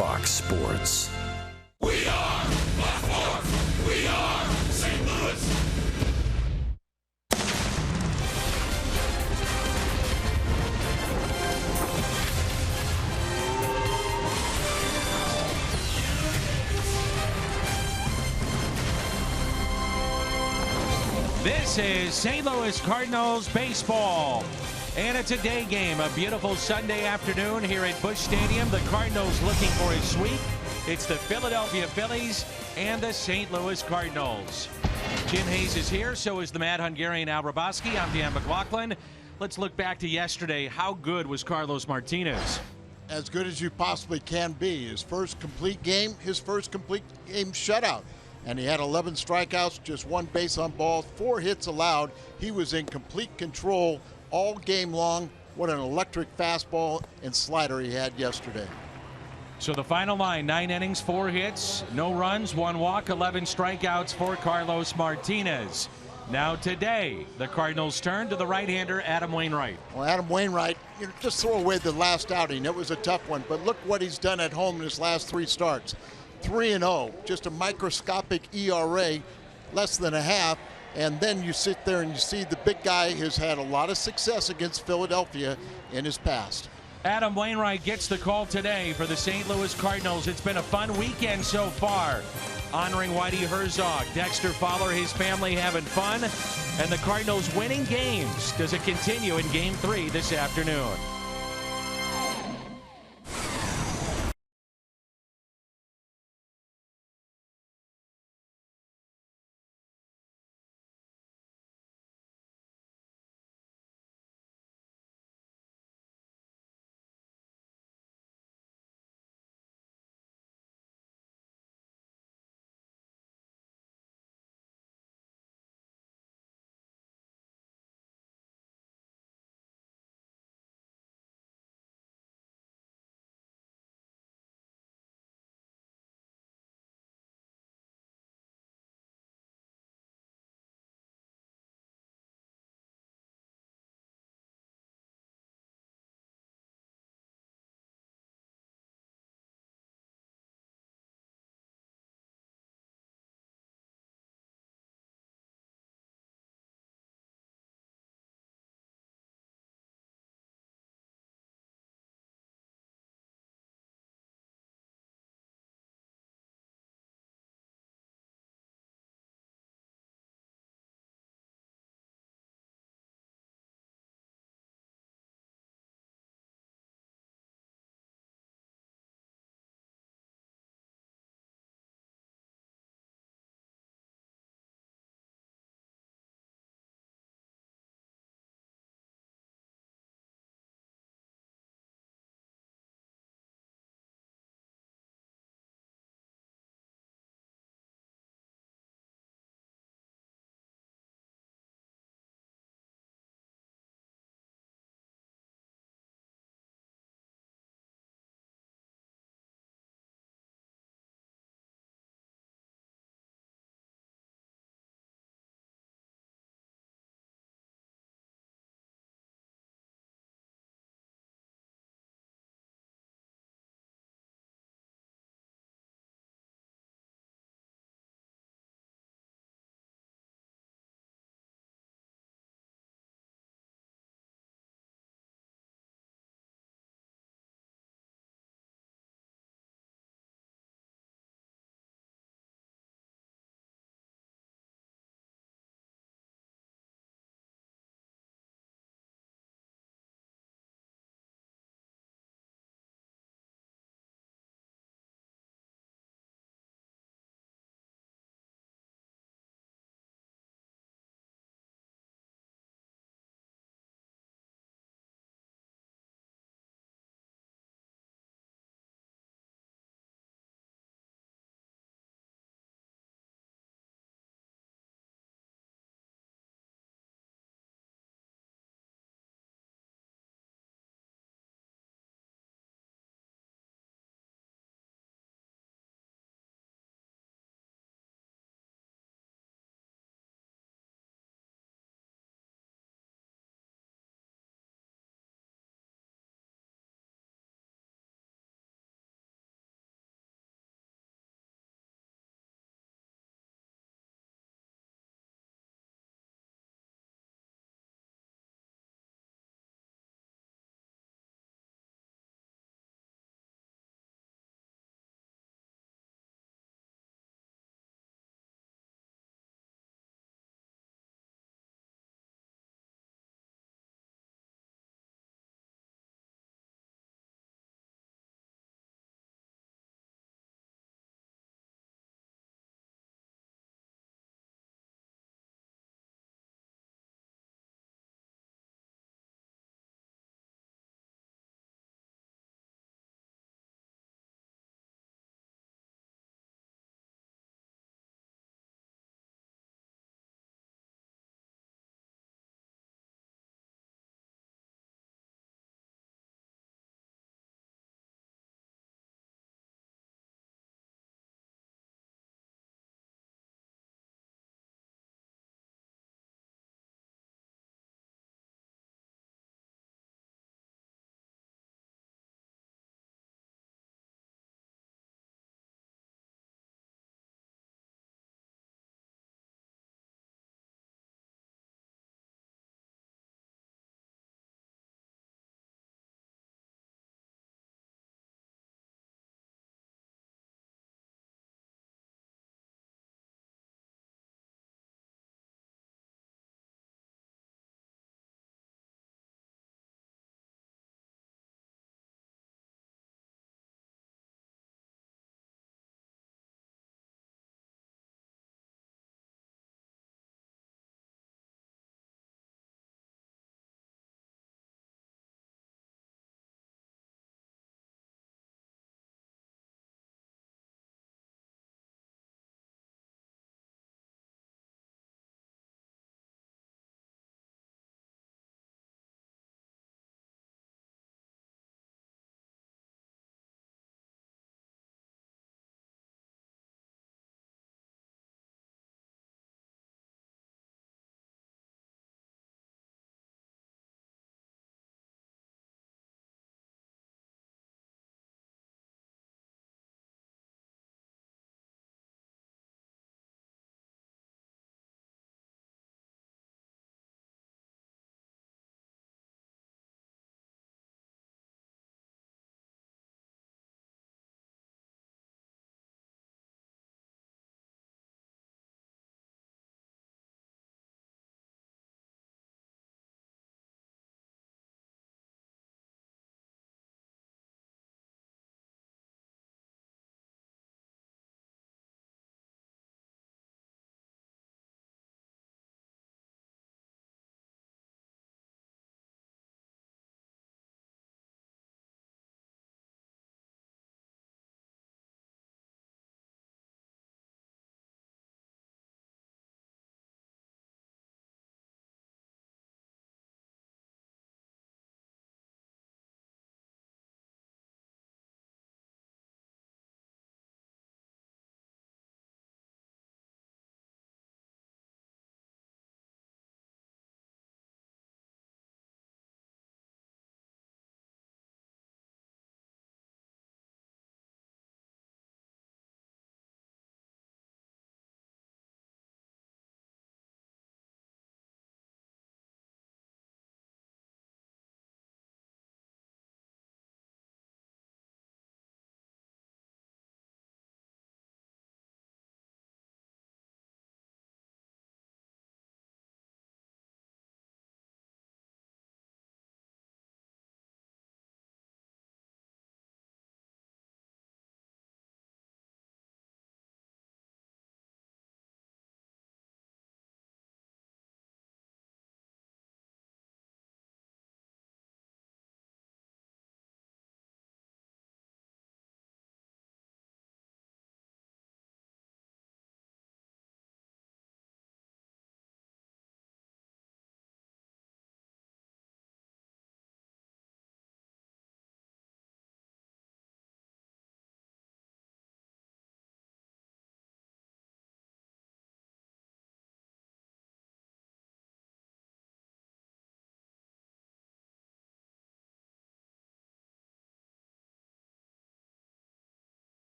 Fox Sports. We are Baltimore. We are St. Louis. This is St. Louis Cardinals baseball. And it's a day game, a beautiful Sunday afternoon here at Busch Stadium. The Cardinals looking for a sweep. It's the Philadelphia Phillies and the St. Louis Cardinals. Jim Hayes is here, so is the Mad Hungarian Al Raboski. I'm Dan McLaughlin. Let's look back to yesterday. How good was Carlos Martinez? As good as you possibly can be. His first complete game shutout. And he had 11 strikeouts, just one base on balls, 4 hits allowed. He was in complete control all game long. What an electric fastball and slider he had yesterday. So the final line, 9 innings, 4 hits, no runs, 1 walk, 11 strikeouts for Carlos Martinez. Now today, the Cardinals turn to the right-hander Adam Wainwright. Well, Adam Wainwright, just throw away the last outing. It was a tough one, but look what he's done at home in his last 3 starts. 3-0, just a microscopic ERA, less than a half, and then you sit there and you see the big guy has had a lot of success against Philadelphia in his past. Adam Wainwright gets the call today for the St. Louis Cardinals. It's been a fun weekend so far, honoring Whitey Herzog, Dexter Fowler, his family having fun, and the Cardinals winning games. Does it continue in Game 3 this afternoon?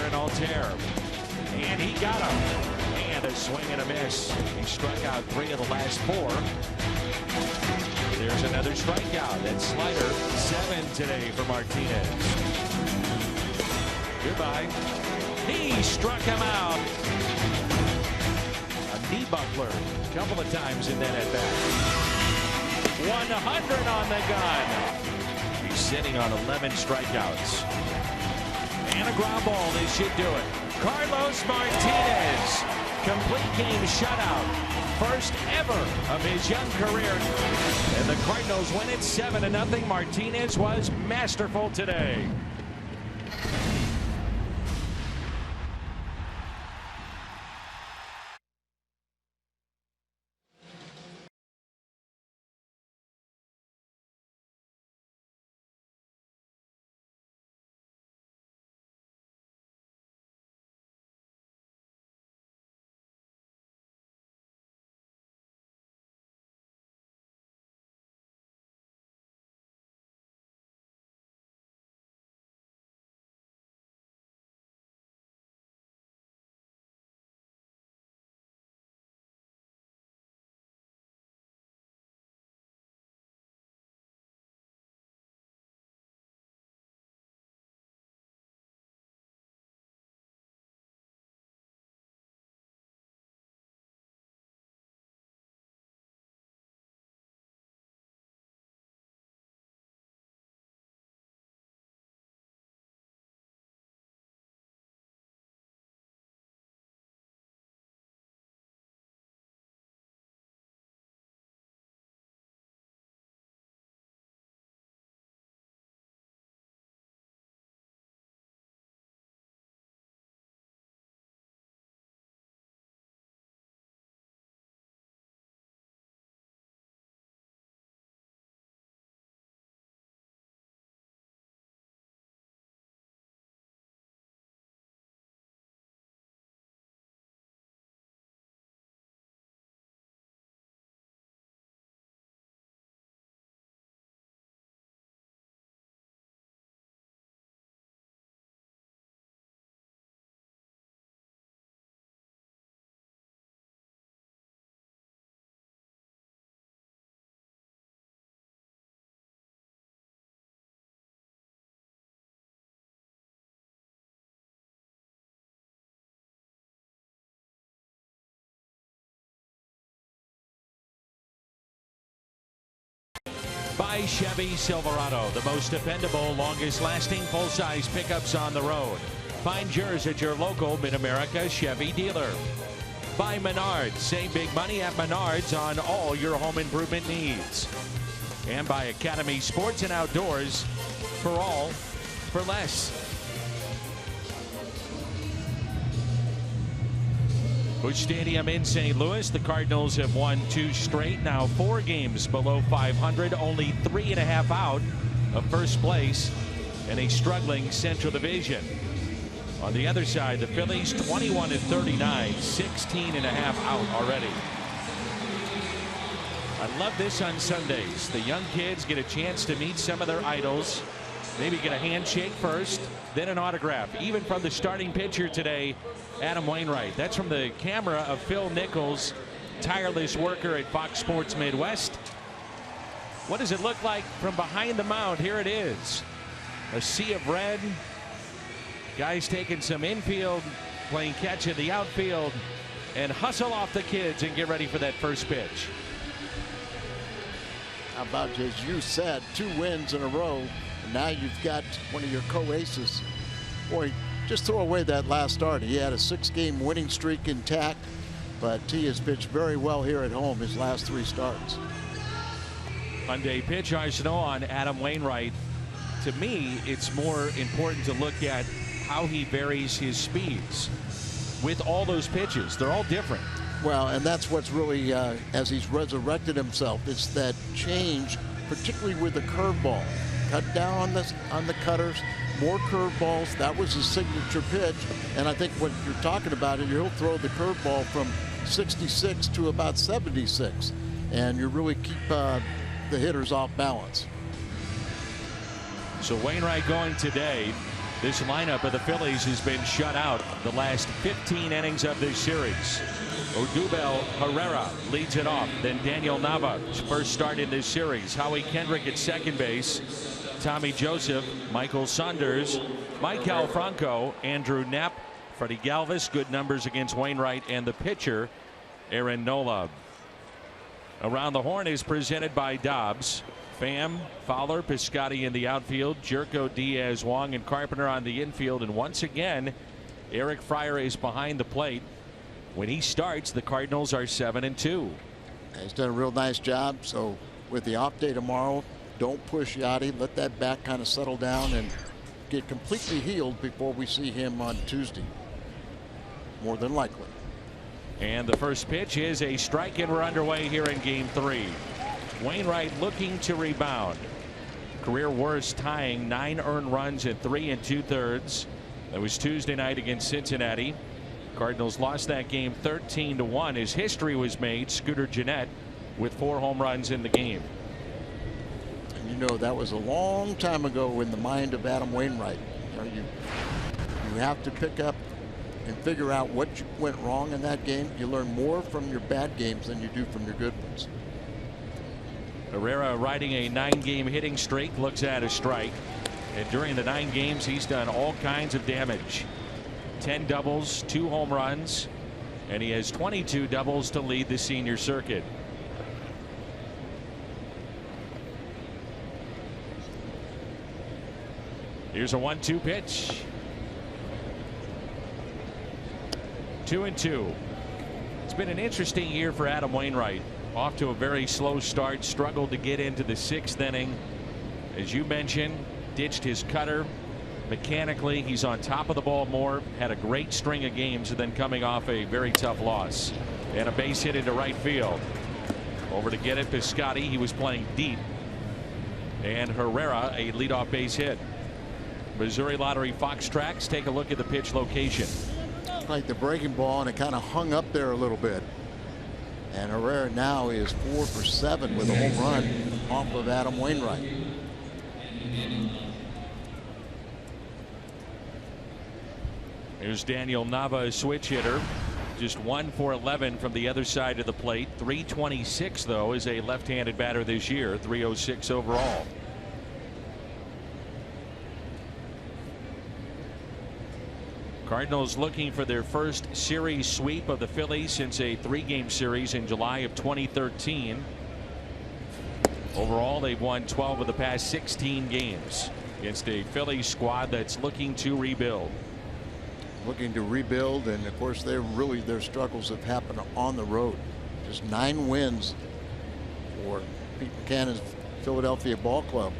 and Altair. And he got him. And a swing and a miss. He struck out 3 of the last 4. There's another strikeout. That slider, 7 today for Martinez. Goodbye. He struck him out. A knee buckler a couple of times in that at bat. 100 on the gun. He's sitting on 11 strikeouts. And a ground ball. This should do it. Carlos Martinez. Complete game shutout. First ever of his young career. And the Cardinals win it 7-0. Martinez was masterful today. By Chevy Silverado, the most dependable, longest-lasting full-size pickups on the road. Find yours at your local Mid-America Chevy dealer. By Menards, save big money at Menards on all your home improvement needs. And by Academy Sports and Outdoors, for all, for less. Busch Stadium in St. Louis, the Cardinals have won 2 straight, now 4 games below 500, only 3.5 out of first place in a struggling Central Division. On the other side, the Phillies 21-39, 16.5 out already. I love this on Sundays. The young kids get a chance to meet some of their idols. Maybe get a handshake first, then an autograph. Even from the starting pitcher today, Adam Wainwright. That's from the camera of Phil Nichols, tireless worker at Fox Sports Midwest. What does it look like from behind the mound? Here it is. A sea of red. Guys taking some infield, playing catch in the outfield, and hustle off the kids and get ready for that first pitch. How about, as you said, 2 wins in a row. And now you've got one of your co-aces. Boy, just throw away that last start. He had a 6-game winning streak intact, but he has pitched very well here at home his last 3 starts. Monday pitch arsenal on Adam Wainwright. To me, it's more important to look at how he varies his speeds with all those pitches. They're all different. Well, and that's what's really, as he's resurrected himself, it's that change, particularly with the curveball. Cut down on the cutters, more curveballs. That was his signature pitch. And I think what you're talking about is he'll throw the curveball from 66 to about 76. And you really keep the hitters off balance. So Wainwright going today. This lineup of the Phillies has been shut out the last 15 innings of this series. Odubel Herrera leads it off. Then Daniel Nava, first start in this series. Howie Kendrick at second base. Tommy Joseph, Michael Saunders, Maikel Franco, Andrew Knapp, Freddie Galvis. Good numbers against Wainwright, and the pitcher, Aaron Nola. Around the Horn is presented by Dobbs. Pham, Fowler, Piscotty in the outfield, Jerko, Diaz, Wong, and Carpenter on the infield. And once again, Eric Fryer is behind the plate. When he starts, the Cardinals are 7-2. He's done a real nice job. So with the off day tomorrow, don't push Yachty. Let that back kind of settle down and get completely healed before we see him on Tuesday. More than likely. And the first pitch is a strike, and we're underway here in Game 3. Wainwright looking to rebound. Career worst, tying 9 earned runs in 3 2/3. That was Tuesday night against Cincinnati. Cardinals lost that game 13-1. His history was made. Scooter Gennett with 4 home runs in the game. And you know, that was a long time ago in the mind of Adam Wainwright. You have to pick up and figure out what went wrong in that game. You learn more from your bad games than you do from your good ones. Herrera riding a 9-game hitting streak, looks at a strike. And during the 9 games, he's done all kinds of damage. 10 doubles, 2 home runs, and he has 22 doubles to lead the senior circuit. Here's a 1-2 pitch. 2-2. It's been an interesting year for Adam Wainwright. Off to a very slow start, struggled to get into the 6th inning. As you mentioned, ditched his cutter. Mechanically, he's on top of the ball more. Had a great string of games, and then coming off a very tough loss. And a base hit into right field. Over to get it, Piscotty. He was playing deep. And Herrera, a leadoff base hit. Missouri Lottery Fox Tracks. Take a look at the pitch location. Like the breaking ball, and it kind of hung up there a little bit. And Herrera now is 4 for 7 with a home run off of Adam Wainwright. Here's Daniel Nava, a switch hitter. Just 1 for 11 from the other side of the plate. 326 though, is a left-handed batter this year. 306 overall. Cardinals looking for their first series sweep of the Phillies since a 3-game series in July of 2013. Overall, they've won 12 of the past 16 games against a Phillies squad that's looking to rebuild. Looking to rebuild, and of course their struggles have happened on the road. Just 9 wins for Pete Buchanan's Philadelphia ball club.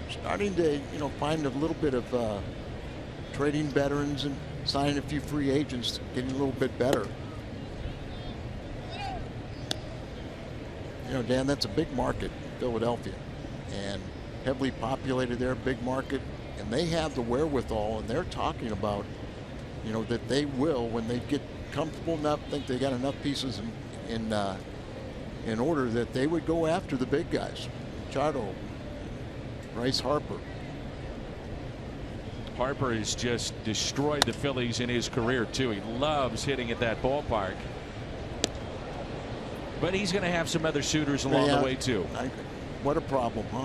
Starting to find a little bit of trading veterans and signing a few free agents, getting a little bit better. Dan, that's a big market, Philadelphia, and heavily populated there, big market, and they have the wherewithal, and they're talking about, that they will, when they get comfortable enough, think they got enough pieces in order, that they would go after the big guys. Machado, Bryce Harper. Harper has just destroyed the Phillies in his career too. He loves hitting at that ballpark. But he's going to have some other suitors along the way too. What a problem, huh?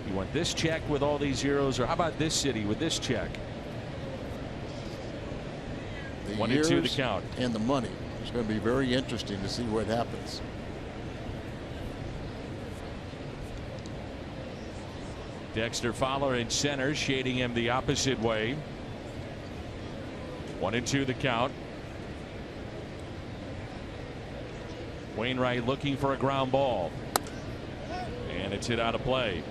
You want this check with all these zeros, or how about this city with this check? 1-2 the count. And the money. It's going to be very interesting to see what happens. Dexter Fowler in center, shading him the opposite way. 1-2 the count. Wainwright looking for a ground ball, and it's hit out of play.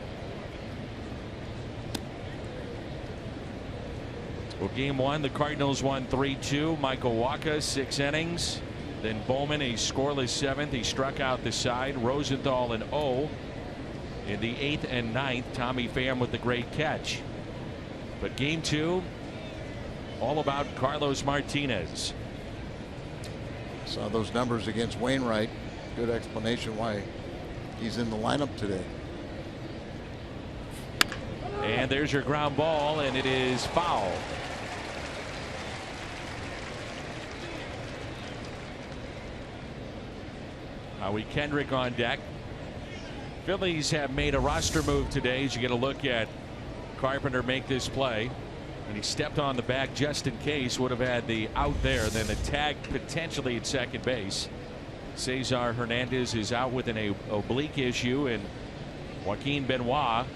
Well, game 1, the Cardinals won 3-2. Michael Wacha, 6 innings. Then Bowman, a scoreless 7th. He struck out the side. Rosenthal an 0. In the 8th and 9th, Tommy Pham with the great catch. But game 2, all about Carlos Martinez. Saw those numbers against Wainwright. Good explanation why he's in the lineup today. And there's your ground ball, and it is foul. Howie Kendrick on deck. Phillies have made a roster move today as you get a look at Carpenter make this play. And he stepped on the back just in case, would have had the out there, then the tag potentially at second base. Cesar Hernandez is out with an oblique issue, and Joaquin Benoit,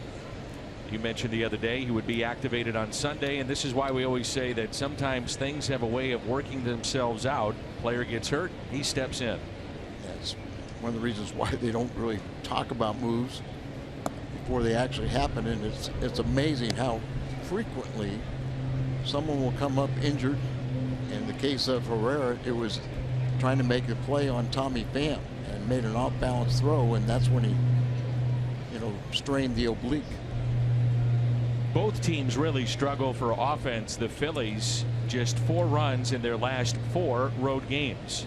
you mentioned the other day, he would be activated on Sunday. And this is why we always say that sometimes things have a way of working themselves out. Player gets hurt, he steps in. That's one of the reasons why they don't really talk about moves before they actually happen. And it's amazing how frequently someone will come up injured. In the case of Herrera, it was trying to make a play on Tommy Pham and made an off-balance throw, and that's when he, strained the oblique. Both teams really struggle for offense. The Phillies just 4 runs in their last 4 road games,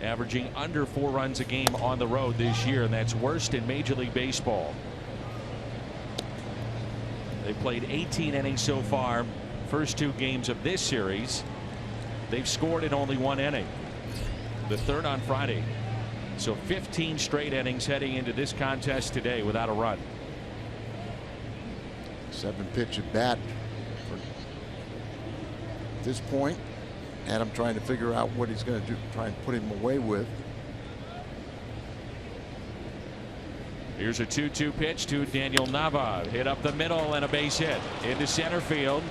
averaging under 4 runs a game on the road this year, and that's worst in Major League Baseball. They played 18 innings so far. First 2 games of this series, they've scored in only 1 inning. The 3rd on Friday. So 15 straight innings heading into this contest today without a run. 7-pitch at bat for this point. Adam trying to figure out what he's going to do, try and put him away with. Here's a 2-2 pitch to Daniel Nava. Hit up the middle and a base hit into center field.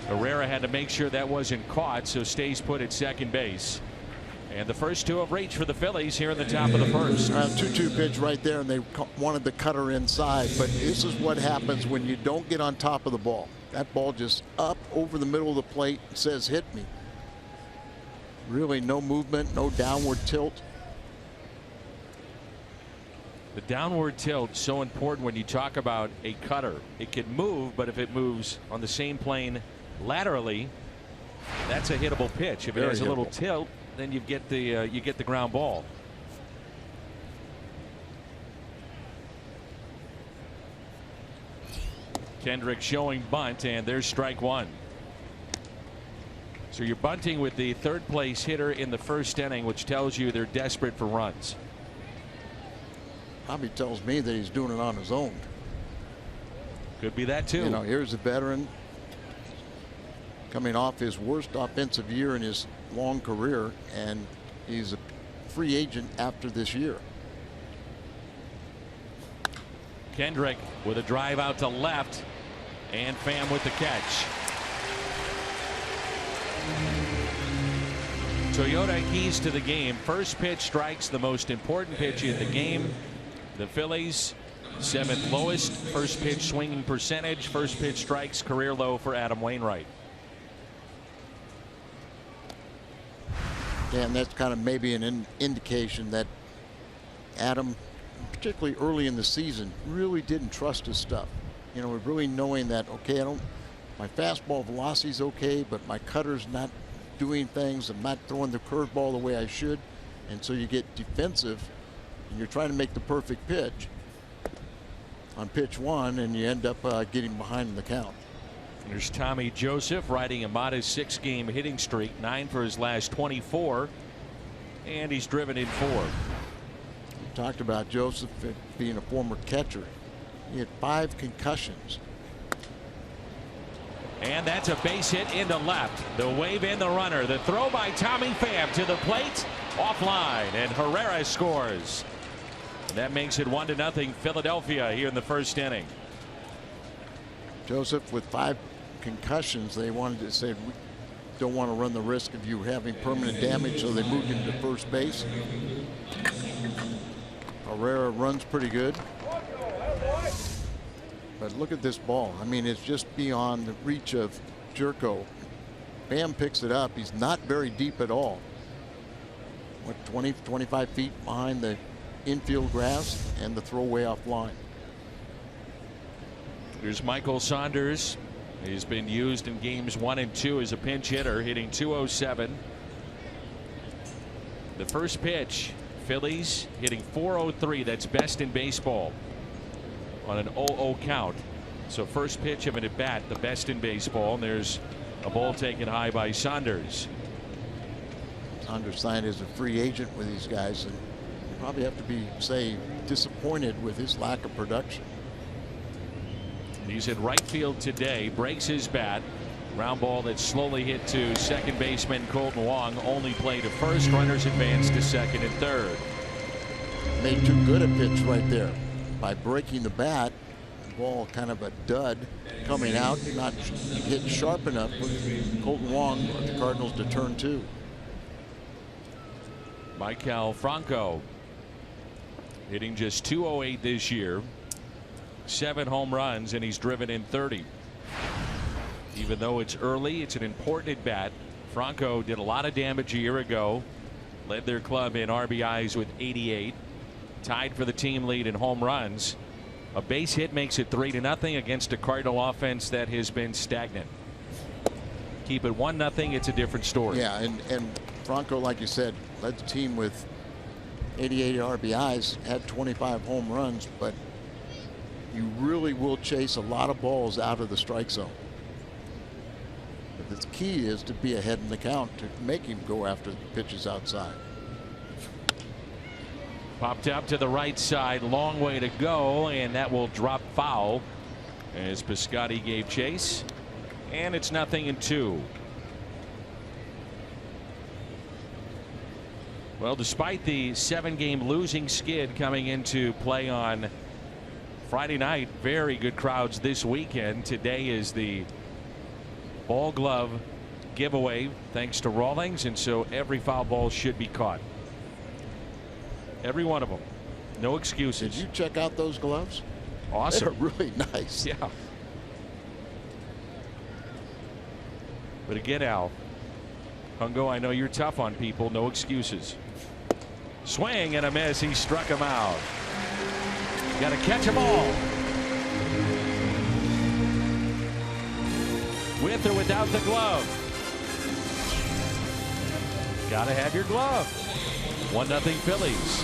Herrera had to make sure that wasn't caught, so stays put at second base. And the first 2 have reached for the Phillies here in the top of the first. 2-2 pitch right there, and they wanted the cutter inside. But this is what happens when you don't get on top of the ball. That ball just up over the middle of the plate, says hit me. Really no movement, no downward tilt. The downward tilt so important when you talk about a cutter. It can move, but if it moves on the same plane laterally, that's a hittable pitch. If it has a little tilt, then you get the ground ball. Kendrick showing bunt, and there's strike 1. So you're bunting with the 3rd place hitter in the first inning, which tells you they're desperate for runs. Probably tells me that he's doing it on his own. Could be that too. Here's a veteran coming off his worst offensive year in his long career, and he's a free agent after this year. Kendrick with a drive out to left, and Pham with the catch. Toyota keys to the game. First pitch strikes, the most important pitch in the game. The Phillies 7th lowest first pitch swinging percentage. First pitch strikes, career low for Adam Wainwright. And that's kind of maybe an indication that Adam, particularly early in the season, really didn't trust his stuff. Really knowing that, okay, my fastball velocity is okay, but my cutter's not doing things. I'm not throwing the curveball the way I should. And so you get defensive, and you're trying to make the perfect pitch on pitch 1, and you end up getting behind in the count. There's Tommy Joseph riding a modest 6-game hitting streak, 9 for his last 24, and he's driven in 4. We talked about Joseph being a former catcher. He had 5 concussions. And that's a base hit into left. The wave in the runner. The throw by Tommy Pham to the plate, offline, and Herrera scores. And that makes it 1-0 Philadelphia here in the first inning. Joseph with 5 concussions. They wanted to say, we don't want to run the risk of you having permanent damage, so they moved him to first base. Herrera runs pretty good. But look at this ball. I mean, it's just beyond the reach of Jerko. Pham picks it up. He's not very deep at all. What, 20, 25 feet behind the infield grass, and the throw way offline. Here's Michael Saunders. He's been used in games 1 and 2 as a pinch hitter, hitting .207. The first pitch, Phillies hitting .403. That's best in baseball on an 0-0 count. So first pitch of an at bat, the best in baseball. And there's a ball taken high by Saunders. Saunders signed as a free agent with these guys, and probably have to be, say, disappointed with his lack of production. He's in right field today, breaks his bat. Ground ball that's slowly hit to second baseman Colton Wong. Only play to first. Runners advance to second and third. Made too good a pitch right there by breaking the bat. The ball kind of a dud coming out, not hit sharp enough with Colton Wong of the Cardinals to turn two. Michael Franco hitting just .208 this year. 7 home runs, and he's driven in 30. Even though it's early, it's an important at bat. Franco did a lot of damage a year ago. Led their club in RBIs with 88. Tied for the team lead in home runs. A base hit makes it 3-0 against a Cardinal offense that has been stagnant. Keep it 1-0, it's a different story. Yeah, and Franco, like you said, led the team with 88 RBIs, had 25 home runs, but you really will chase a lot of balls out of the strike zone. But the key is to be ahead in the count to make him go after the pitches outside. Popped up to the right side, long way to go, and that will drop foul as Piscotty gave chase, and it's 0-2. Well, despite the 7-game losing skid coming into play on Friday night, very good crowds this weekend. Today is the Ball Glove giveaway thanks to Rawlings, and so every foul ball should be caught. Every one of them. No excuses. Did you check out those gloves? Awesome. They're really nice. Yeah. But again, Al, Hungo, I know you're tough on people. No excuses. Swing and a miss. He struck him out. Got to catch them all. With or without the glove. Got to have your glove. 1-0 Phillies.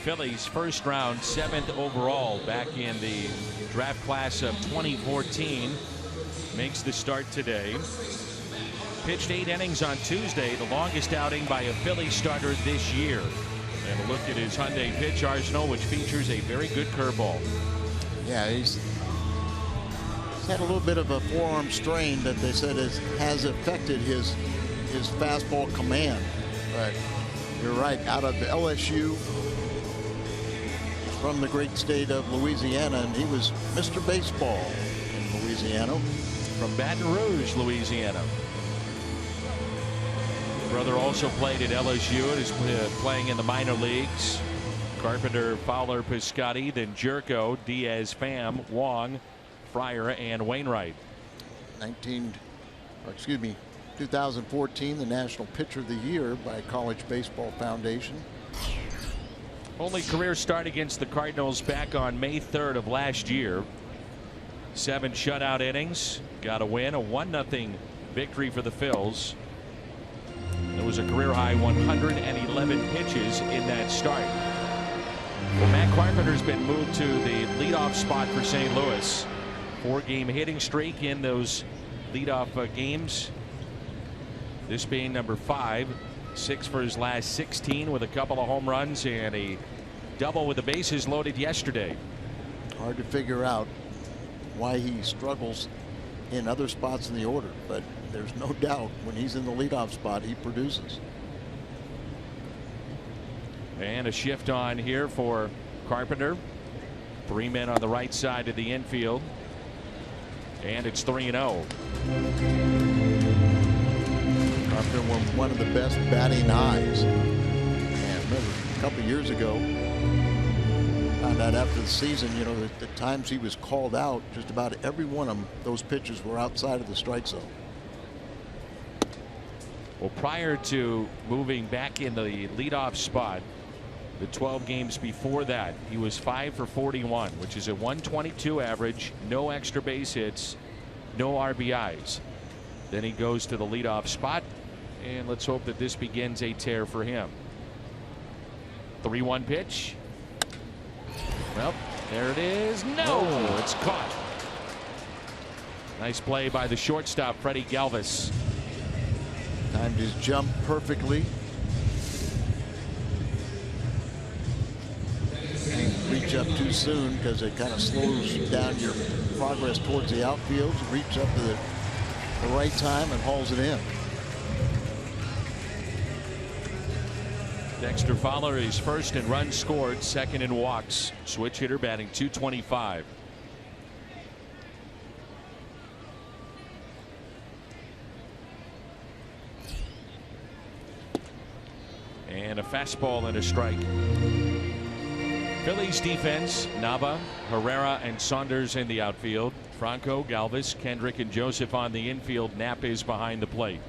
Phillies first round, 7th overall back in the draft class of 2014. Makes the start today. Pitched 8 innings on Tuesday, the longest outing by a Phillies starter this year. And a look at his Hyundai pitch arsenal, which features a very good curveball. Yeah, he's had a little bit of a forearm strain that they said has affected his fastball command. But you're right, out of LSU, from the great state of Louisiana, and he was Mr. Baseball in Louisiana. From Baton Rouge, Louisiana. Brother also played at LSU and is playing in the minor leagues. Carpenter, Fowler, Piscotty, then Jerko, Diaz, Pham, Wong, Fryer, and Wainwright. 2014, the National Pitcher of the Year by College Baseball Foundation. Only career start against the Cardinals back on May 3rd of last year. 7 shutout innings. Got a win, a 1-0 victory for the Phils. There was a career high 111 pitches in that start. Well, Matt Carpenter's been moved to the leadoff spot for St. Louis. 4-game hitting streak in those leadoff games. This being number 5. 6 for his last 16 with a couple of home runs and a double with the bases loaded yesterday. Hard to figure out why he struggles in other spots in the order, but there's no doubt when he's in the leadoff spot, he produces. And a shift on here for Carpenter. 3 men on the right side of the infield. And it's 3-0. Carpenter one of the best batting eyes. And remember, a couple years ago, found out after the season, you know, the times he was called out, just about every one of them, those pitches were outside of the strike zone. Well, prior to moving back in the leadoff spot, the 12 games before that, he was 5 for 41, which is a 122 average, no extra base hits, no RBIs. Then he goes to the leadoff spot, and let's hope that this begins a tear for him. 3-1 pitch. Well, there it is. No, it's caught. Nice play by the shortstop, Freddie Galvis. Timed his jump perfectly. And reach up too soon because it kind of slows down your progress towards the outfield. Reach up to the right time and hauls it in. Dexter Fowler is first in runs scored, second in walks. Switch hitter batting .225. And a fastball and a strike. Phillies defense, Nava, Herrera, and Saunders in the outfield. Franco, Galvis, Kendrick, and Joseph on the infield. Knapp is behind the plate.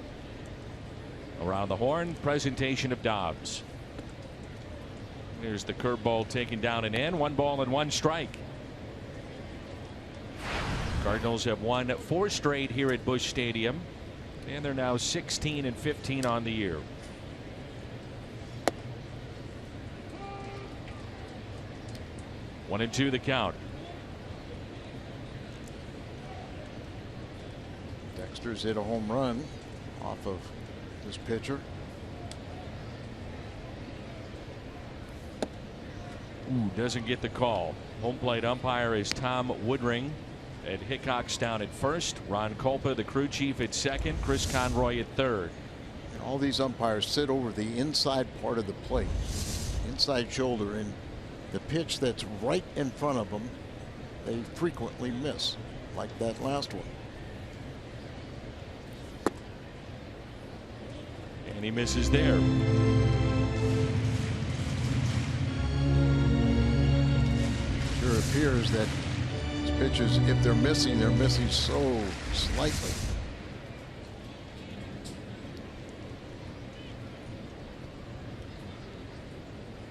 Around the horn, presentation of Dobbs. Here's the curveball taken down and in. 1 ball and 1 strike. Cardinals have won 4 straight here at Busch Stadium, and they're now 16 and 15 on the year. One and 2 the count. Dexter's hit a home run off of this pitcher. Ooh, doesn't get the call. Home plate umpire is Tom Woodring. Ed Hickok's down at first. Ron Kolpa, the crew chief, at second. Chris Conroy at third. And all these umpires sit over the inside part of the plate, inside shoulder, and the pitch that's right in front of them, they frequently miss, like that last one. And he misses there. Sure appears that these pitches, if they're missing so slightly.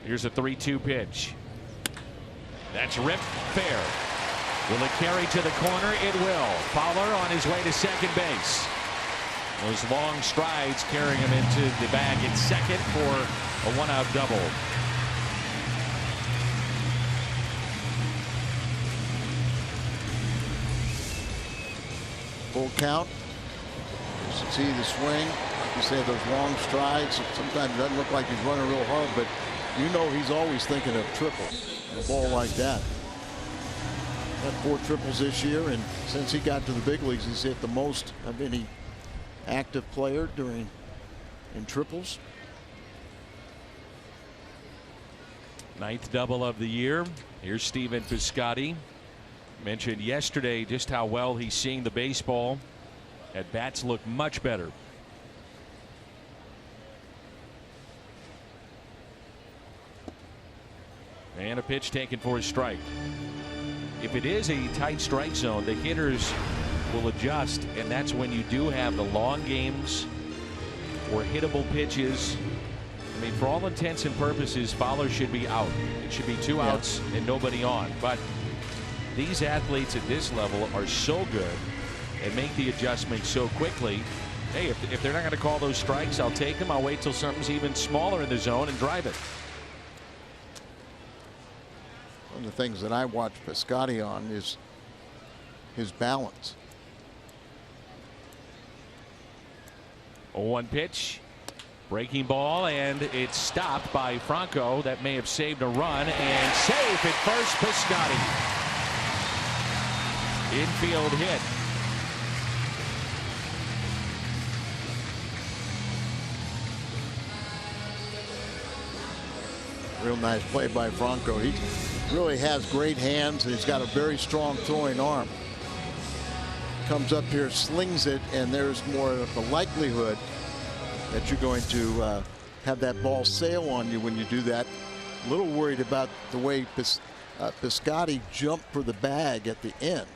Here's a 3-2 pitch. That's ripped fair. Will it carry to the corner? It will. Fowler on his way to second base. Those long strides carrying him into the bag at second for a 1-out double. Full count. You should see the swing. Like you said, those long strides. Sometimes it doesn't look like he's running real hard, but you know he's always thinking of triple. A ball like that. Had 4 triples this year, and since he got to the big leagues, he's hit the most of any active player in triples. 9th double of the year. Here's Stephen Piscotty. Mentioned yesterday just how well he's seeing the baseball. At bats look much better. And a pitch taken for a strike. If it is a tight strike zone, the hitters will adjust, and that's when you do have the long games or hittable pitches I mean, for all intents and purposes, Fowler should be out. It should be 2 outs and nobody on. But these athletes at this level are so good and make the adjustments so quickly. Hey, if they're not going to call those strikes, I'll take them. I'll wait till something's even smaller in the zone and drive it. One of the things that I watch Piscotty on is his balance. 0-1 pitch. Breaking ball, and it's stopped by Franco. That may have saved a run, and safe at first, Piscotty. Infield hit. Real nice play by Franco. He really has great hands, and he's got a very strong throwing arm. Comes up here, slings it, and there's more of a likelihood that you're going to have that ball sail on you when you do that. A little worried about the way Piscotty jumped for the bag at the end.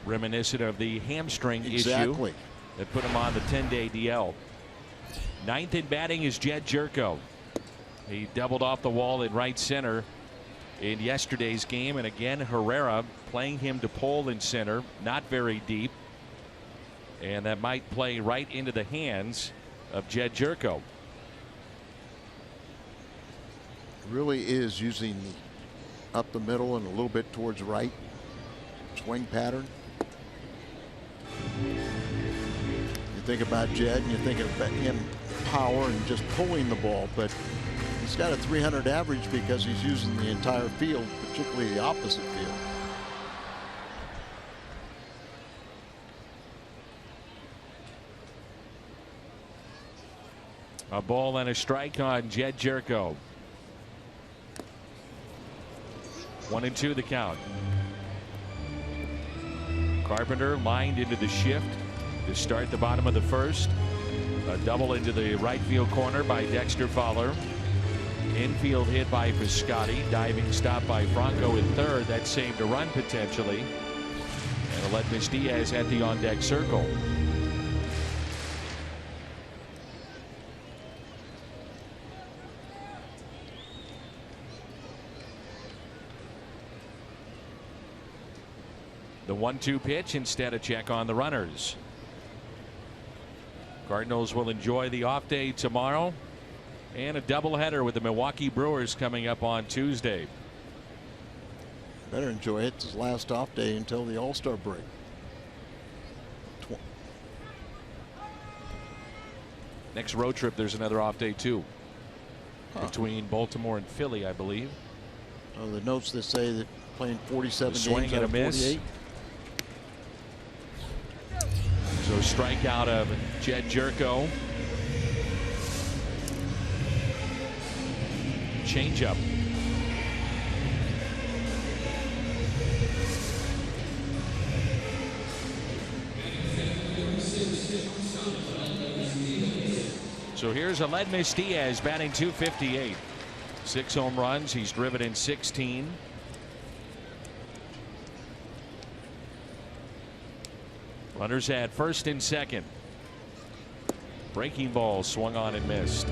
Reminiscent of the hamstring issue that put him on the 10-day DL. Ninth in batting is Jed Jerko. He doubled off the wall in right center in yesterday's game, and again Herrera playing him to pole in center, not very deep, and that might play right into the hands of Jed Jerko. Really is using up the middle and a little bit towards right swing pattern. You think about Jed and you think about him power and just pulling the ball, but he's got a 300 average because he's using the entire field, particularly the opposite field. A ball and a strike on Jed Jerko. 1-2 the count. Carpenter lined into the shift to start the bottom of the first. A double into the right field corner by Dexter Fowler. Infield hit by Piscotty. Diving stop by Franco in third. That saved a run potentially. And Aledmys Diaz at the on deck circle. The 1-2 pitch, instead a check on the runners. Cardinals will enjoy the off day tomorrow and a doubleheader with the Milwaukee Brewers coming up on Tuesday. Better enjoy it. It's his last off day until the All-Star break. Next road trip, there's another off day too. Between Baltimore and Philly, I believe. Oh, the notes that say that playing 47 swing games and out a of miss. 48. So strikeout of Jed Jerko. Changeup. So here's Aledmys Diaz batting .258. 6 home runs. He's driven in 16. Runners at first and second. Breaking ball swung on and missed.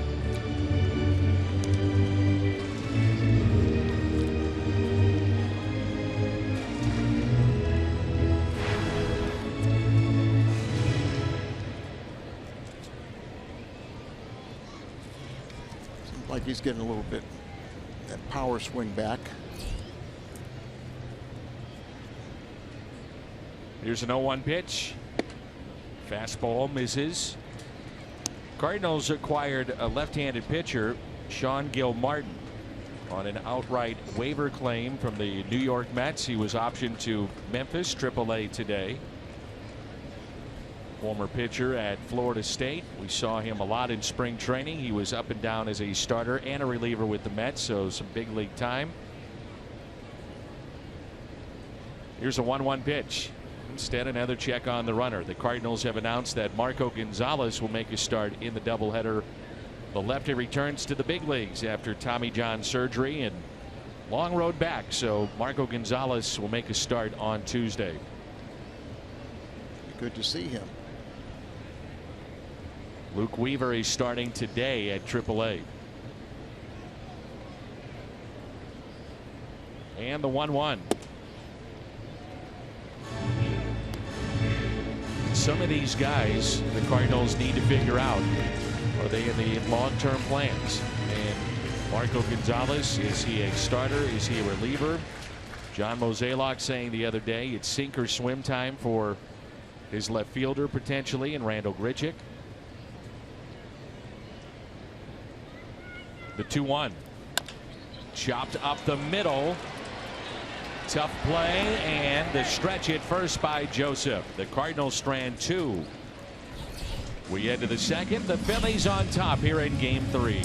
Seems like he's getting a little bit that power swing back. Here's an 0-1 pitch. Fastball misses. Cardinals acquired a left-handed pitcher, Sean Gilmartin, on an outright waiver claim from the New York Mets. He was optioned to Memphis AAA today. Former pitcher at Florida State. We saw him a lot in spring training. He was up and down as a starter and a reliever with the Mets, so some big league time. Here's a 1-1 pitch. Instead, another check on the runner. The Cardinals have announced that Marco Gonzalez will make a start in the doubleheader. The lefty returns to the big leagues after Tommy John surgery and long road back. So Marco Gonzalez will make a start on Tuesday. Good to see him. Luke Weaver is starting today at AAA. And the 1-1. Some of these guys the Cardinals need to figure out, are they in the long-term plans? And Marco Gonzalez, is he a starter? Is he a reliever? John Mozeliak saying the other day it's sink or swim time for his left fielder potentially, and Randal Grichuk. The 2-1. Chopped up the middle. Tough play, and the stretch at first by Joseph. The Cardinals strand 2. We head to the second. The Phillies on top here in Game 3.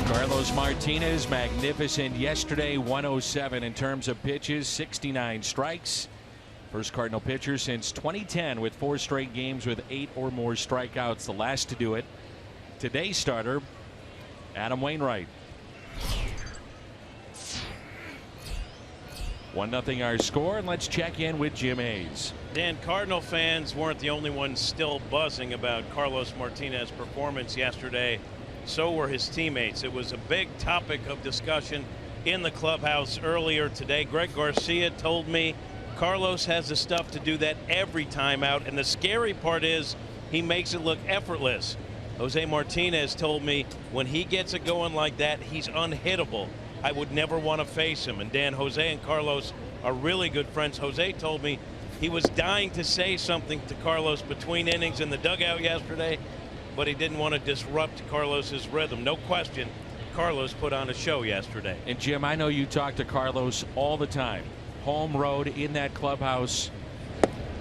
Carlos Martinez, magnificent yesterday, 107 in terms of pitches, 69 strikes. First Cardinal pitcher since 2010 with 4 straight games with 8 or more strikeouts, the last to do it. Today's starter, Adam Wainwright. 1-0 our score, and let's check in with Jim Hayes. Dan, Cardinal fans weren't the only ones still buzzing about Carlos Martinez's performance yesterday. So were his teammates. It was a big topic of discussion in the clubhouse earlier today. Greg Garcia told me Carlos has the stuff to do that every time out, and the scary part is he makes it look effortless. Jose Martinez told me when he gets it going like that, he's unhittable. I would never want to face him. And Dan, Jose and Carlos are really good friends. Jose told me he was dying to say something to Carlos between innings in the dugout yesterday, but he didn't want to disrupt Carlos's rhythm. No question, Carlos put on a show yesterday. And Jim, I know you talk to Carlos all the time. Home road, in that clubhouse,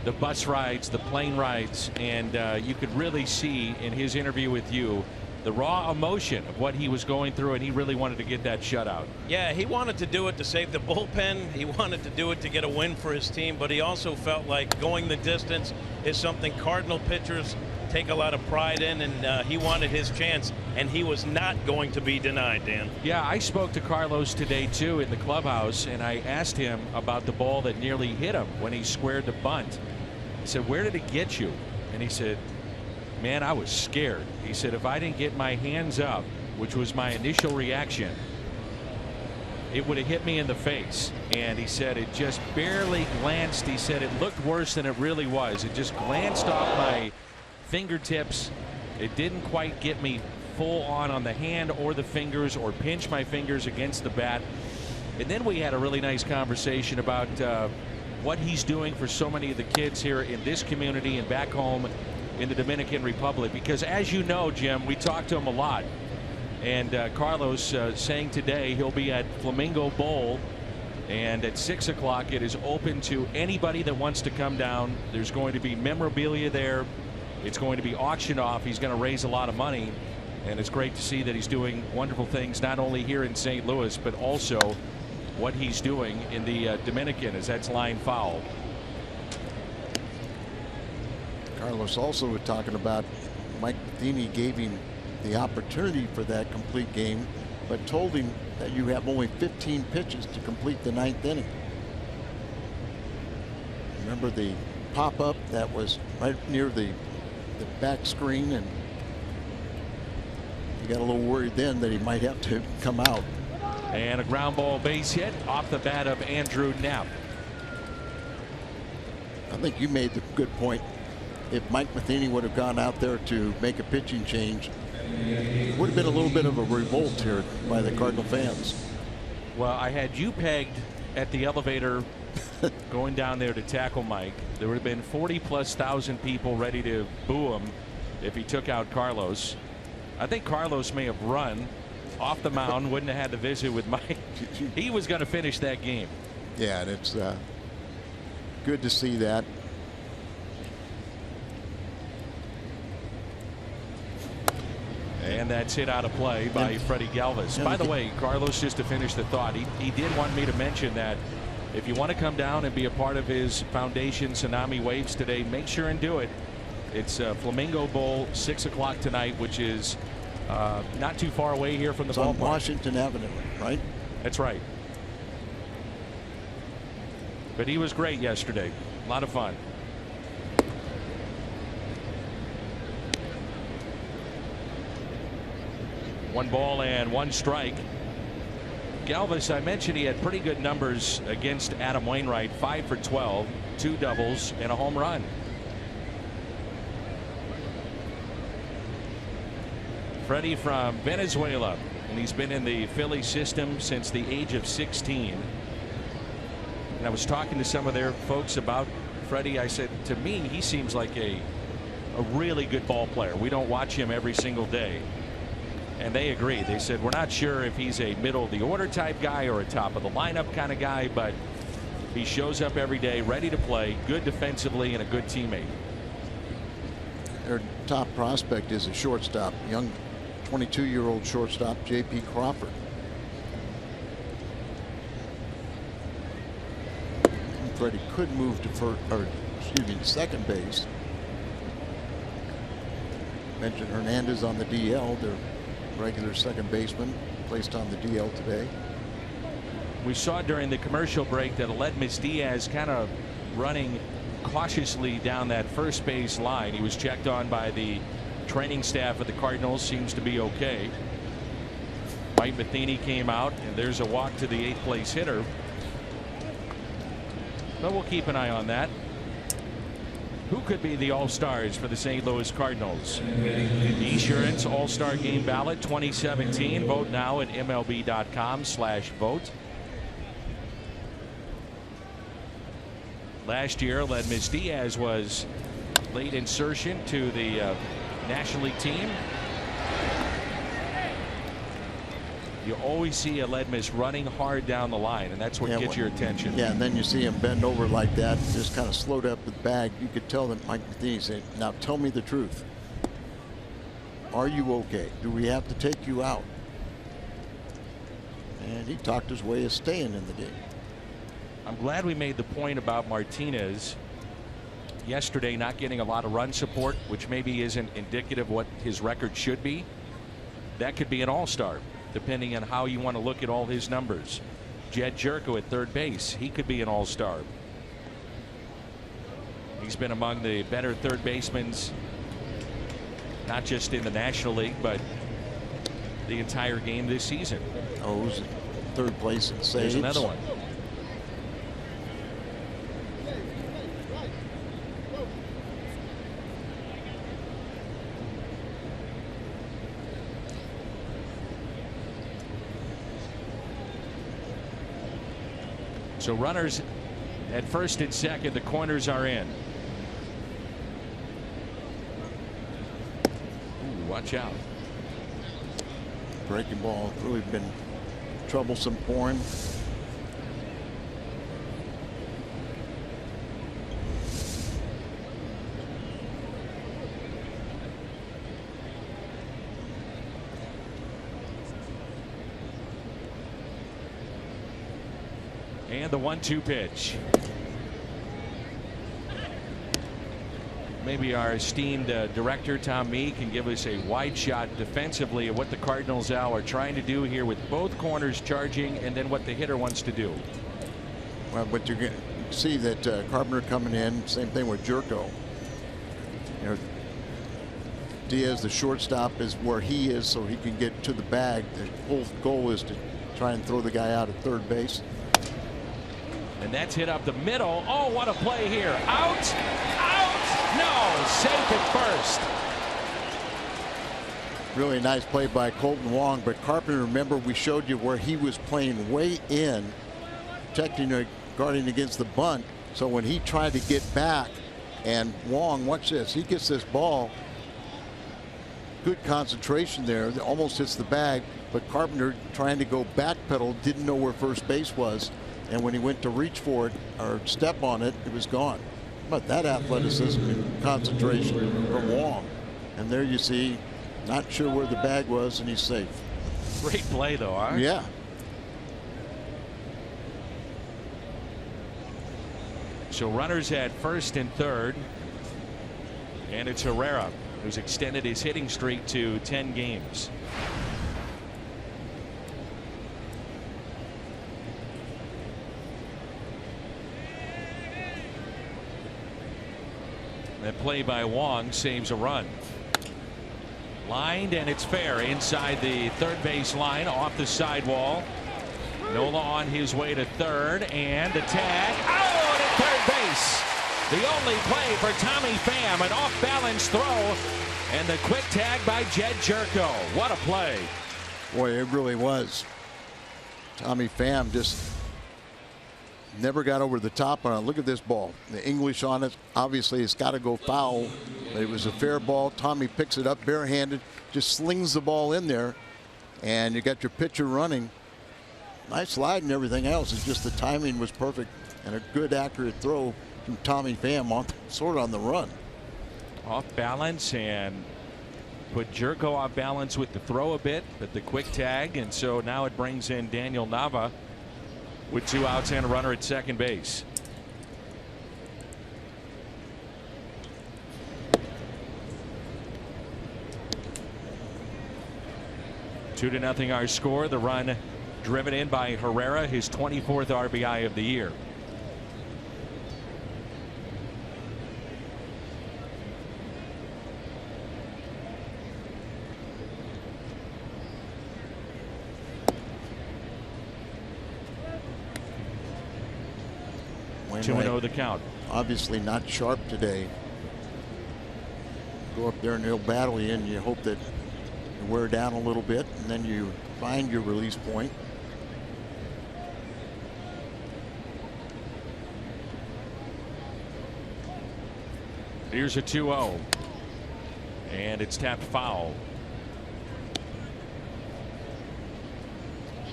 the bus rides, the plane rides, and you could really see in his interview with you the raw emotion of what he was going through, and he really wanted to get that shutout. Yeah, he wanted to do it to save the bullpen. He wanted to do it to get a win for his team, but he also felt like going the distance is something Cardinal pitchers take a lot of pride in, and he wanted his chance, and he was not going to be denied, Dan. Yeah, I spoke to Carlos today too in the clubhouse, and I asked him about the ball that nearly hit him when he squared the bunt. I said, where did it get you? And he said, man, I was scared. He said, if I didn't get my hands up, which was my initial reaction, it would have hit me in the face. And he said it just barely glanced. He said it looked worse than it really was. It just glanced off my fingertips. It didn't quite get me full on the hand or the fingers, or pinch my fingers against the bat. And then we had a really nice conversation about what he's doing for so many of the kids here in this community and back home in the Dominican Republic. Because as you know, Jim, we talk to him a lot. And Carlos saying today he'll be at Flamingo Bowl. And at 6 o'clock, it is open to anybody that wants to come down. There's going to be memorabilia there. It's going to be auctioned off. He's going to raise a lot of money. And it's great to see that he's doing wonderful things, not only here in St. Louis, but also what he's doing in the Dominican, as that's line foul. Carlos also was talking about Mike Matheny gave him the opportunity for that complete game, but told him that you have only 15 pitches to complete the 9th inning. Remember the pop-up that was right near the back screen, and he got a little worried then that he might have to come out. And a ground ball base hit off the bat of Andrew Knapp. I think you made the good point. If Mike Matheny would have gone out there to make a pitching change, it would have been a little bit of a revolt here by the Cardinal fans. Well, I had you pegged at the elevator going down there to tackle Mike. There would have been 40,000+ people ready to boo him if he took out Carlos. I think Carlos may have run off the mound, wouldn't have had to visit with Mike. He was going to finish that game. Yeah, and it's good to see that. And that's hit out of play by Freddie Galvis. By the way, Carlos, just to finish the thought, he did want me to mention that if you want to come down and be a part of his foundation Tsunami Waves today, make sure and do it. It's Flamingo Bowl, 6 o'clock tonight, which is not too far away here from the ballpark. On Washington Avenue, right? That's right. But he was great yesterday. A lot of fun. One ball and one strike. Galvis, I mentioned he had pretty good numbers against Adam Wainwright. 5 for 12, 2 doubles, and a home run. Freddie from Venezuela, and he's been in the Philly system since the age of 16. And I was talking to some of their folks about Freddie. I said, to me, he seems like a really good ball player. We don't watch him every single day. And they agree. They said, we're not sure if he's a middle of the order type guy or a top of the lineup kind of guy, but he shows up every day ready to play, good defensively, and a good teammate. Their top prospect is a shortstop, young 22-year-old shortstop J.P. Crawford. Freddie could move to second base. Mentioned Hernandez on the DL, their regular second baseman, placed on the DL today. We saw during the commercial break that Aledmys Diaz kind of running cautiously down that first base line. He was checked on by the training staff of the Cardinals. Seems to be okay. Mike Matheny came out, and there's a walk to the 8th place hitter. But we'll keep an eye on that. Who could be the All-Stars for the St. Louis Cardinals? The Esurance All-Star Game Ballot 2017. Vote now at MLB.com/vote. Last year, Aledmys Diaz was late insertion to the National League team. You always see Aledmys running hard down the line, and that's what gets your attention. Yeah, and then you see him bend over like that, just kind of slowed up the bag. You could tell that Mike Matheny said, now tell me the truth. Are you okay? Do we have to take you out? And he talked his way of staying in the game. I'm glad we made the point about Martinez yesterday not getting a lot of run support, which maybe isn't indicative of what his record should be. That could be an all-star, depending on how you want to look at all his numbers. Jed Jerko at third base, he could be an all-star. He's been among the better third basemen, not just in the National League, but the entire game this season. O's third place in saves. There's another one. So runners At first and second, the corners are in. Ooh, watch out. Breaking ball really been troublesome for him. And the 1-2 pitch. Maybe our esteemed director Tom Mee can give us a wide shot defensively of what the Cardinals now are trying to do here with both corners charging, and then what the hitter wants to do. Well, but you can see that Carpenter coming in, same thing with Jerko. You know, Diaz, the shortstop, is where he is so he can get to the bag. The whole goal is to try and throw the guy out at third base. And that's hit up the middle. Oh, what a play here. Out. No, safe at first. Really nice play by Colton Wong, but Carpenter, remember we showed you where he was playing way in, protecting, guarding against the bunt. So when he tried to get back, and Wong, watch this, he gets this ball, good concentration there, almost hits the bag, but Carpenter trying to go backpedal, didn't know where first base was, and when he went to reach for it or step on it, it was gone. But that athleticism and concentration from Wong. And there you see, not sure where the bag was, and he's safe. Great play, though, huh? Yeah. So runners at first and third. And it's Herrera, who's extended his hitting streak to 10 games. That play by Wong saves a run. Lined, and it's fair inside the third base line, off the sidewall. Nola on his way to third, and the tag out at third base. The only play for Tommy Pham, an off-balance throw, and the quick tag by Jed Jerko. What a play. Boy, it really was. Tommy Pham just never got over the top on it. Look at this ball. The English on it. Obviously, it's got to go foul. But it was a fair ball. Tommy picks it up barehanded, just slings the ball in there, and you got your pitcher running. Nice slide and everything else. It's just the timing was perfect and a good, accurate throw from Tommy Pham on sort of on the run. Off balance and put Jerko off balance with the throw a bit, but the quick tag, and so now it brings in Daniel Nava with 2 outs and a runner at second base. Two to nothing our score. The run driven in by Herrera, his 24th RBI of the year. Wainwright, 2-0 the count. Obviously not sharp today. Go up there and he'll battle you, and you hope that you wear down a little bit, and then you find your release point. Here's a 2-0, and it's tapped foul.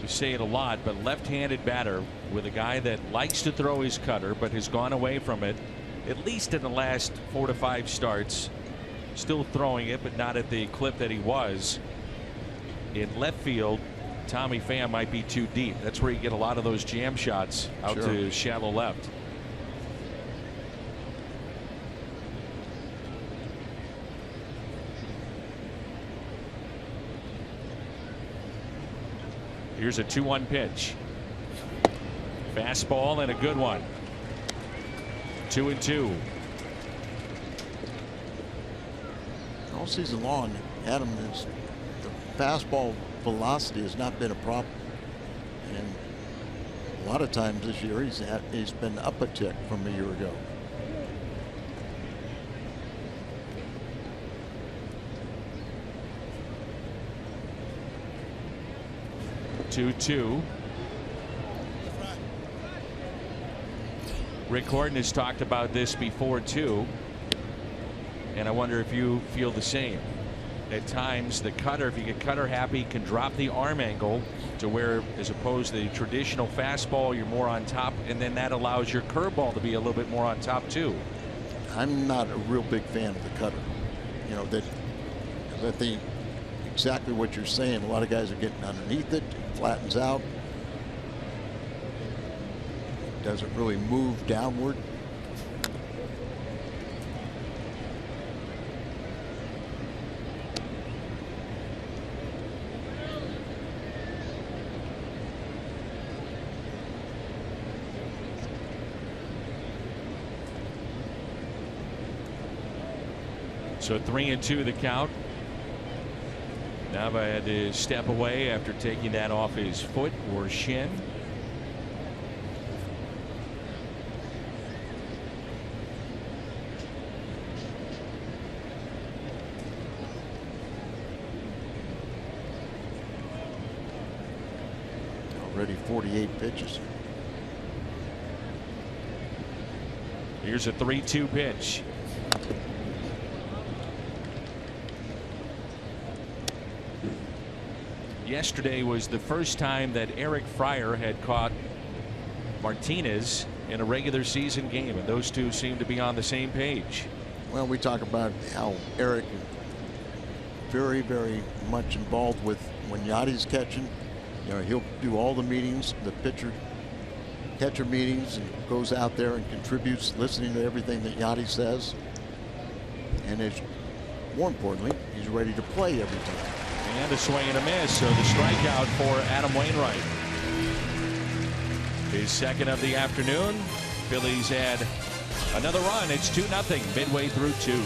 We say it a lot, but left-handed batter with a guy that likes to throw his cutter but has gone away from it at least in the last 4 to 5 starts. Still throwing it, but not at the clip that he was. In left field, Tommy Pham might be too deep. That's where you get a lot of those jam shots out to shallow left. Here's a 2-1 pitch. Fastball and a good one. 2-2. All season long, Adam, the fastball velocity has not been a problem, and a lot of times this year he's been up a tick from a year ago. Rick Horton has talked about this before too, and I wonder if you feel the same. At times the cutter, if you get cutter happy, can drop the arm angle to where, as opposed to the traditional fastball, you're more on top, and then that allows your curveball to be a little bit more on top too. I'm not a real big fan of the cutter. You know, that I think exactly what you're saying. A lot of guys are getting underneath it, flattens out, doesn't really move downward. So 3-2 the count. Nava had to step away after taking that off his foot or shin. Already 48 pitches. Here's a 3-2 pitch. Yesterday was the first time that Eric Fryer had caught Martinez in a regular season game, and those two seem to be on the same page. Well, we talk about how Eric very, very much involved with when Yachty's catching. You know, he'll do all the meetings, the catcher meetings, and goes out there and contributes, listening to everything that Yachty says. And it's, more importantly, he's ready to play every time. And a swing and a miss, so the strikeout for Adam Wainwright. His second of the afternoon. Phillies add another run. It's 2-0 midway through 2.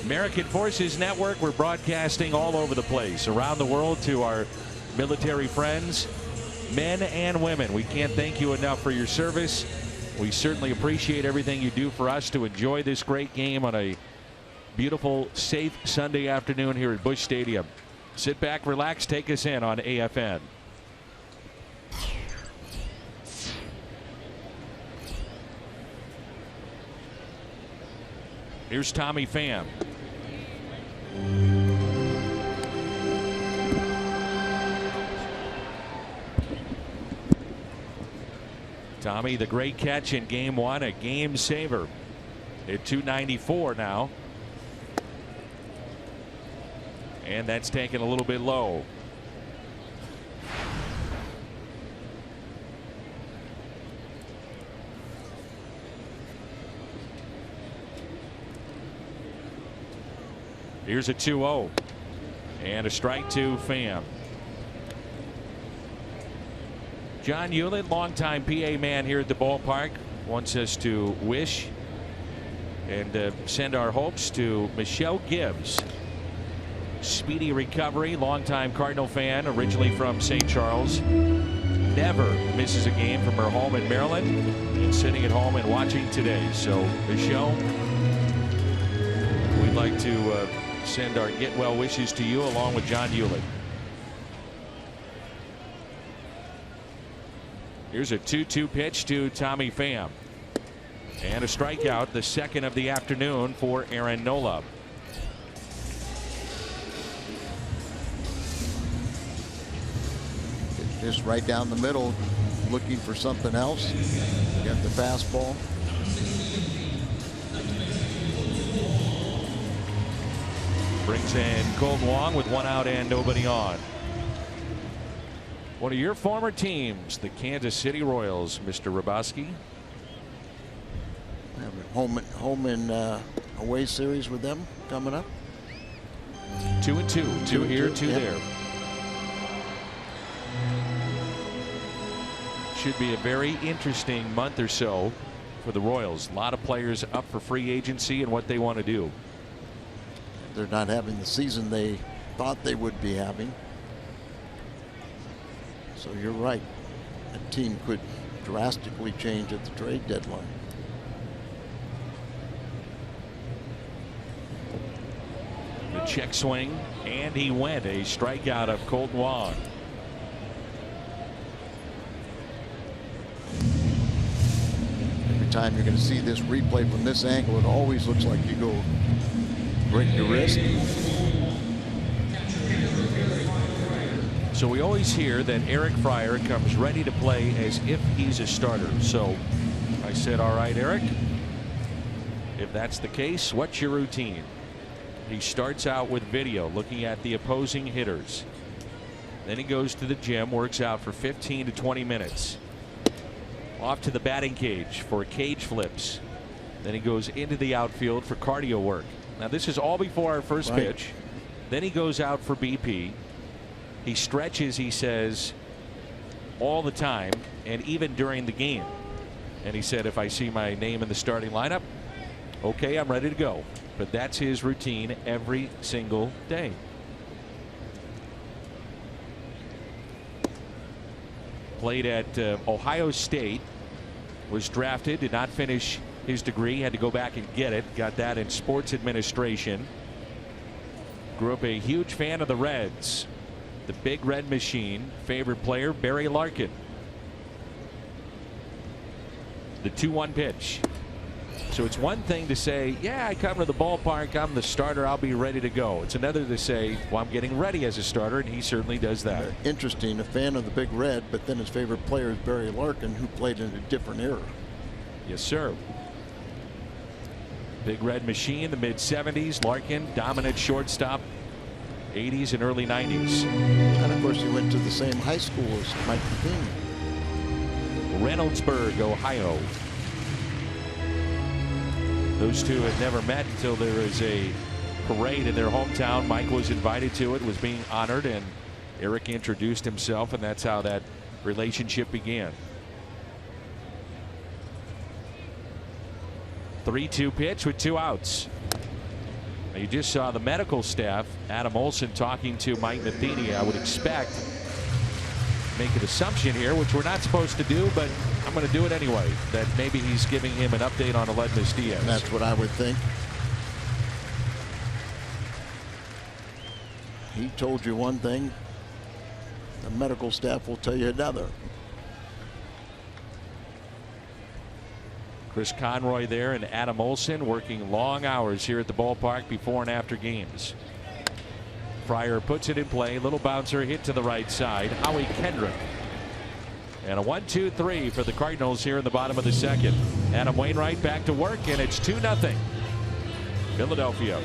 American Forces Network, we're broadcasting all over the place, around the world, to our military friends, men and women. We can't thank you enough for your service. We certainly appreciate everything you do for us to enjoy this great game on a beautiful, safe Sunday afternoon here at Busch Stadium. Sit back, relax, take us in on AFN. Here's Tommy Pham. Tommy, the great catch in game one, a game saver at 294 now. And that's taken a little bit low. Here's a 2-0 and a strike to Pham. John Hewlett, longtime PA man here at the ballpark, wants us to wish and send our hopes to Michelle Gibbs. Speedy recovery, longtime Cardinal fan, originally from St. Charles. Never misses a game from her home in Maryland, and sitting at home and watching today. So, Michelle, we'd like to send our get well wishes to you along with John Hewlett. Here's a 2-2 pitch to Tommy Pham. And a strikeout, the second of the afternoon for Aaron Nola. Just right down the middle, looking for something else. Got the fastball. Brings in Colton Wong with 1 out and nobody on. One of your former teams, the Kansas City Royals, Mr. Rabowski. We have a home and away series with them coming up. 2-2. 2 here, 2 there. Should be a very interesting month or so for the Royals. A lot of players up for free agency and what they want to do. They're not having the season they thought they would be having. So you're right. A team could drastically change at the trade deadline. The check swing, and he went. A strikeout of Colton Wong. Every time you're going to see this replay from this angle, it always looks like you go break your wrist. So we always hear that Eric Fryer comes ready to play as if he's a starter. So I said, all right, Eric, if that's the case, what's your routine? He starts out with video, looking at the opposing hitters. Then he goes to the gym, works out for 15 to 20 minutes. Off to the batting cage for cage flips. Then he goes into the outfield for cardio work. Now this is all before our first pitch. Then he goes out for BP. He stretches, he says, all the time and even during the game. And he said, if I see my name in the starting lineup, okay, I'm ready to go. But that's his routine every single day. Played at Ohio State, was drafted, did not finish his degree, had to go back and get it, got that in sports administration. Grew up a huge fan of the Reds. The Big Red Machine. Favorite player, Barry Larkin. The 2-1 pitch. So it's one thing to say, yeah, I come to the ballpark, I'm the starter, I'll be ready to go. It's another to say, well, I'm getting ready as a starter, and he certainly does that. Interesting, a fan of the Big Red, but then his favorite player is Barry Larkin, who played in a different era. Yes, sir. Big Red Machine, the mid-70s. Larkin, dominant shortstop, 80s and early 90s. And of course, he went to the same high school as Mike Matheny. Reynoldsburg, Ohio. Those two had never met until there was a parade in their hometown. Mike was invited to it, was being honored, and Eric introduced himself, and that's how that relationship began. 3-2 pitch with 2 outs. Now you just saw the medical staff, Adam Olson, talking to Mike Matheny. I would expect, make an assumption here, which we're not supposed to do, but I'm going to do it anyway, that maybe he's giving him an update on Aledmys Diaz. That's what I would think. He told you one thing, the medical staff will tell you another. Chris Conroy there and Adam Olson working long hours here at the ballpark before and after games. Fryer puts it in play. Little bouncer hit to the right side. Howie Kendrick. And a 1-2-3 for the Cardinals here in the bottom of the second. Adam Wainwright back to work, and it's 2-0 Philadelphia.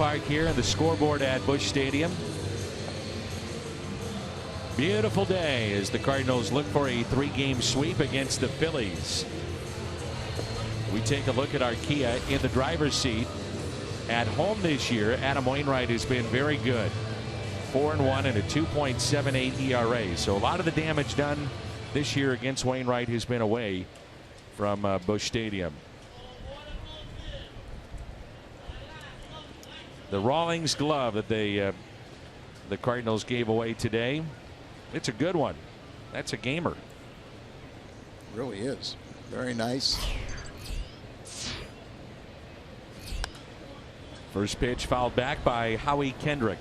ballpark here in the scoreboard at Busch Stadium. Beautiful day as the Cardinals look for a 3-game sweep against the Phillies. We take a look at our Kia in the driver's seat. At home this year, Adam Wainwright has been very good. 4-1 and a 2.78 ERA. So a lot of the damage done this year against Wainwright has been away from Busch Stadium. The Rawlings glove that the Cardinals gave away today, it's a good one. That's a gamer. Really is. Very nice. First pitch fouled back by Howie Kendrick.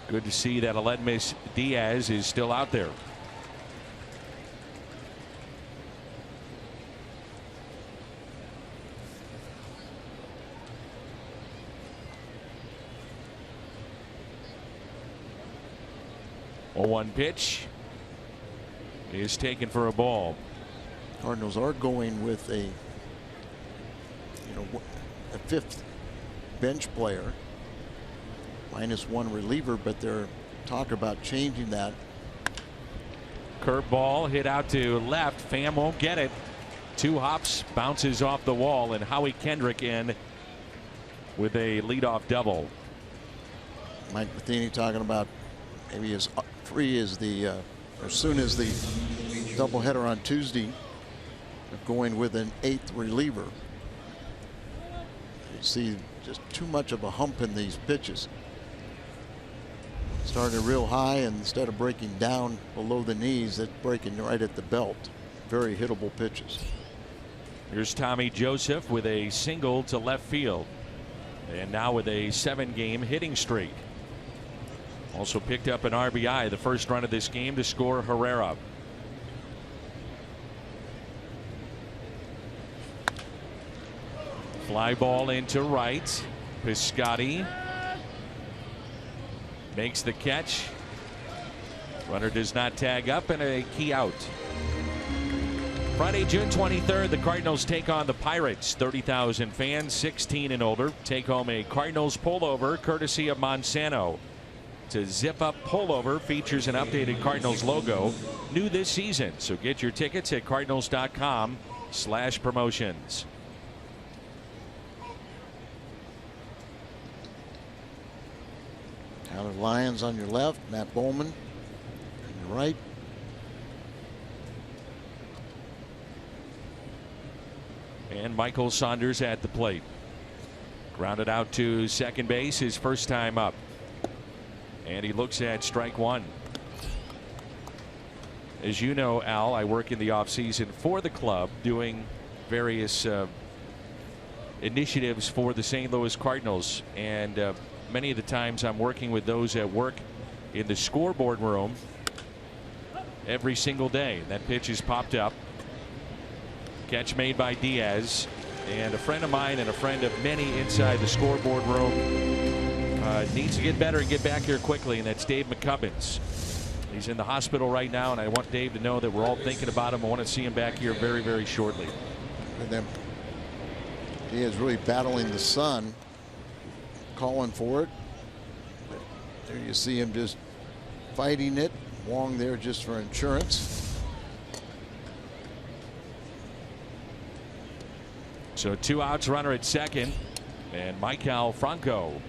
Good to see that Aledmys Diaz is still out there. A 1 pitch is taken for a ball. Cardinals are going with a fifth bench player, -1 reliever, but they're talking about changing that. Curveball hit out to left. Pham won't get it. 2 hops, bounces off the wall, and Howie Kendrick in with a leadoff double. Mike Matheny talking about maybe as free as as soon as the doubleheader on Tuesday, going with an 8th reliever. You see just too much of a hump in these pitches. Starting real high, and instead of breaking down below the knees, it's breaking right at the belt. Very hittable pitches. Here's Tommy Joseph with a single to left field, and now with a 7-game hitting streak. Also picked up an RBI, the first run of this game to score Herrera. Fly ball into right. Piscotty makes the catch. Runner does not tag up, and a key out. Friday, June 23rd, the Cardinals take on the Pirates. 30,000 fans, 16 and older, take home a Cardinals pullover courtesy of Monsanto. It's a zip-up pullover, features an updated Cardinals logo, new this season. So get your tickets at cardinals.com/promotions. Tyler Lyons on your left, Matt Bowman on your right. And Michael Saunders at the plate. Grounded out to second base, his first time up. And he looks at strike 1. As you know, Al, I work in the offseason for the club doing various initiatives for the St. Louis Cardinals. And many of the times I'm working with those that work in the scoreboard room every single day. That pitch is popped up. Catch made by Diaz, and a friend of mine and a friend of many inside the scoreboard room needs to get better and get back here quickly, and that's Dave McCubbins. He's in the hospital right now, and I want Dave to know that we're all thinking about him. I want to see him back here very, very shortly. And then Diaz really battling the sun, calling for it. But there you see him just fighting it. Wong there just for insurance. So 2 outs, runner at second, and Michael Franco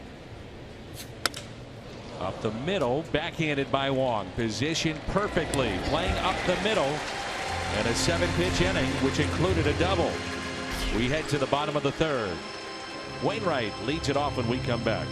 up the middle, backhanded by Wong. Positioned perfectly, playing up the middle, and a 7-pitch inning, which included a double. We head to the bottom of the 3rd. Wainwright leads it off when we come back.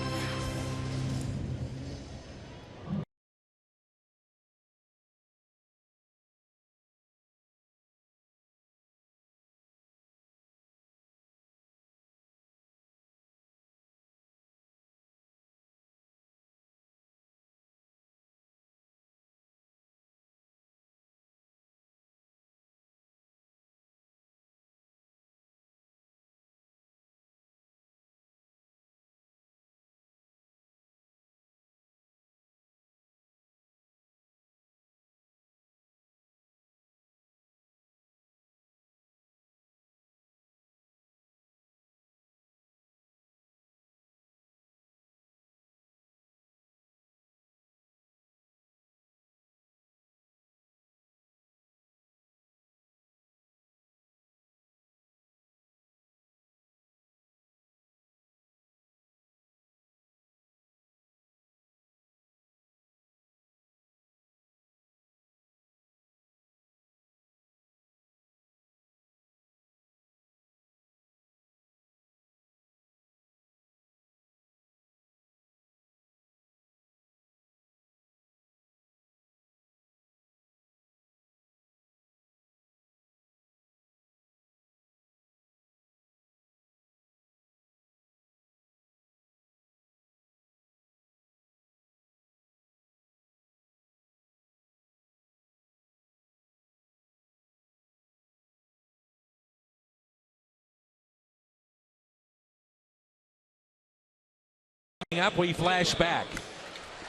Up, we flash back.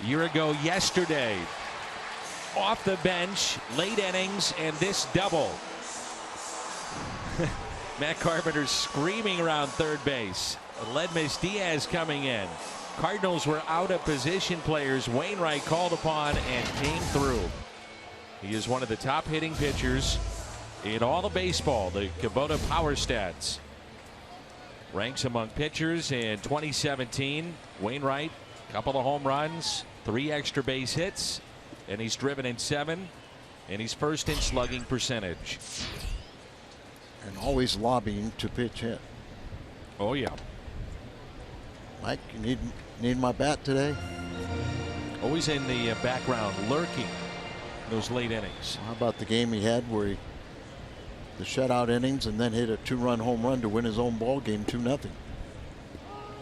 A year ago yesterday, off the bench, late innings, and this double. Matt Carpenter screaming around third base. Ledmus Diaz coming in. Cardinals were out of position players. Wainwright called upon and came through. He is one of the top hitting pitchers in all of baseball. The Kubota Power Stats ranks among pitchers in 2017. Wainwright, couple of home runs, 3 extra base hits, and he's driven in 7, and he's first in slugging percentage. And always lobbying to pitch hit. Oh yeah. Mike, you need my bat today? Always in the background, lurking those late innings. How about the game he had where the shutout innings and then hit a 2-run home run to win his own ball game 2-0.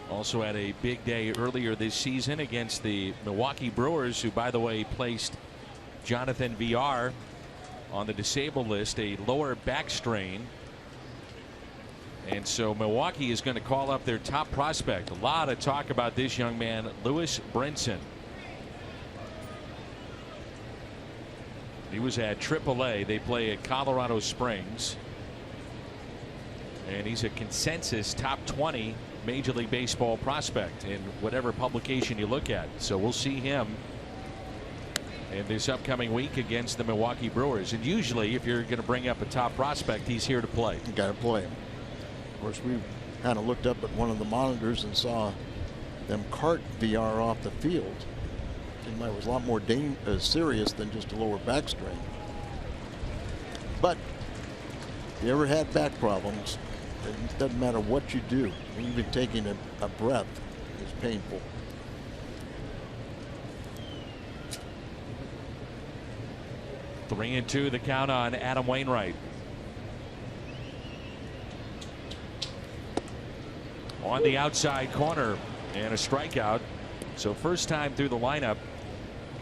Also had a big day earlier this season against the Milwaukee Brewers, who, by the way, placed Jonathan VR on the disabled list, a lower back strain. And so Milwaukee is going to call up their top prospect. A lot of talk about this young man, Lewis Brinson. He was at AAA. They play at Colorado Springs. And he's a consensus top 20 Major League Baseball prospect in whatever publication you look at. So we'll see him in this upcoming week against the Milwaukee Brewers. And usually, if you're going to bring up a top prospect, he's here to play. You got to play him. Of course, we kind of looked up at one of the monitors and saw them cart VR off the field. Seemed like it was a lot more serious than just a lower back strain. But if you ever had back problems, it doesn't matter what you do. Even taking a breath is painful. Three and 2 the count on Adam Wainwright. On the outside corner and a strikeout. So first time through the lineup,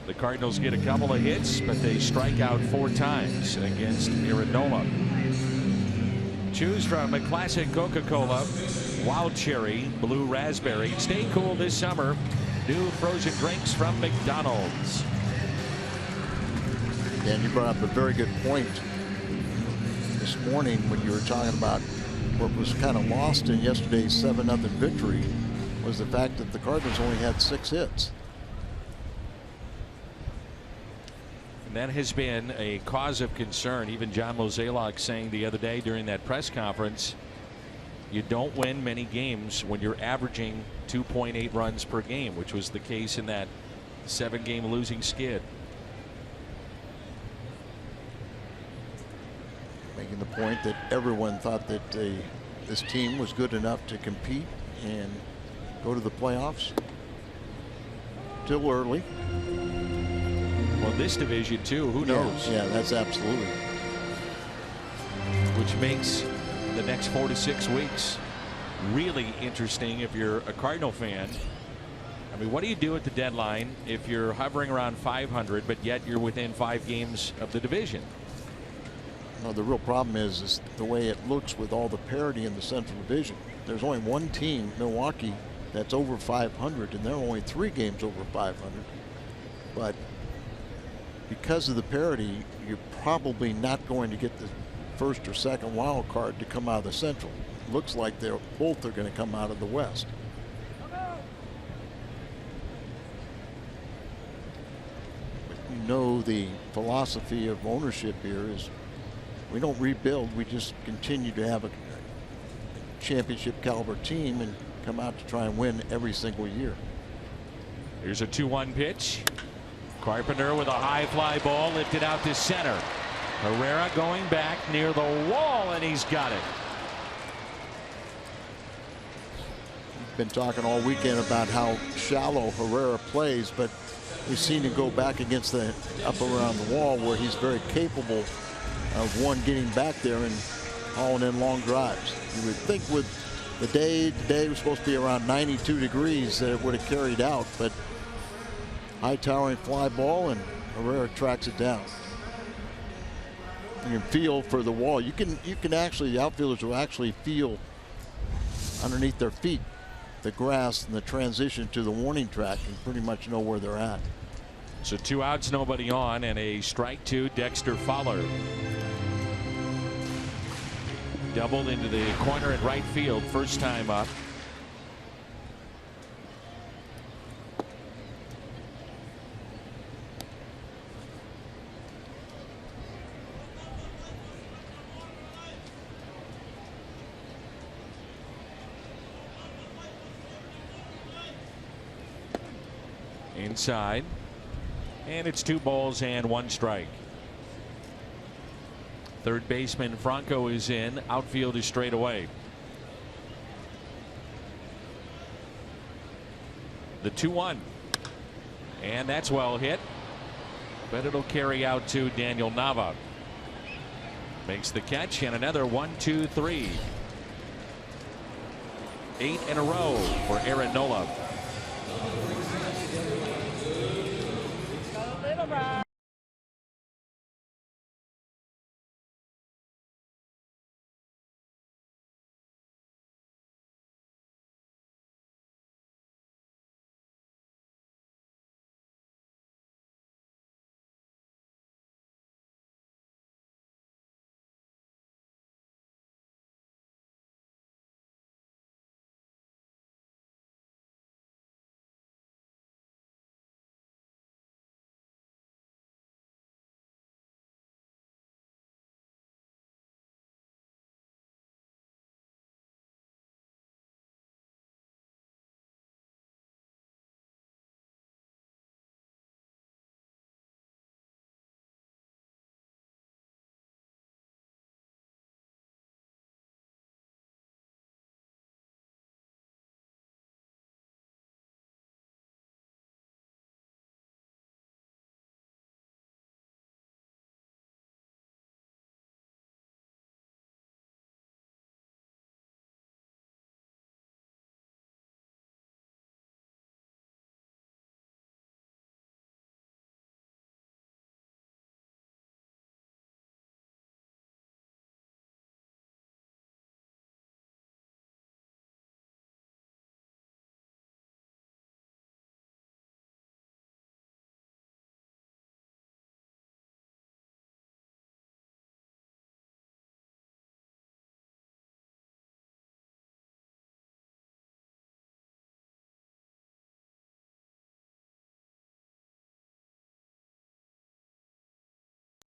the Cardinals get a couple of hits, but they strike out 4 times against Aaron. Choose from a classic Coca-Cola, Wild Cherry, Blue Raspberry. Stay cool this summer. New frozen drinks from McDonald's. Dan, you brought up a very good point this morning when you were talking about what was kind of lost in yesterday's 7-0 victory was the fact that the Cardinals only had 6 hits. And that has been a cause of concern. Even John Mozeliak saying the other day during that press conference, you don't win many games when you're averaging 2.8 runs per game, which was the case in that 7-game losing skid. Making the point that everyone thought that this team was good enough to compete and go to the playoffs. Still early. Well, this division too, who knows? Yeah, that's absolutely. Which makes the next 4 to 6 weeks really interesting if you're a Cardinal fan. I mean, what do you do at the deadline if you're hovering around 500, but yet you're within 5 games of the division? No, the real problem is the way it looks with all the parity in the Central Division. There's only one team, Milwaukee, that's over 500, and they're only 3 games over 500. But because of the parity, you're probably not going to get the first or second wild card to come out of the Central. Looks like they're both are going to come out of the West. But you know, the philosophy of ownership here is we don't rebuild, we just continue to have a championship caliber team and come out to try and win every single year. Here's a 2-1 pitch. Carpenter with a high fly ball lifted out to center. Herrera going back near the wall, and he's got it. We've been talking all weekend about how shallow Herrera plays, but we've seen him go back against the up around the wall where he's very capable of getting back there and hauling in long drives. You would think with the day was supposed to be around 92 degrees that it would have carried out, but high towering fly ball and Herrera tracks it down. You can feel for the wall. You can actually, the outfielders will actually feel underneath their feet the grass and the transition to the warning track and pretty much know where they're at. So 2 outs, nobody on, and a strike to Dexter Fowler. Doubled into the corner in right field, first time up. Inside, and it's 2 balls and 1 strike. Third baseman Franco is in. Outfield is straight away. The 2-1, and that's well hit, but it'll carry out to Daniel Nava. Makes the catch, and another 1-2-3. 8 in a row for Aaron Nola.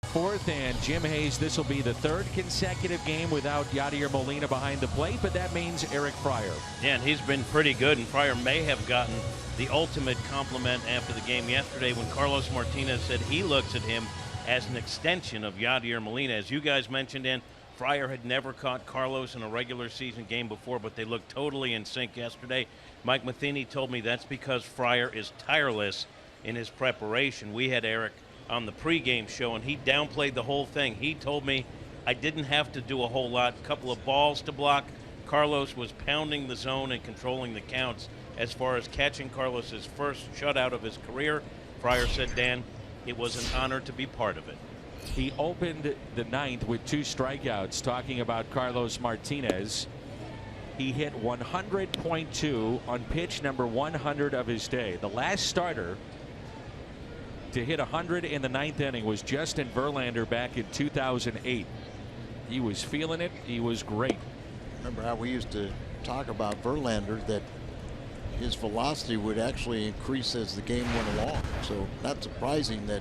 Fourth, and Jim Hayes, this will be the 3rd consecutive game without Yadier Molina behind the plate, but that means Eric Fryer. Yeah, and he's been pretty good, and Fryer may have gotten the ultimate compliment after the game yesterday when Carlos Martinez said he looks at him as an extension of Yadier Molina. As you guys mentioned, Fryer had never caught Carlos in a regular season game before, but they looked totally in sync yesterday. Mike Matheny told me that's because Fryer is tireless in his preparation. We had Eric on the pregame show, and he downplayed the whole thing. He told me I didn't have to do a whole lot, a couple of balls to block. Carlos was pounding the zone and controlling the counts. As far as catching Carlos's first shutout of his career, Fryer said, Dan, it was an honor to be part of it. He opened the 9th with 2 strikeouts. Talking about Carlos Martinez, he hit 100.2 on pitch number 100 of his day. The last starter to hit 100 in the 9th inning was Justin Verlander back in 2008. He was feeling it. He was great. Remember how we used to talk about Verlander, that his velocity would actually increase as the game went along. So not surprising that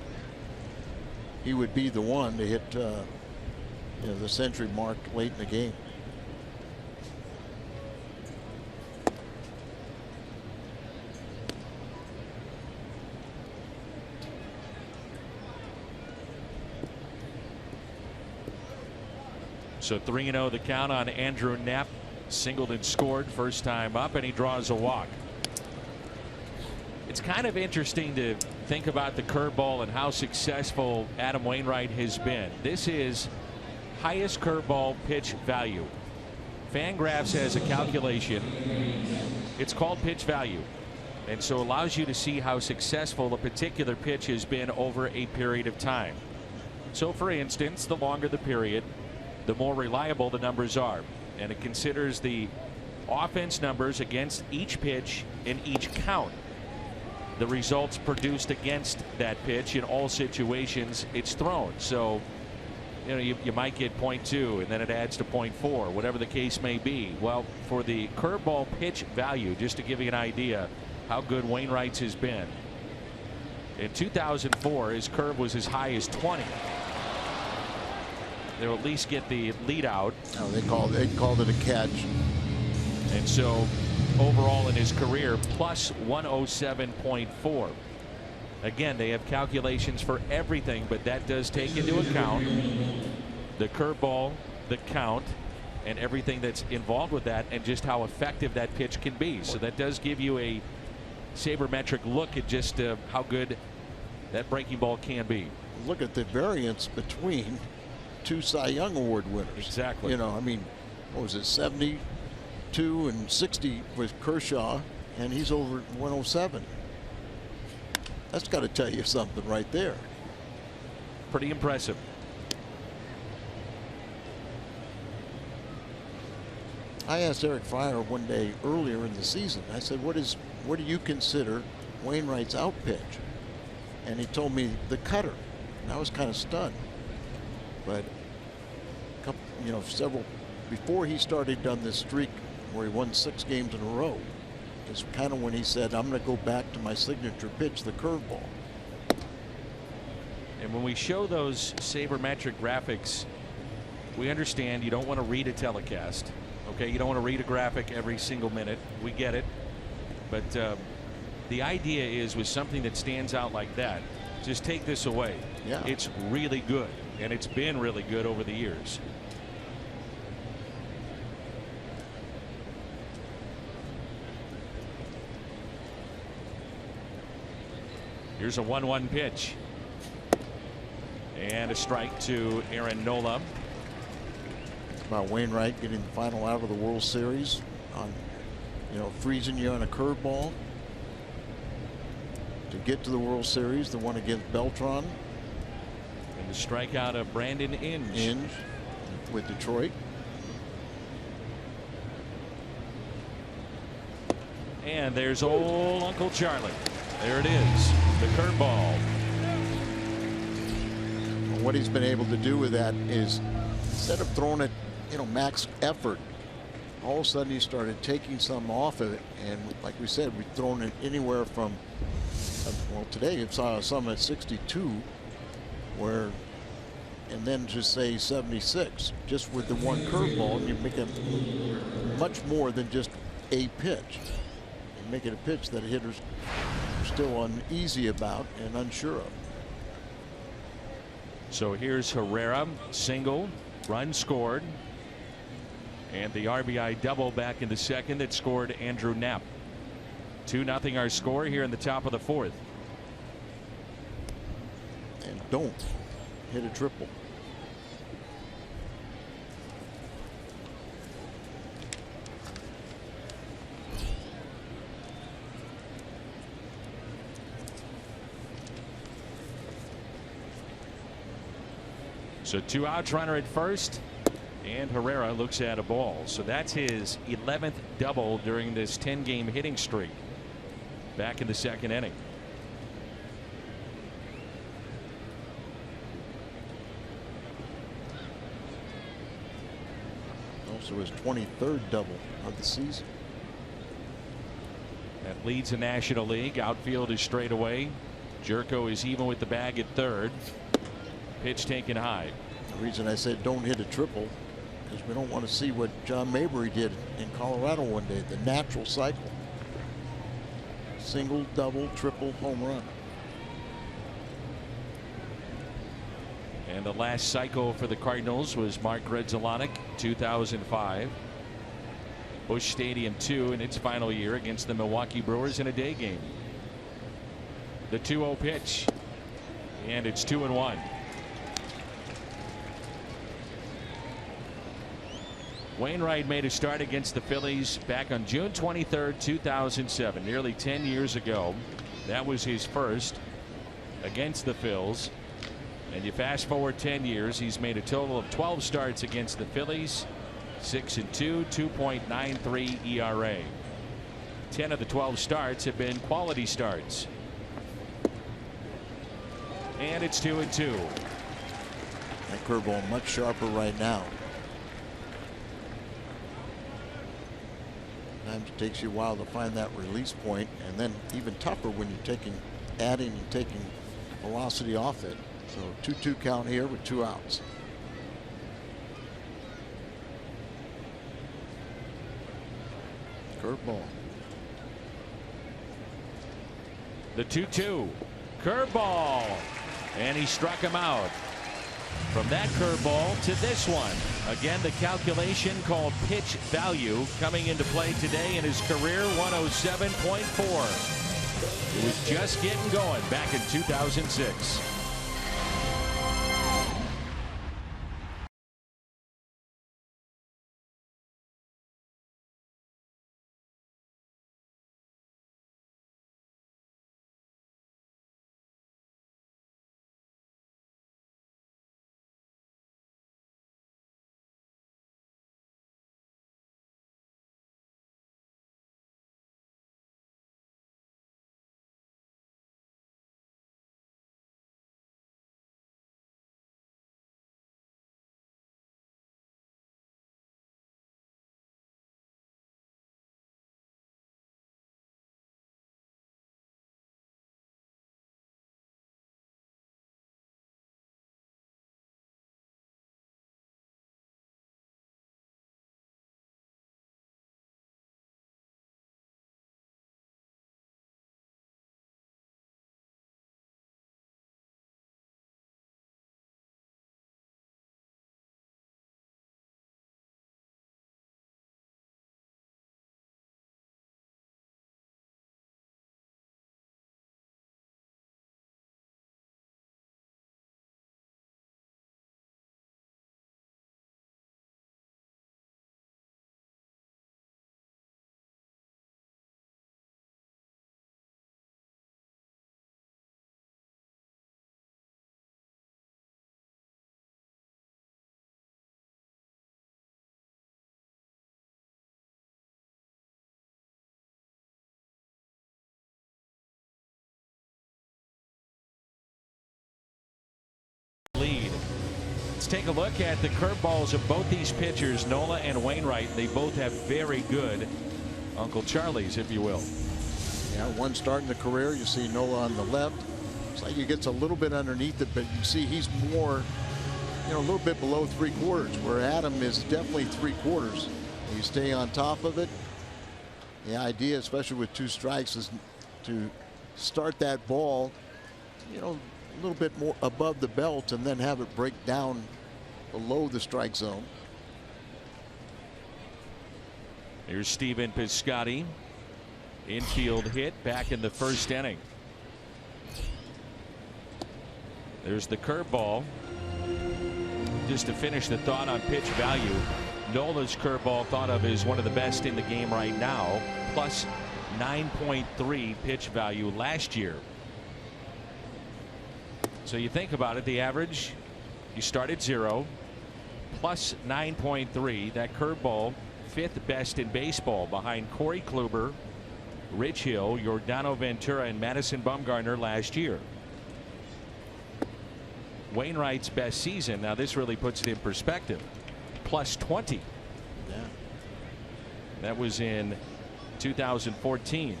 he would be the one to hit the century mark late in the game. So 3-0 the count on Andrew Knapp. Singled and scored first time up, and he draws a walk. It's kind of interesting to think about the curveball and how successful Adam Wainwright has been. This is highest curveball pitch value. Fangraphs has a calculation. It's called pitch value, and so allows you to see how successful a particular pitch has been over a period of time. So for instance, the longer the period, the more reliable the numbers are, and it considers the offense numbers against each pitch and each count. The results produced against that pitch in all situations it's thrown. So, you know, you might get 0.2 and then it adds to 0.4, whatever the case may be. Well, for the curveball pitch value, just to give you an idea how good Wainwright's has been. In 2004, his curve was as high as 20. They'll at least get the lead out. Oh, they called it a catch. And so overall in his career, plus 107.4. Again, they have calculations for everything, but that does take into account the curveball, the count, and everything that's involved with that, and just how effective that pitch can be. So that does give you a sabermetric look at just how good that breaking ball can be. Look at the variance between two Cy Young Award winners. Exactly. You know, I mean, what was it, 72 and 60 with Kershaw, and he's over 107. That's got to tell you something right there. Pretty impressive. I asked Eric Fryer one day earlier in the season. I said, "What do you consider Wainwright's out pitch?" And he told me the cutter. And I was kind of stunned. But several before he started on this streak where he won 6 games in a row, is kind of when he said, "I'm going to go back to my signature pitch, the curveball." And when we show those sabermetric graphics, we understand you don't want to read a telecast. Okay, you don't want to read a graphic every single minute. We get it. But the idea is with something that stands out like that, just take this away. Yeah. It's really good, and it's been really good over the years. Here's a 1-1 pitch. And a strike to Aaron Nola. About Wainwright getting the final out of the World Series on, freezing you on a curveball to get to the World Series, the one against Beltran. And the strikeout of Brandon Inge with Detroit. And there's old Uncle Charlie. There it is, the curveball. What he's been able to do with that is, instead of throwing it, max effort, all of a sudden he started taking some off of it, and like we said, we've thrown it anywhere from, well, today it saw some at 62, and then just say 76, just with the one curveball, and you make it much more than just a pitch. You make it a pitch that hitters are still uneasy about and unsure of. So here's Herrera, single, run scored, and the RBI double back in the second that scored Andrew Knapp. 2-0 our score here in the top of the 4th. And don't hit a triple. So 2 outs, runner at first, and Herrera looks at a ball. So that's his 11th double during this 10-game hitting streak back in the second inning. Also his 23rd double of the season. That leads the National League. Outfield is straight away. Jerko is even with the bag at third. Pitch taken high. The reason I said don't hit a triple is we don't want to see what John Mabry did in Colorado one day, the natural cycle. Single, double, triple, home run. And the last cycle for the Cardinals was Mark Grudzielanek, 2005. Busch Stadium 2 in its final year against the Milwaukee Brewers in a day game. The 2-0 pitch, and it's 2-1. Wainwright made a start against the Phillies back on June 23rd, 2007, nearly 10 years ago. That was his first against the Phils. And you fast forward 10 years, he's made a total of 12 starts against the Phillies, 6-2, 2.93 ERA. 10 of the 12 starts have been quality starts. And it's 2-2. That curveball much sharper right now. Sometimes it takes you a while to find that release point, and then even tougher when you're adding and taking velocity off it. So 2-2 count here with 2 outs. Curveball. The 2-2. Curveball. And he struck him out. From that curveball to this one. Again, the calculation called pitch value coming into play today in his career, 107.4. He was just getting going back in 2006. Lead. Let's take a look at the curveballs of both these pitchers, Nola and Wainwright. They both have very good Uncle Charlies, if you will. Yeah, one starting the career. You see Nola on the left. It's like he gets a little bit underneath it, but you see he's more, a little bit below 3/4, where Adam is definitely 3/4. You stay on top of it. The idea, especially with 2 strikes, is to start that ball, a little bit more above the belt and then have it break down below the strike zone. Here's Stephen Piscotty. Infield hit back in the first inning. There's the curveball. Just to finish the thought on pitch value, Nola's curveball thought of as one of the best in the game right now, plus 9.3 pitch value last year. So you think about it, the average, you start at 0, plus 9.3. That curveball, 5th best in baseball behind Corey Kluber, Rich Hill, Yordano Ventura, and Madison Bumgarner last year. Wainwright's best season, now this really puts it in perspective, plus 20. Yeah. That was in 2014.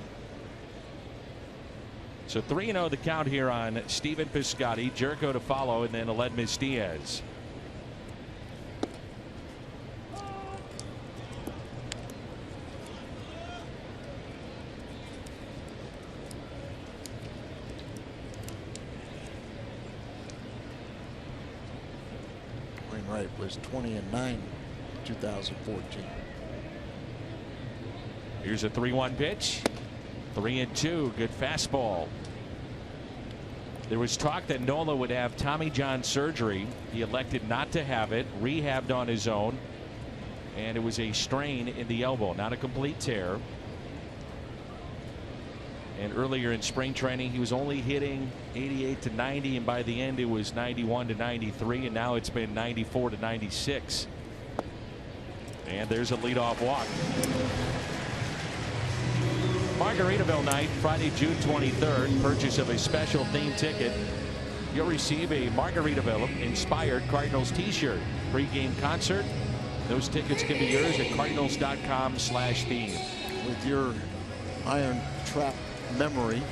So 3-0 the count here on Stephen Piscotty. Jerko to follow, and then Aledmys Diaz. Wainwright was 20-9 in 2014. Here's a 3-1 pitch. 3-2. Good fastball. There was talk that Nola would have Tommy John surgery. He elected not to have it. Rehabbed on his own. And it was a strain in the elbow, not a complete tear. And earlier in spring training, he was only hitting 88 to 90, and by the end it was 91 to 93, and now it's been 94 to 96. And there's a leadoff walk. Margaritaville night, Friday, June 23rd. Purchase of a special theme ticket. You'll receive a Margaritaville-inspired Cardinals t-shirt. Pre-game concert. Those tickets can be yours at cardinals.com/theme. With your iron trap memory,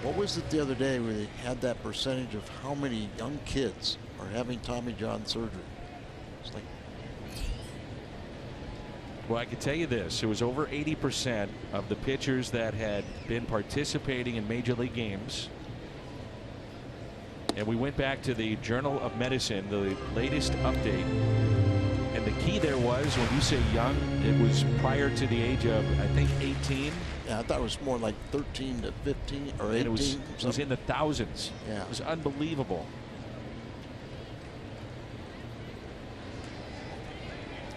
what was it the other day where they had that percentage of how many young kids are having Tommy John surgery? It's like, well, I can tell you this. It was over 80% of the pitchers that had been participating in Major League games. And we went back to the Journal of Medicine, the latest update. And the key there was, when you say young, it was prior to the age of, I think, 18. yeah, I thought it was more like 13 to 15 or 18. And it was in the thousands. Yeah. It was unbelievable.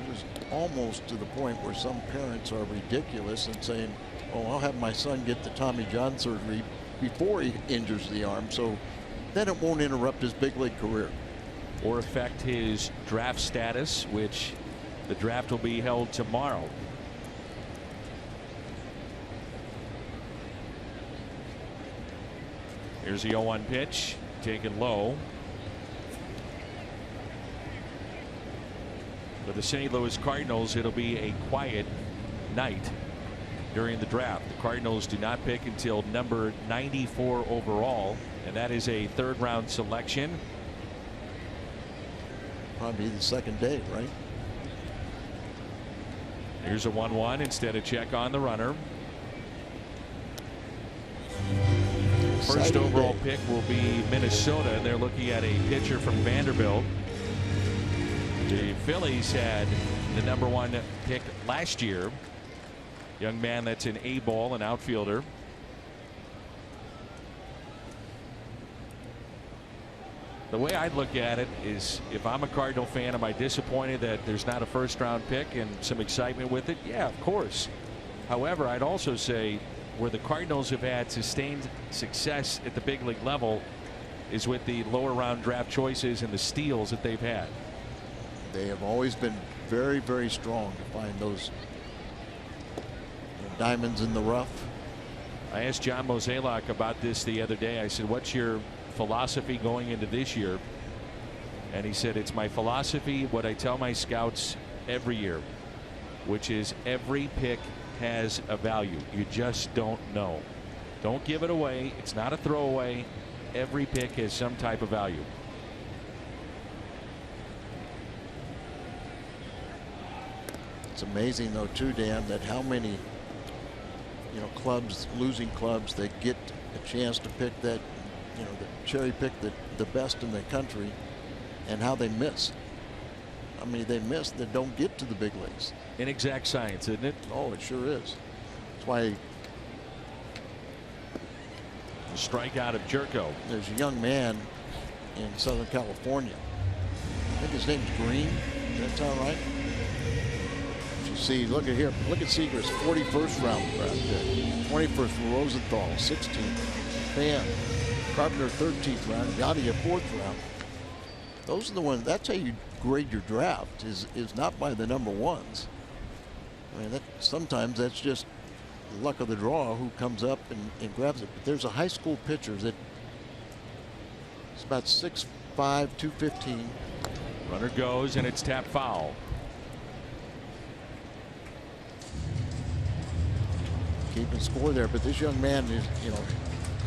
It was almost to the point where some parents are ridiculous and saying, oh, I'll have my son get the Tommy John surgery before he injures the arm, so then it won't interrupt his big league career. Or affect his draft status, which the draft will be held tomorrow. Here's the 0-1 pitch, taken low. For the St. Louis Cardinals, it'll be a quiet night during the draft. The Cardinals do not pick until number 94 overall, and that is a third-round selection. Probably the second day, right? Here's a 1-1 instead of check on the runner. First overall pick will be Minnesota, and they're looking at a pitcher from Vanderbilt. The Phillies had the number 1 pick last year. Young man that's an A-ball, an outfielder. The way I'd look at it is, if I'm a Cardinal fan, am I disappointed that there's not a first-round pick and some excitement with it? Yeah, of course. However, I'd also say where the Cardinals have had sustained success at the big league level is with the lower round draft choices and the steals that they've had. They have always been very, very strong to find those diamonds in the rough. I asked John Mozeliak about this the other day. I said, what's your philosophy going into this year? And he said, it's my philosophy, what I tell my scouts every year, which is every pick has a value. You just don't know. Don't give it away. It's not a throwaway. Every pick has some type of value. It's amazing, though, too, Dan, that how many, clubs, losing clubs, they get a chance to pick that, the cherry pick the best in the country, and how they miss. I mean, they miss that don't get to the big leagues. Inexact science, isn't it? Oh, it sure is. That's why the strikeout of Jerko. There's a young man in Southern California. I think his name's Green. Does that sound right? You see, look at here. Look at Seager's 41st round draft pick. 21st for Rosenthal, 16th. Fan. Carpenter, 13th round. Gotti, a 4th round. Those are the ones. That's how you grade your draft. Is not by the number ones. I mean, sometimes that's just luck of the draw who comes up and grabs it. But there's a high school pitcher that is about 6'5", 215. Runner goes, and it's tapped foul. Keeping score there, but this young man is,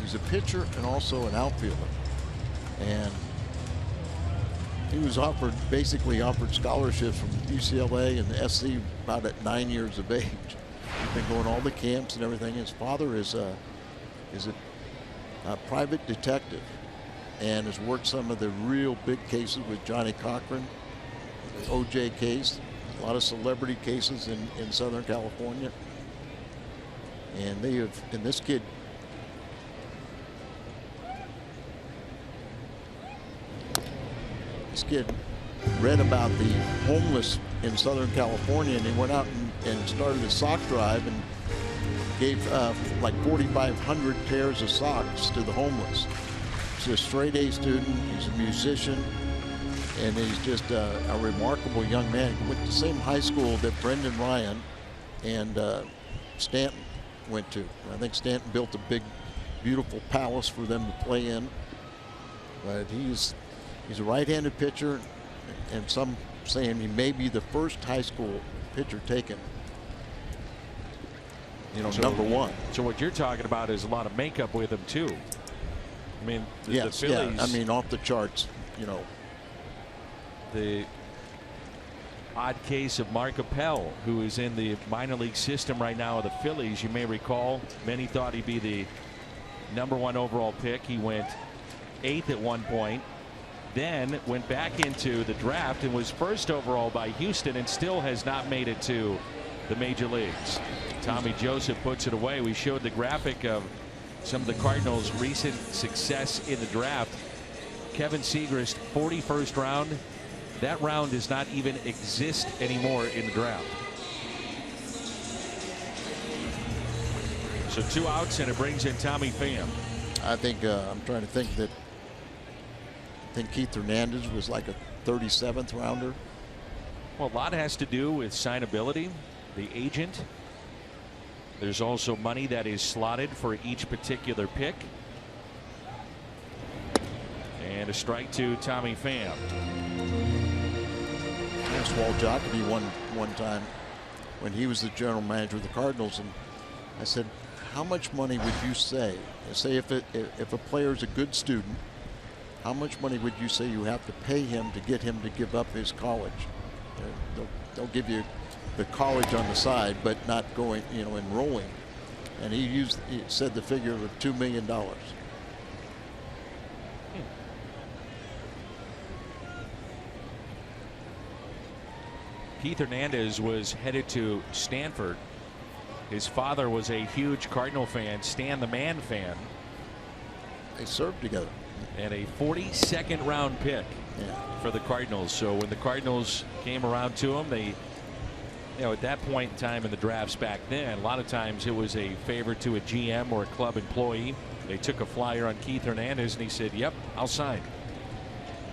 he's a pitcher and also an outfielder, and he was basically offered scholarships from UCLA and the SC about at 9 years of age. He's been going all the camps and everything. His father is a private detective and has worked some of the real big cases with Johnny Cochran, the OJ case, a lot of celebrity cases in Southern California. And this kid, read about the homeless in Southern California, and he went out and started a sock drive and gave like 4,500 pairs of socks to the homeless. He's a straight A student. He's a musician. and he's just a remarkable young man. He went to the same high school that Brendan Ryan and Stanton went to. I think Stanton built a big, beautiful palace for them to play in. But he's a right-handed pitcher, and some saying he may be the first high school pitcher taken. Number one. So what you're talking about is a lot of makeup with him too. I mean, the Phillies. Yeah. I mean, off the charts. The odd case of Mark Appel, who is in the minor league system right now of the Phillies. You may recall, many thought he'd be the #1 overall pick. He went 8th at one point, then went back into the draft and was 1st overall by Houston, and still has not made it to the major leagues. Tommy Joseph puts it away. We showed the graphic of some of the Cardinals' recent success in the draft. Kevin Segrist, 41st round. That round does not even exist anymore in the draft. So 2 outs, and it brings in Tommy Pham. I think I'm trying to think that. I think Keith Hernandez was like a 37th rounder. Well, a lot has to do with signability, the agent. There's also money that is slotted for each particular pick. And a strike to Tommy Pham. Asked Walt Jocketty one time when he was the general manager of the Cardinals, and I said, how much money would you say if a player is a good student, how much money would you say you have to pay him to get him to give up his college? They'll give you the college on the side, but not going, enrolling. And he said the figure of $2 million. Keith Hernandez was headed to Stanford. His father was a huge Cardinal fan, Stan the Man fan. They served together. And a 42nd round pick for the Cardinals. So when the Cardinals came around to him, they, at that point in time in the drafts back then, a lot of times it was a favor to a GM or a club employee. They took a flyer on Keith Hernandez, and he said, "Yep, I'll sign."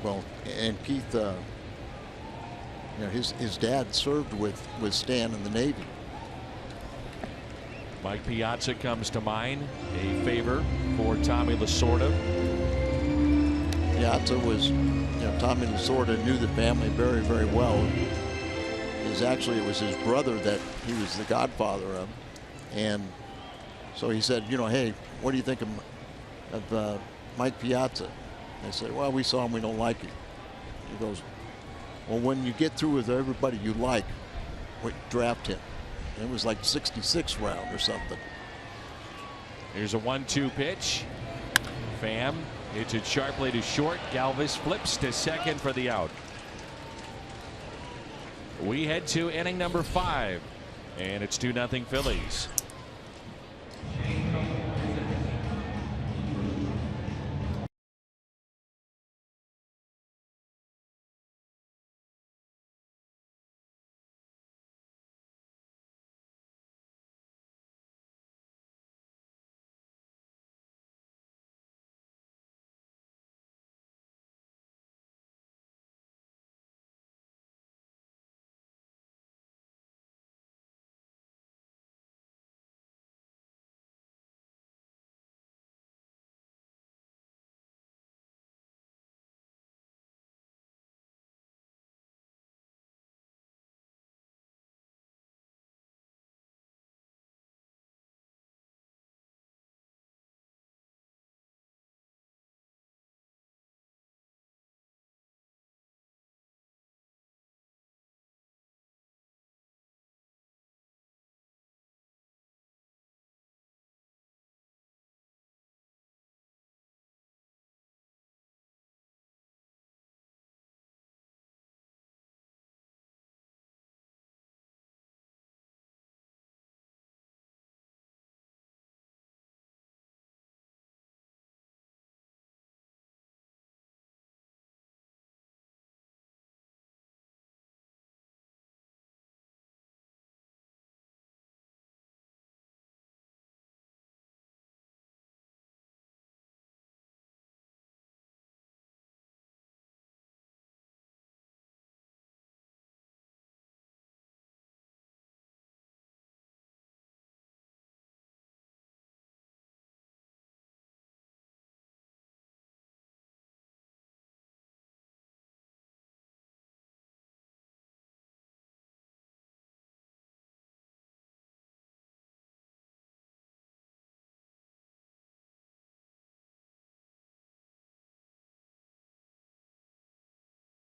Well, and Keith, his dad served with Stan in the Navy. Mike Piazza comes to mind, a favor for Tommy Lasorda. Piazza was, Tommy Lasorda knew the family very, very well. It was his brother that he was the godfather of, and so he said, hey, what do you think of Mike Piazza? They said, well, we saw him, we don't like him. He goes, well, when you get through with everybody you like, draft him. And it was like 66th round or something. Here's a 1-2 pitch. Pham hits it sharply to short. Galvis flips to second for the out. We head to inning number 5, and it's 2-0 Phillies.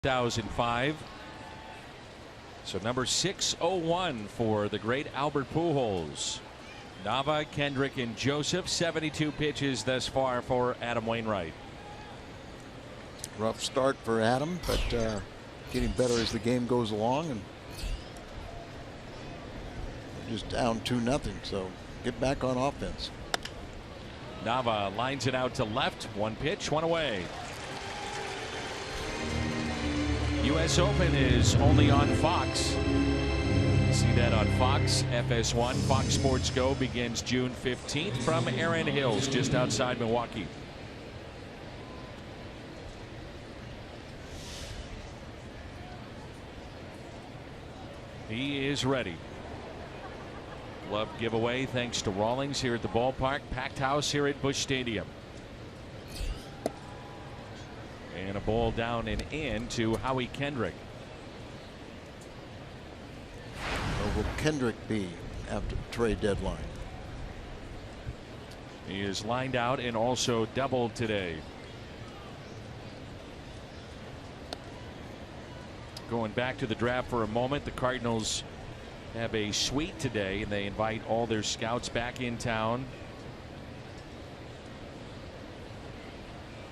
2005. So number 601 for the great Albert Pujols. Nava, Kendrick, and Joseph. 72 pitches thus far for Adam Wainwright. Rough start for Adam, but getting better as the game goes along, and just down 2-0. So get back on offense. Nava lines it out to left. One pitch, one away. U.S. Open is only on Fox. See that on Fox, FS1. Fox Sports Go begins June 15th from Erin Hills, just outside Milwaukee. He is ready. Glove giveaway thanks to Rawlings here at the ballpark. Packed house here at Busch Stadium. And a ball down and in to Howie Kendrick. Where will Kendrick be after the trade deadline? He is lined out and also doubled today. Going back to the draft for a moment, the Cardinals have a suite today, and they invite all their scouts back in town.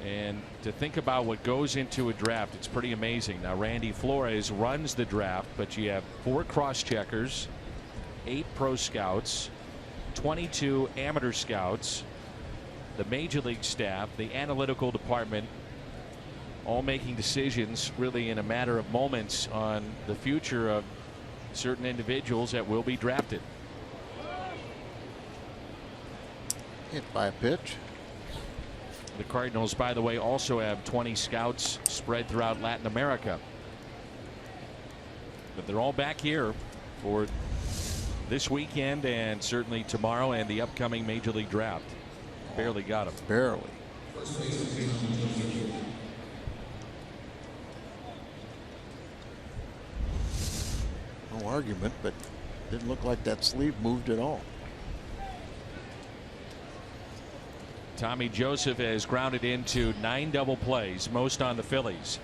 And to think about what goes into a draft, it's pretty amazing. Now, Randy Flores runs the draft, but you have 4 cross-checkers, 8 pro scouts, 22 amateur scouts, the major league staff, the analytical department, all making decisions really in a matter of moments on the future of certain individuals that will be drafted. Hit by a pitch. The Cardinals, by the way, also have 20 scouts spread throughout Latin America. But they're all back here for this weekend and certainly tomorrow and the upcoming Major League Draft. Barely got them. Barely. No argument, but didn't look like that sleeve moved at all. Tommy Joseph has grounded into 9 double plays, most on the Phillies.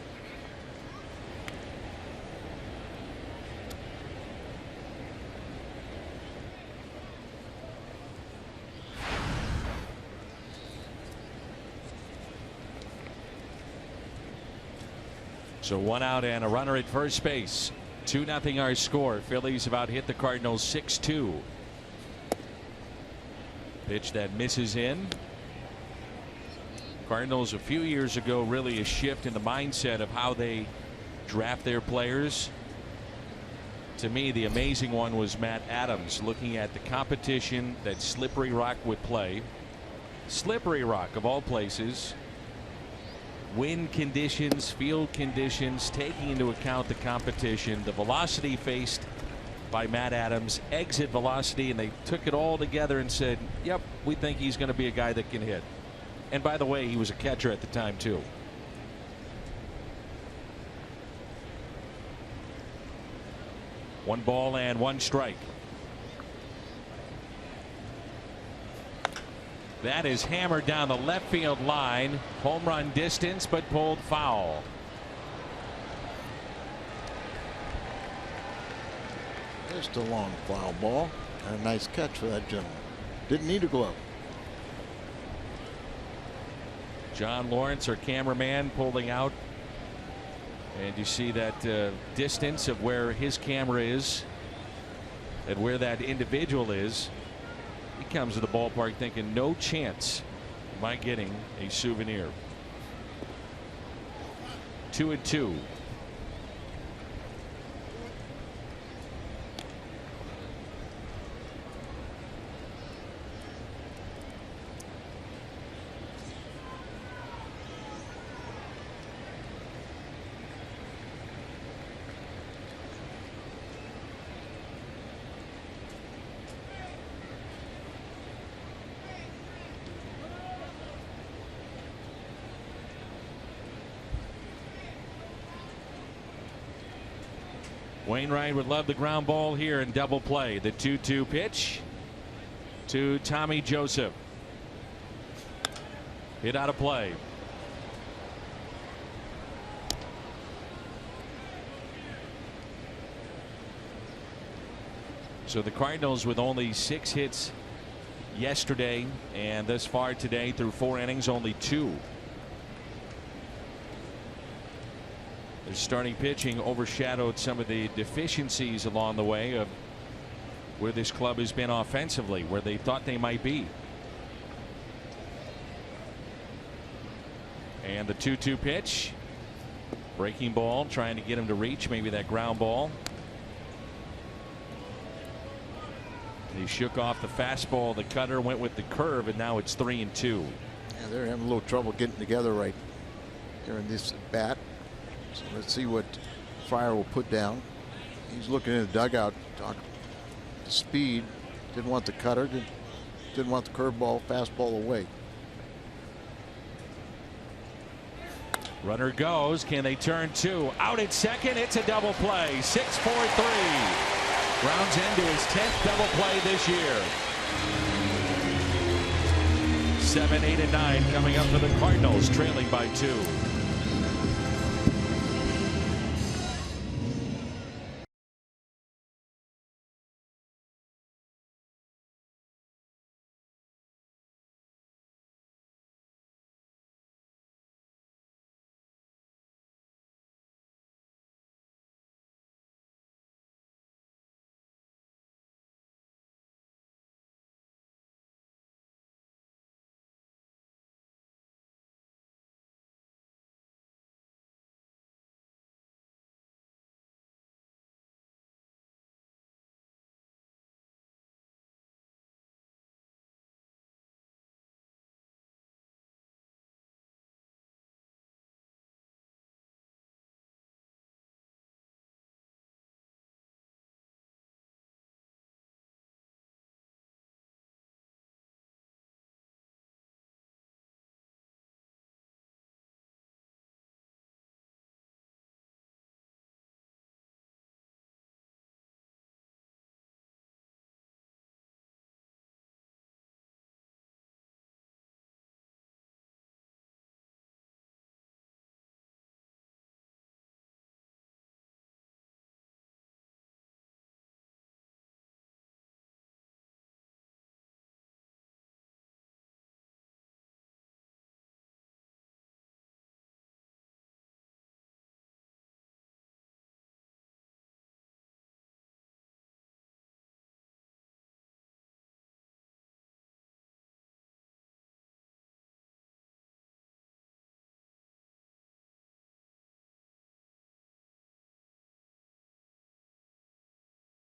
So 1 out and a runner at first base. 2-0 our score. Phillies about hit the Cardinals 6-2. Pitch that misses in. Cardinals a few years ago really a shift in the mindset of how they draft their players. To me, the amazing one was Matt Adams, looking at the competition that Slippery Rock would play. Slippery Rock, of all places. Wind conditions, field conditions, taking into account the competition, the velocity faced by Matt Adams, exit velocity, and they took it all together and said, yep, we think he's going to be a guy that can hit. And by the way, he was a catcher at the time too. One ball and one strike. That is hammered down the left field line. Home run distance, but pulled foul. Just a long foul ball. And a nice catch for that gentleman. Didn't need a glove. John Lawrence, our cameraman, pulling out. And you see that distance of where his camera is and where that individual is. He comes to the ballpark thinking, no chance am I getting a souvenir. 2-2. Wainwright would love the ground ball here in double play. The 2-2 pitch to Tommy Joseph. Hit out of play. So the Cardinals with only 6 hits yesterday, and thus far today through 4 innings, only 2. Their starting pitching overshadowed some of the deficiencies along the way of where this club has been offensively, where they thought they might be. And the 2-2 pitch. Breaking ball, trying to get him to reach, maybe that ground ball. He shook off the fastball, the cutter, went with the curve, and now it's 3-2. Yeah, they're having a little trouble getting together right here in this bat. So let's see what Fryer will put down. He's looking in the dugout, talking the speed. Didn't want the cutter, didn't want the curveball, fastball away. Runner goes. Can they turn 2? Out at second. It's a double play. 6-4-3. Grounds into his 10th double play this year. 7, 8, and 9 coming up for the Cardinals, trailing by 2.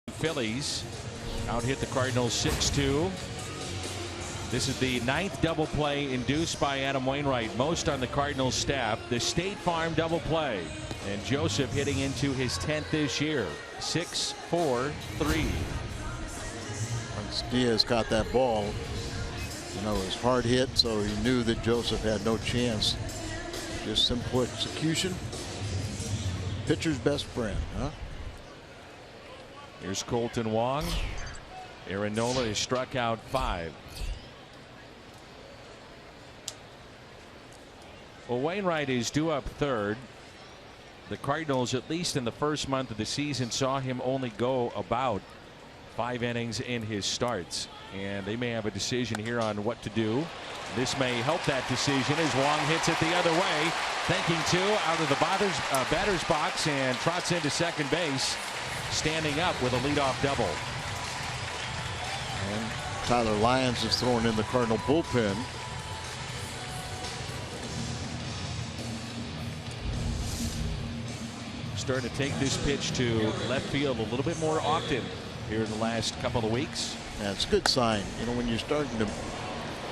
Phillies out hit the Cardinals 6-2. This is the 9th double play induced by Adam Wainwright, most on the Cardinals staff. The State Farm double play, and Joseph hitting into his 10th this year. 6-4-3. Once Diaz caught that ball, you know, it was hard hit, so he knew that Joseph had no chance. Just simple execution. Pitcher's best friend, huh? Here's Colton Wong. Aaron Nola has struck out 5. Well, Wainwright is due up 3rd. The Cardinals, at least in the first month of the season, saw him only go about 5 innings in his starts, and they may have a decision here on what to do. This may help that decision as Wong hits it the other way, thanking 2 out of the batter's box and trots into second base, standing up with a leadoff double. And Tyler Lyons is thrown in the Cardinal bullpen. Starting to take this pitch to left field a little bit more often here in the last couple of weeks. Yeah, it's a good sign, you know, when you're starting to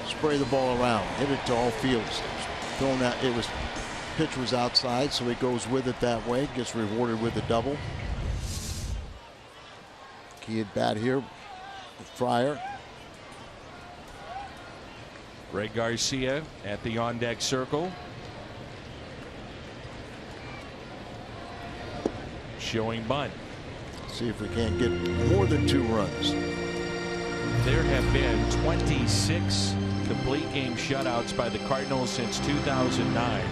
spray the ball around, hit it to all fields. Thrown out, pitch was outside, so he goes with it that way, gets rewarded with a double. Key at bat here with Fryer. Greg Garcia at the on deck circle, showing bunt. See if we can't get more than 2 runs. There have been 26 complete game shutouts by the Cardinals since 2009.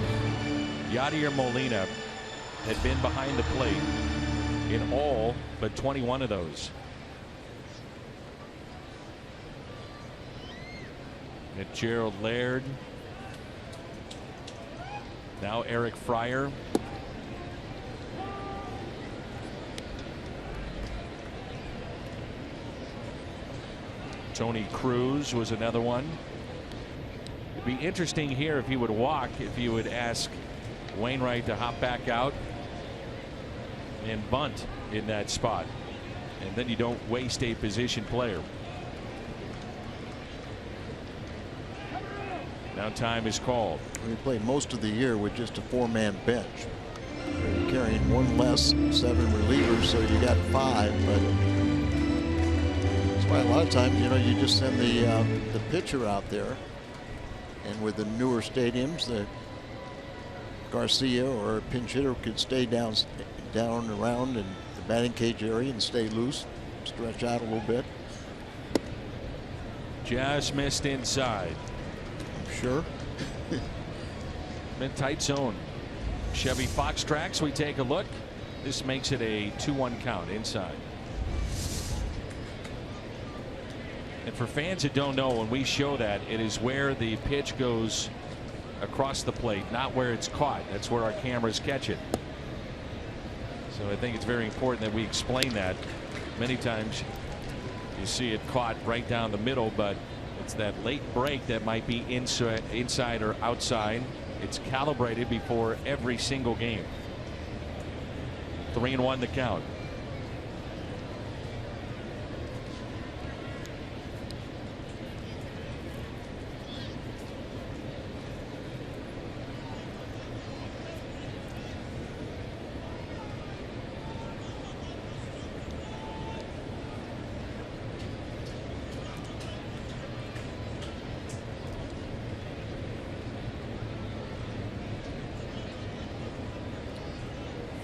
Yadier Molina had been behind the plate in all but 21 of those. And Gerald Laird. Now Eric Fryer. Tony Cruz was another one. It'd be interesting here if he would walk, if you would ask Wainwright to hop back out and bunt in that spot. And then you don't waste a position player. Now time is called. We played most of the year with just a 4-man bench. You're carrying one less, 7 relievers, so you got 5. But that's why a lot of times, you know, you just send the pitcher out there. And with the newer stadiums, the Garcia or a pinch hitter could stay down around in the batting cage area and stay loose, stretch out a little bit. Just missed inside. Sure. Mid tight zone. Chevy Fox tracks. We take a look. This makes it a 2-1 count inside. And for fans that don't know, when we show that, it is where the pitch goes across the plate, not where it's caught. That's where our cameras catch it. So I think it's very important that we explain that. Many times you see it caught right down the middle, but it's that late break that might be inside or outside. It's calibrated before every single game. 3-1 the count.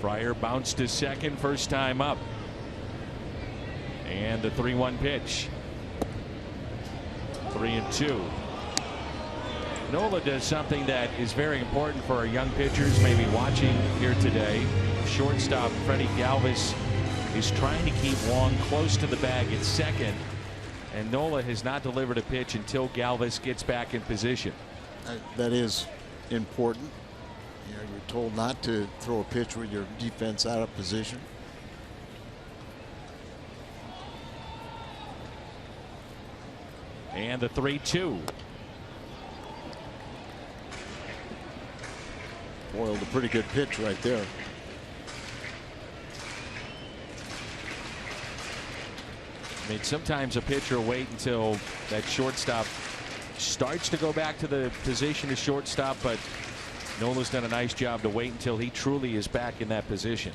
Fryer bounced to second, first time up. And the 3-1 pitch. 3-2. Nola does something that is very important for our young pitchers maybe watching here today. Shortstop Freddie Galvis is trying to keep Wong close to the bag at second, and Nola has not delivered a pitch until Galvis gets back in position. That is important. You know, you're told not to throw a pitch with your defense out of position. And the 3-2. Boiled a pretty good pitch right there. I mean, sometimes a pitcher will wait until that shortstop starts to go back to the position of shortstop, but Nola's done a nice job to wait until he truly is back in that position.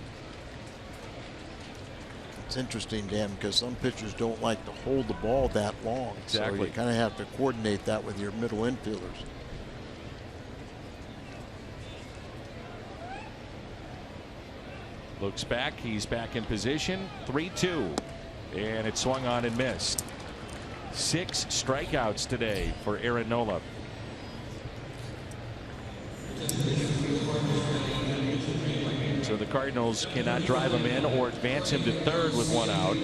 It's interesting, Dan, because some pitchers don't like to hold the ball that long. Exactly. So you kind of have to coordinate that with your middle infielders. Looks back. He's back in position. 3-2. And it swung on and missed. 6 strikeouts today for Aaron Nola. So the Cardinals cannot drive him in or advance him to third with 1 out.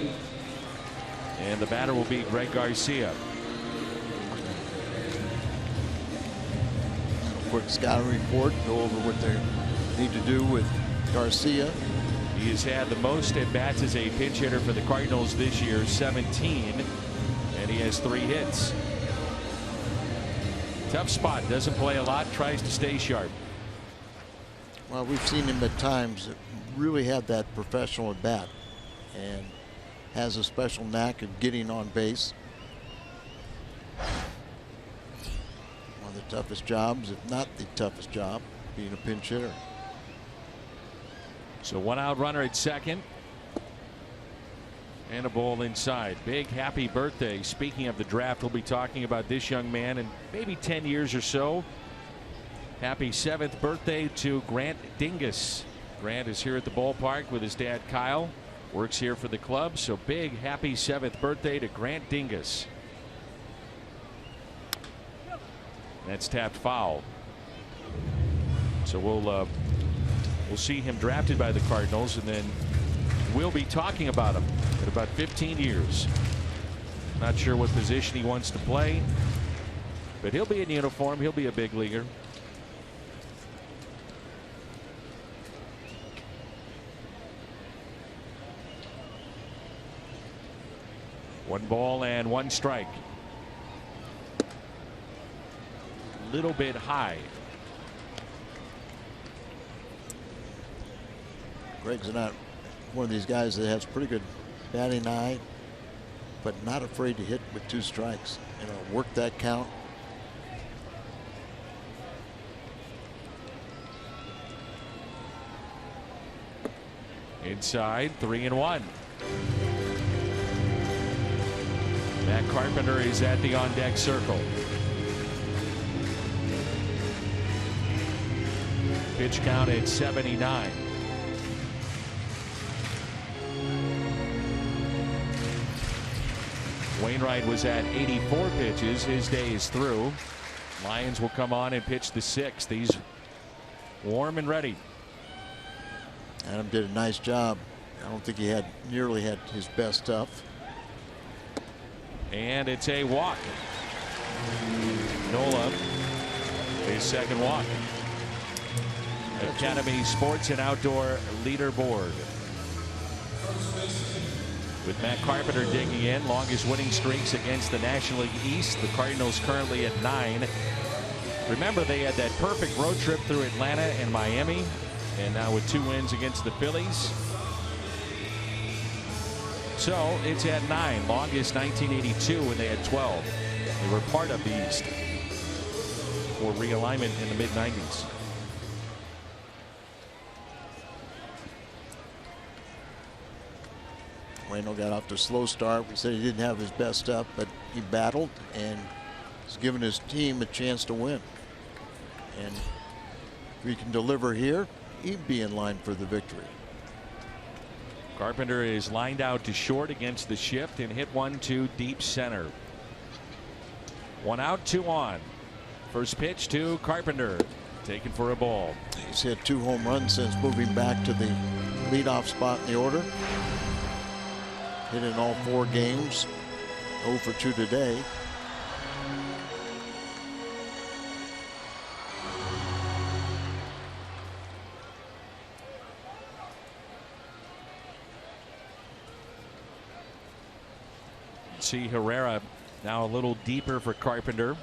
And the batter will be Greg Garcia. Quick scouting report, go over what they need to do with Garcia. He has had the most at bats as a pinch hitter for the Cardinals this year, 17, and he has 3 hits. Tough spot, doesn't play a lot, tries to stay sharp. Well, we've seen him at times really have that professional at bat and has a special knack of getting on base. One of the toughest jobs, if not the toughest job, being a pinch hitter. So 1 out runner at second. And a ball inside. Big happy birthday. Speaking of the draft, we'll be talking about this young man in maybe 10 years or so. Happy 7th birthday to Grant Dingus. Grant is here at the ballpark with his dad Kyle. Works here for the club. So big happy 7th birthday to Grant Dingus. That's tapped foul. So we'll see him drafted by the Cardinals, and then we'll be talking about him in about 15 years. Not sure what position he wants to play, But he'll be in uniform. He'll be a big leaguer. One ball and one strike. Little bit high. Greg's not one of these guys that has pretty good batting eye, but not afraid to hit with 2 strikes. You know, work that count. Inside, 3-1. Matt Carpenter is at the on-deck circle. Pitch count at 79. Wainwright was at 84 pitches. His day is through. Lions will come on and pitch the 6th. He's warm and ready. Adam did a nice job. I don't think he had nearly had his best stuff. And it's a walk. Nola, his second walk. Academy Sports and Outdoor Leaderboard. With Matt Carpenter digging in, longest winning streaks against the National League East. The Cardinals currently at 9. Remember, they had that perfect road trip through Atlanta and Miami, and now with 2 wins against the Phillies. So it's at 9. Longest 1982 when they had 12. They were part of the East for realignment in the mid-90s. Waino got off to a slow start. We said he didn't have his best stuff, but he battled and has given his team a chance to win. And if he can deliver here, he'd be in line for the victory. Carpenter is lined out to short against the shift and hit 1 to deep center. 1 out, 2 on. First pitch to Carpenter, taken for a ball. He's hit 2 home runs since moving back to the leadoff spot in the order. Hit in all 4 games. 0 for 2 today. See Herrera now a little deeper for Carpenter,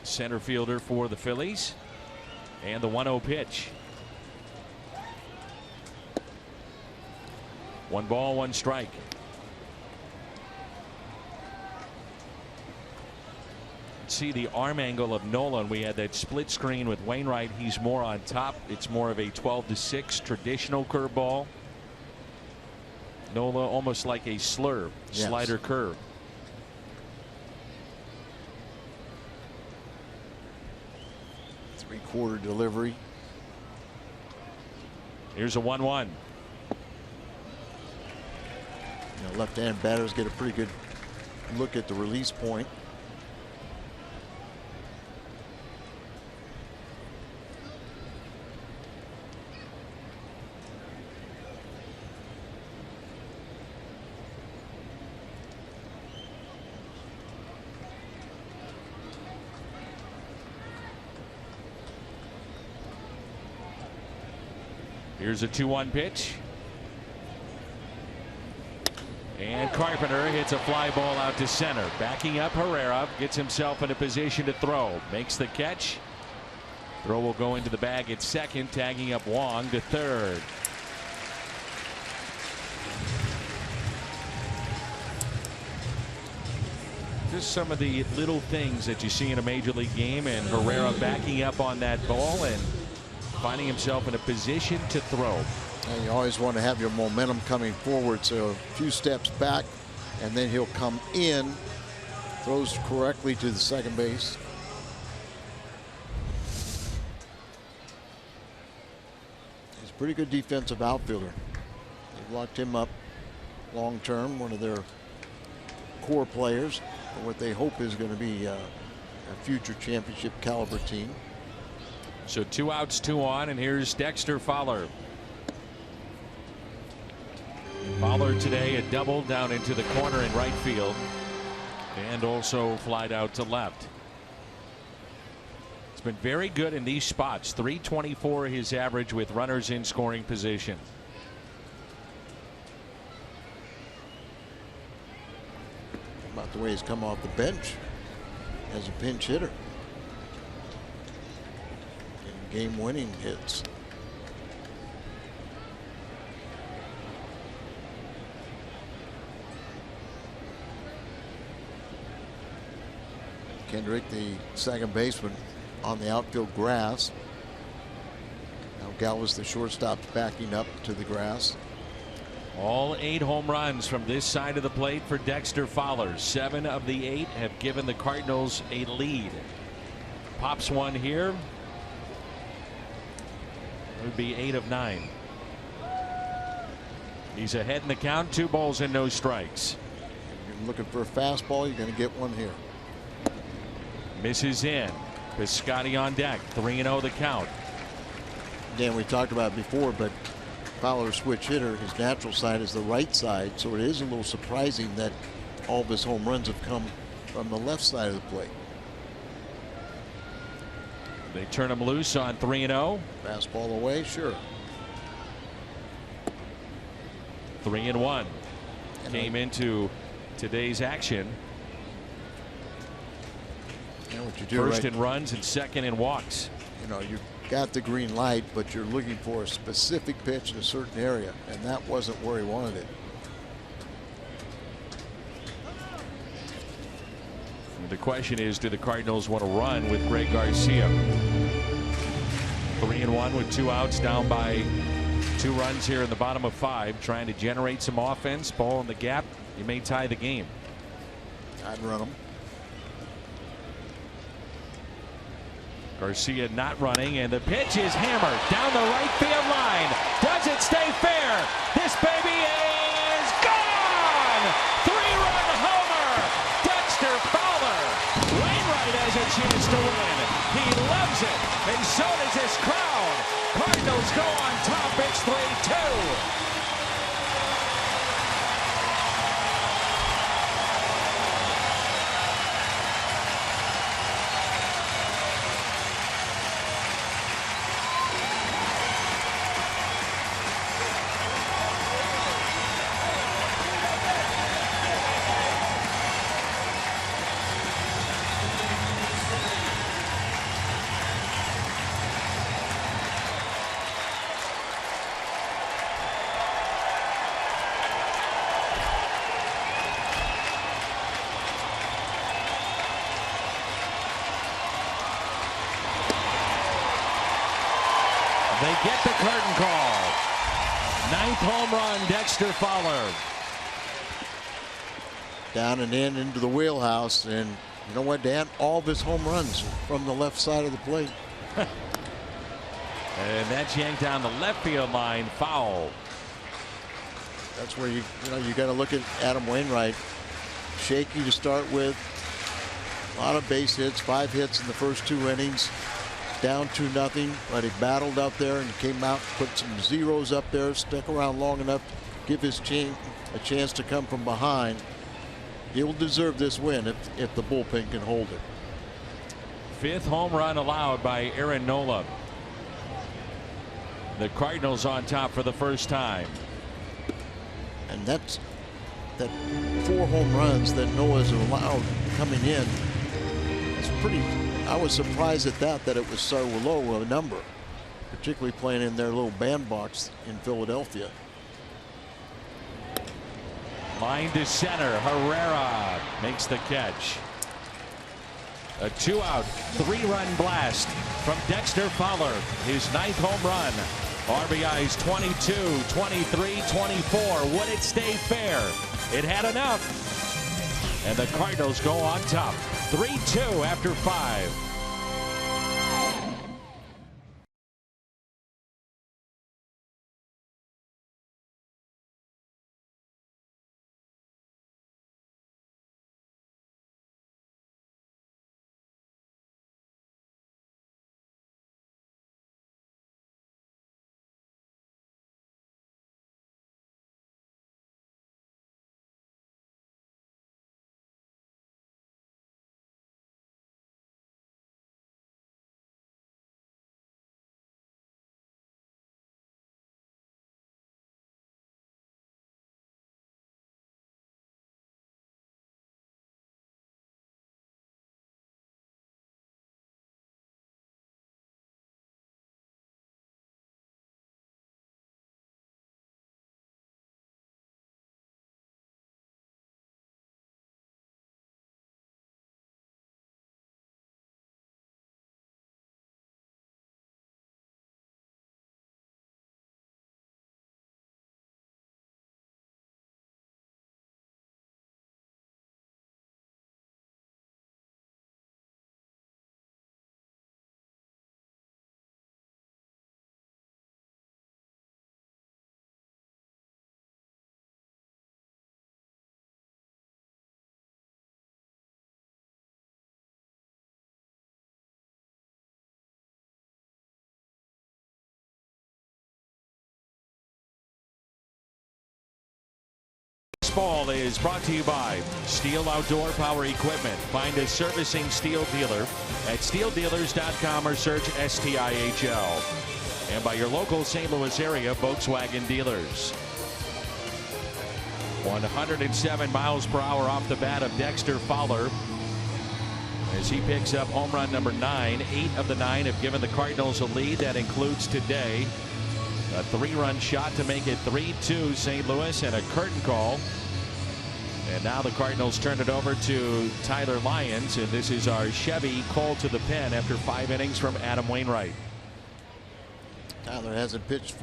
center fielder for the Phillies. And the 1-0 pitch. 1 ball, 1 strike. See the arm angle of Nolan. We had that split screen with Wainwright. He's more on top. It's more of a 12-6 traditional curveball. Nola almost like a slurve, yes. Slider curve. Three-quarter delivery. Here's a 1-1. Left-hand batters get a pretty good look at the release point. Here's a 2-1 pitch. And Carpenter hits a fly ball out to center. Backing up Herrera, gets himself in a position to throw. Makes the catch. Throw will go into the bag at second, tagging up Wong to third. Just some of the little things that you see in a major league game, and Herrera backing up on that ball and finding himself in a position to throw. And you always want to have your momentum coming forward, so a few steps back and then he'll come in, throws correctly to the second base. He's a pretty good defensive outfielder. They've locked him up long term, one of their core players for what they hope is going to be a future championship caliber team. So 2 outs, 2 on, and here's Dexter Fowler. Fowler today a double down into the corner in right field, and also flied out to left. been very good in these spots. 324 his average with runners in scoring position. About the way he's come off the bench as a pinch hitter. In game-winning hits. Kendrick, the second baseman, on the outfield grass. Now Galvis, the shortstop, backing up to the grass. All 8 home runs from this side of the plate for Dexter Fowler. 7 of the 8 have given the Cardinals a lead. Pops one here. It would be 8 of 9. He's ahead in the count. 2 balls and no strikes. If you're looking for a fastball, you're going to get one here. Misses in. Piscotty on deck. 3-0 the count. Dan, we talked about it before, but Fowler's switch hitter, his natural side is the right side, so it is a little surprising that all of his home runs have come from the left side of the plate. They turn him loose on 3-0. Fastball away, sure. 3-1. Came into today's action. What you do first in runs and second in walks. You know, you got the green light, but you're looking for a specific pitch in a certain area, and that wasn't where he wanted it. And the question is, do the Cardinals want to run with Greg Garcia? 3-1 with 2 outs, down by 2 runs here in the bottom of 5, trying to generate some offense. Ball in the gap. You may tie the game. I'd run him. Garcia not running, and the pitch is hammered down the right field line. Does it stay fair? This baby is gone! 3-run homer! Dexter Fowler. Wainwright has a chance to win. He loves it, and so does his crowd. Cardinals go on top. It's 3-2. They get the curtain call. 9th home run, Dexter Fowler. Down and in into the wheelhouse, and you know what, Dan? All of his home runs from the left side of the plate. And that's yanked down the left field line, foul. That's where you got to look at Adam Wainwright. Shaky to start with. A lot of base hits, 5 hits in the first 2 innings. Down 2-0, but he battled out there and came out, put some zeros up there, stuck around long enough to give his team a chance to come from behind. He'll deserve this win if the bullpen can hold it. 5th home run allowed by Aaron Nola. The Cardinals on top for the first time. And that's 4 home runs that Noah's allowed coming in. It's pretty. I was surprised at that it was so low a number, particularly playing in their little bandbox in Philadelphia. Line to center. Herrera makes the catch. A 2-out, 3-run blast from Dexter Fowler. His 9th home run. RBIs 22, 23, 24. Would it stay fair? It had enough. And the Cardinals go on top. 3-2 after 5. Baseball is brought to you by Steel Outdoor Power Equipment. Find a servicing Steel dealer at steeldealers.com or search STIHL. And by your local St. Louis area Volkswagen dealers. 107 miles per hour off the bat of Dexter Fowler as he picks up home run number 9. 8 of the 9 have given the Cardinals a lead. That includes today a 3-run shot to make it 3-2 St. Louis and a curtain call. And now the Cardinals turn it over to Tyler Lyons, and this is our Chevy call to the pen after 5 innings from Adam Wainwright. Tyler hasn't pitched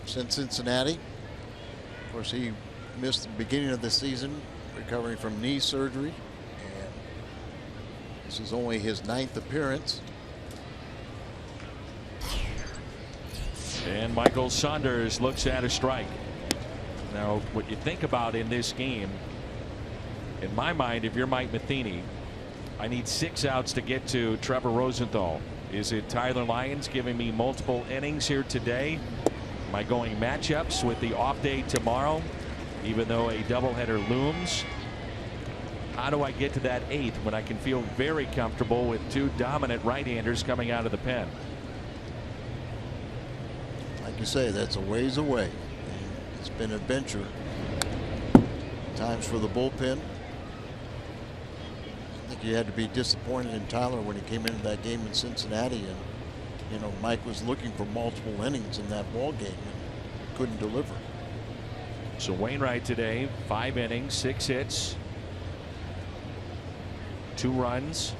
since Cincinnati. Of course, he missed the beginning of the season recovering from knee surgery, and this is only his 9th appearance. And Michael Saunders looks at a strike. Now, what you think about in this game, in my mind, if you're Mike Matheny, I need 6 outs to get to Trevor Rosenthal. Is it Tyler Lyons giving me multiple innings here today? Am I going matchups with the off day tomorrow, even though a doubleheader looms? How do I get to that 8th when I can feel very comfortable with 2 dominant right-handers coming out of the pen? Like you say, that's a ways away. It's been an adventure. Times for the bullpen. I think you had to be disappointed in Tyler when he came into that game in Cincinnati, and you know Mike was looking for multiple innings in that ball game and couldn't deliver. So Wainwright today, 5 innings, 6 hits, 2 runs.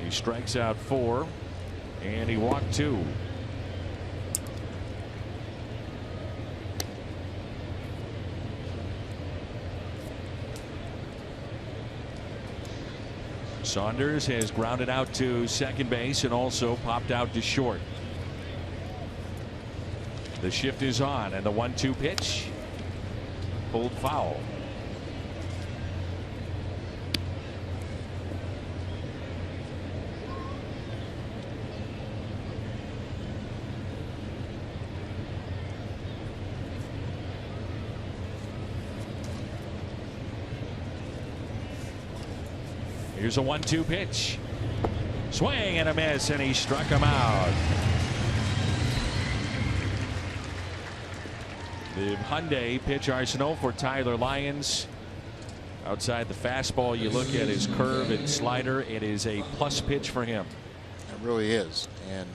He strikes out 4 and he walked 2. Saunders has grounded out to second base and also popped out to short. The shift is on, and the 1-2 pitch pulled foul. Here's a 1-2 pitch. Swing and a miss, and he struck him out. The Hyundai pitch arsenal for Tyler Lyons. Outside the fastball, you look at his curve and slider. It is a plus pitch for him. It really is. And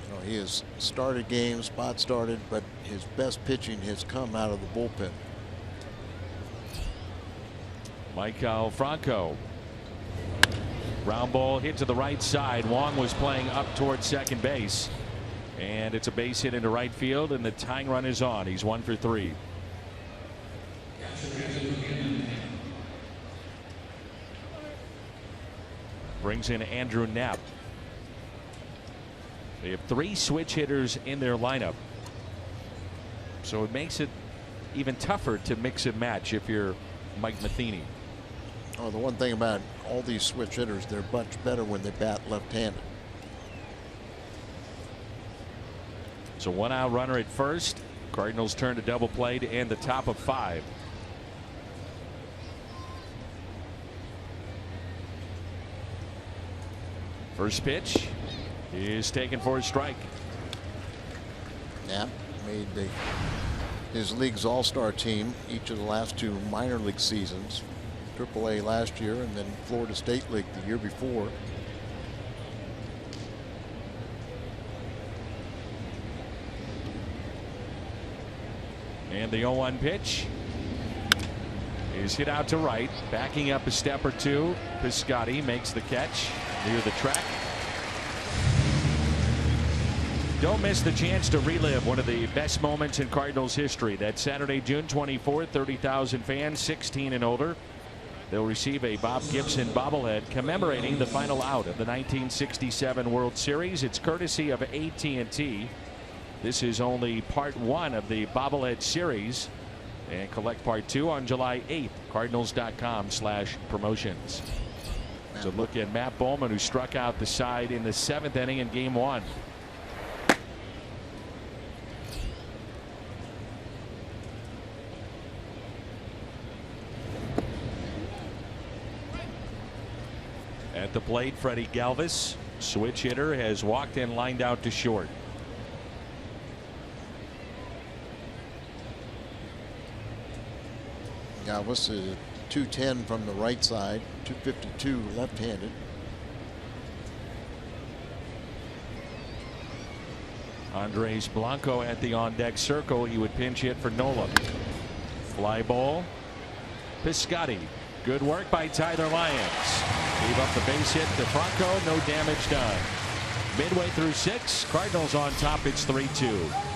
you know, he has started games, spot started, but his best pitching has come out of the bullpen. Michael Franco. Ground ball hit to the right side. Wong was playing up towards second base. And it's a base hit into right field, and the tying run is on. He's 1 for 3. Brings in Andrew Knapp. They have 3 switch hitters in their lineup. So it makes it even tougher to mix and match if you're Mike Matheny. Oh, the one thing about all these switch hitters, they're much better when they bat left-handed. So 1 out runner at first. Cardinals turn to double play to end the top of 5. First pitch is taken for a strike. Knapp made his league's all-star team each of the last 2 minor league seasons. AAA last year and then Florida State League the year before. And the 0-1 pitch is hit out to right. Backing up a step or 2. Piscotty makes the catch near the track. Don't miss the chance to relive one of the best moments in Cardinals history. That Saturday, June 24th, 30,000 fans 16 and older. They'll receive a Bob Gibson bobblehead commemorating the final out of the 1967 World Series. It's courtesy of AT&T. This is only part 1 of the bobblehead series, and collect part 2 on July 8th. Cardinals.com/promotions. So look at Matt Bowman, who struck out the side in the 7th inning in game 1. At the plate, Freddie Galvis, switch hitter, has walked and lined out to short. Galvis is 210 from the right side, 252 left-handed. Andres Blanco at the on-deck circle. He would pinch hit for Nola. Fly ball. Piscotty. Good work by Tyler Lyons. Gave up the base hit to Franco. No damage done. Midway through 6. Cardinals on top. It's 3-2.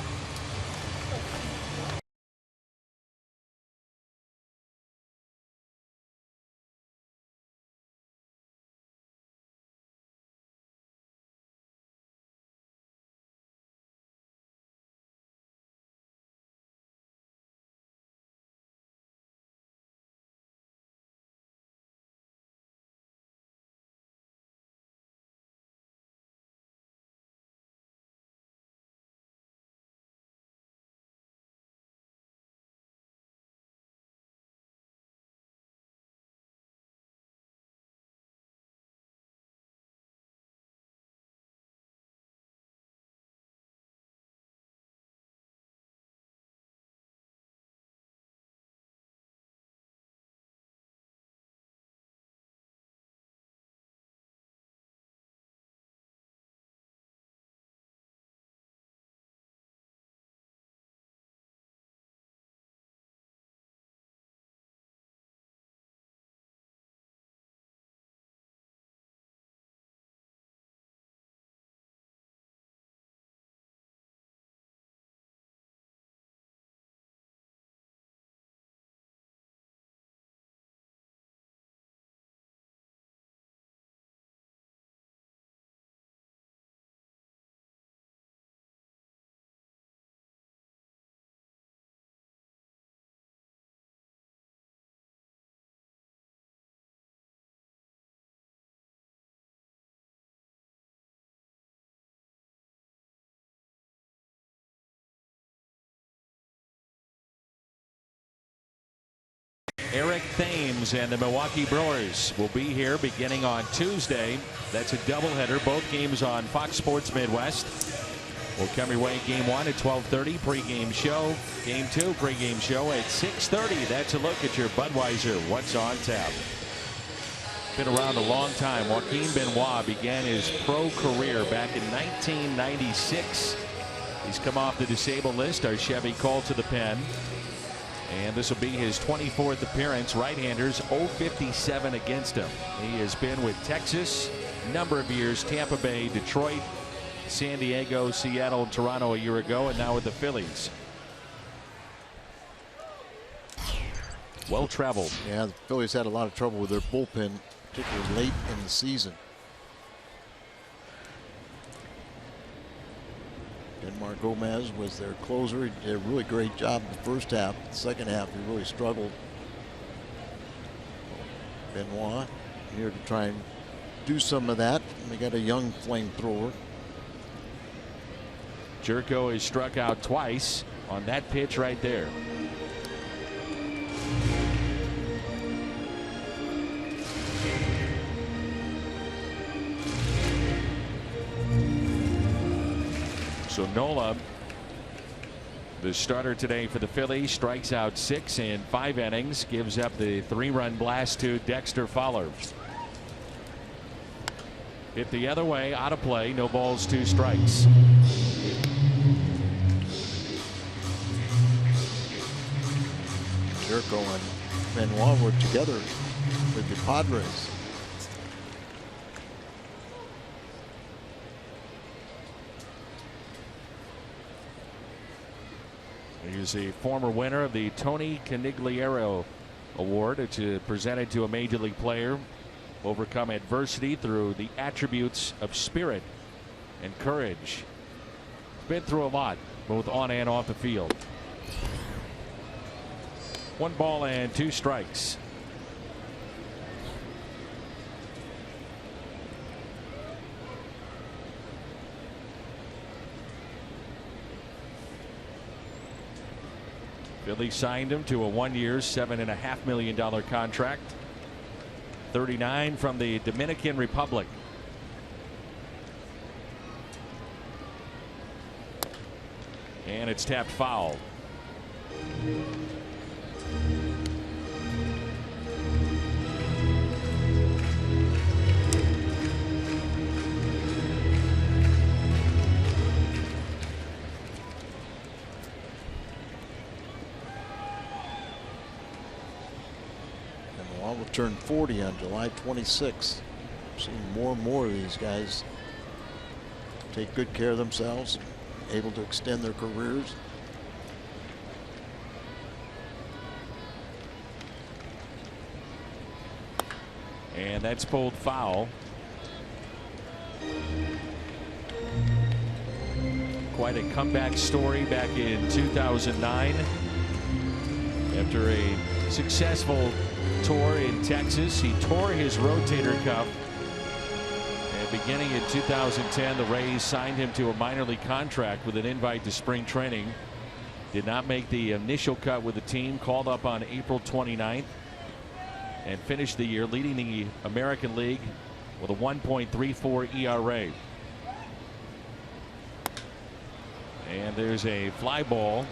Eric Thames and the Milwaukee Brewers will be here beginning on Tuesday. That's a doubleheader. Both games on Fox Sports Midwest. We'll come your way game 1 at 12:30. Pregame show. Game 2 pregame show at 6:30. That's a look at your Budweiser What's on Tap. Been around a long time. Joaquin Benoit began his pro career back in 1996. He's come off the disabled list. Our Chevy called to the pen. And this will be his 24th appearance. Right-handers 0-57 against him. He has been with Texas a number of years, Tampa Bay, Detroit, San Diego, Seattle, and Toronto a year ago, and now with the Phillies. Well traveled. Yeah, the Phillies had a lot of trouble with their bullpen, particularly late in the season. Denmar Gomez was their closer. He did a really great job in the first half. The second half, he really struggled. Benoit here to try and do some of that. And they got a young flamethrower. Jerko has struck out twice on that pitch right there. So Nola, the starter today for the Phillies, strikes out 6 in 5 innings, gives up the 3-run blast to Dexter Fowler. Hit the other way, out of play, no balls, 2 strikes. Jerko and Benoit were together with the Padres. He's a former winner of the Tony Canigliaro Award. It's presented to a major league player overcome adversity through the attributes of spirit and courage. Been through a lot, both on and off the field. 1 ball and 2 strikes. Philly signed him to a 1-year, $7.5 million contract. 39 from the Dominican Republic. And it's tapped foul. Will turn 40 on July 26th. Seeing more and more of these guys take good care of themselves, able to extend their careers. And that's pulled foul. Quite a comeback story back in 2009 after a successful tour in Texas. He tore his rotator cuff, and beginning in 2010 the Rays signed him to a minor league contract with an invite to spring training. Did not make the initial cut with the team, called up on April 29th, and finished the year leading the American League with a 1.34 ERA. And there's a fly ball,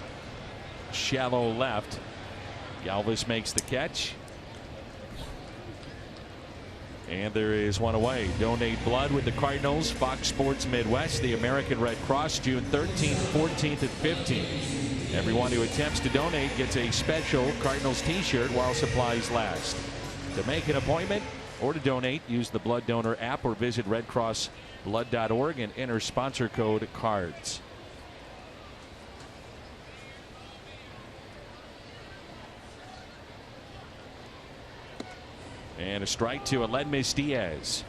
shallow left. Galvis makes the catch. And there is one away. Donate blood with the Cardinals. Fox Sports Midwest, the American Red Cross, June 13th, 14th, and 15th. Everyone who attempts to donate gets a special Cardinals t-shirt while supplies last. To make an appointment or to donate, use the Blood Donor app or visit redcrossblood.org and enter sponsor code CARDS. And a strike to Aledmys Diaz.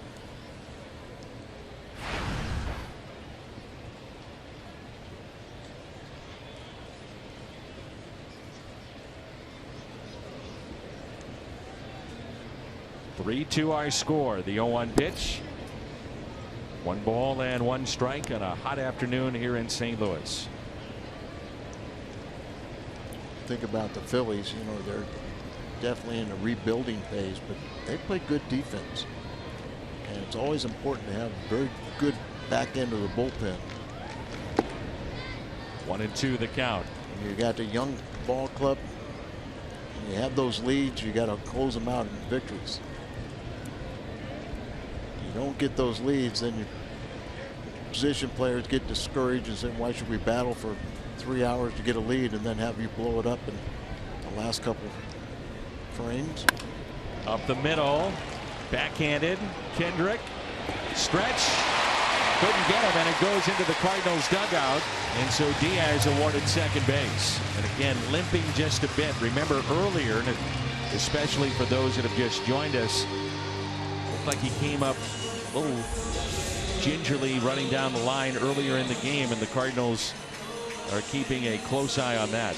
(3-2) our score. The 0-1 pitch. 1 ball and 1 strike on a hot afternoon here in St. Louis. Think about the Phillies. You know, they're definitely in a rebuilding phase, but they play good defense, and it's always important to have a very good back end of the bullpen. 1-2 the count. You got the young ball club, and you have those leads, you got to close them out in victories. You don't get those leads, then your position players get discouraged and say, why should we battle for 3 hours to get a lead and then have you blow it up in the last couple frames. Up the middle, backhanded. Kendrick, stretch, couldn't get him, and it goes into the Cardinals dugout, and so Diaz awarded second base. And again, limping just a bit. Remember earlier, and especially for those that have just joined us, looked like he came up a little gingerly running down the line earlier in the game, and the Cardinals are keeping a close eye on that.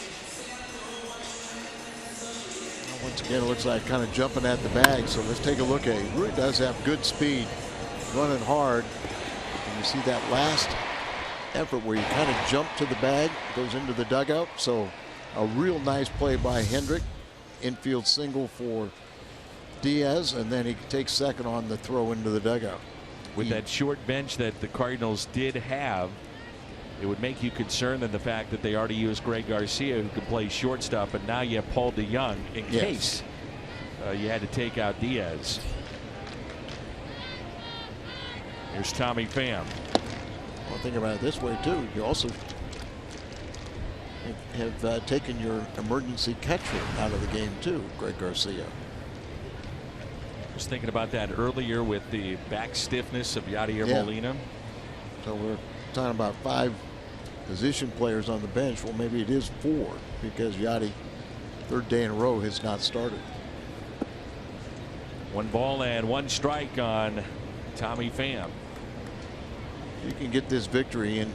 Once again, it looks like kind of jumping at the bag, so let's take a look at it. He really does have good speed, running hard. And you see that last effort where you kind of jump to the bag, goes into the dugout. So a real nice play by Hendrick. Infield single for Diaz, and then he takes second on the throw into the dugout. With that short bench that the Cardinals did have, it would make you concerned in the fact that they already used Greg Garcia, who can play shortstop, but now you have Paul DeYoung in case you had to take out Diaz. Here's Tommy Pham. Well, think about it this way too. You also have taken your emergency catcher out of the game too, Greg Garcia. I was thinking about that earlier with the back stiffness of Yadier Molina. So we're talking about 5 position players on the bench. Well, maybe it is 4 because Yadi, 3rd day in a row, has not started. 1 ball and 1 strike on Tommy Pham. You can get this victory and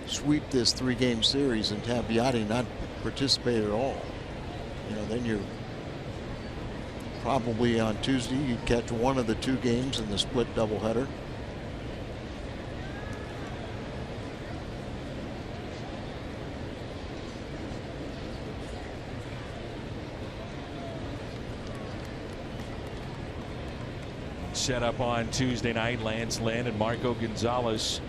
sweep this 3-game series and have Yadi not participate at all. You know, then you're probably on Tuesday you'd catch 1 of the 2 games in the split doubleheader. set up on Tuesday night. Lance Lynn and Marco Gonzalez.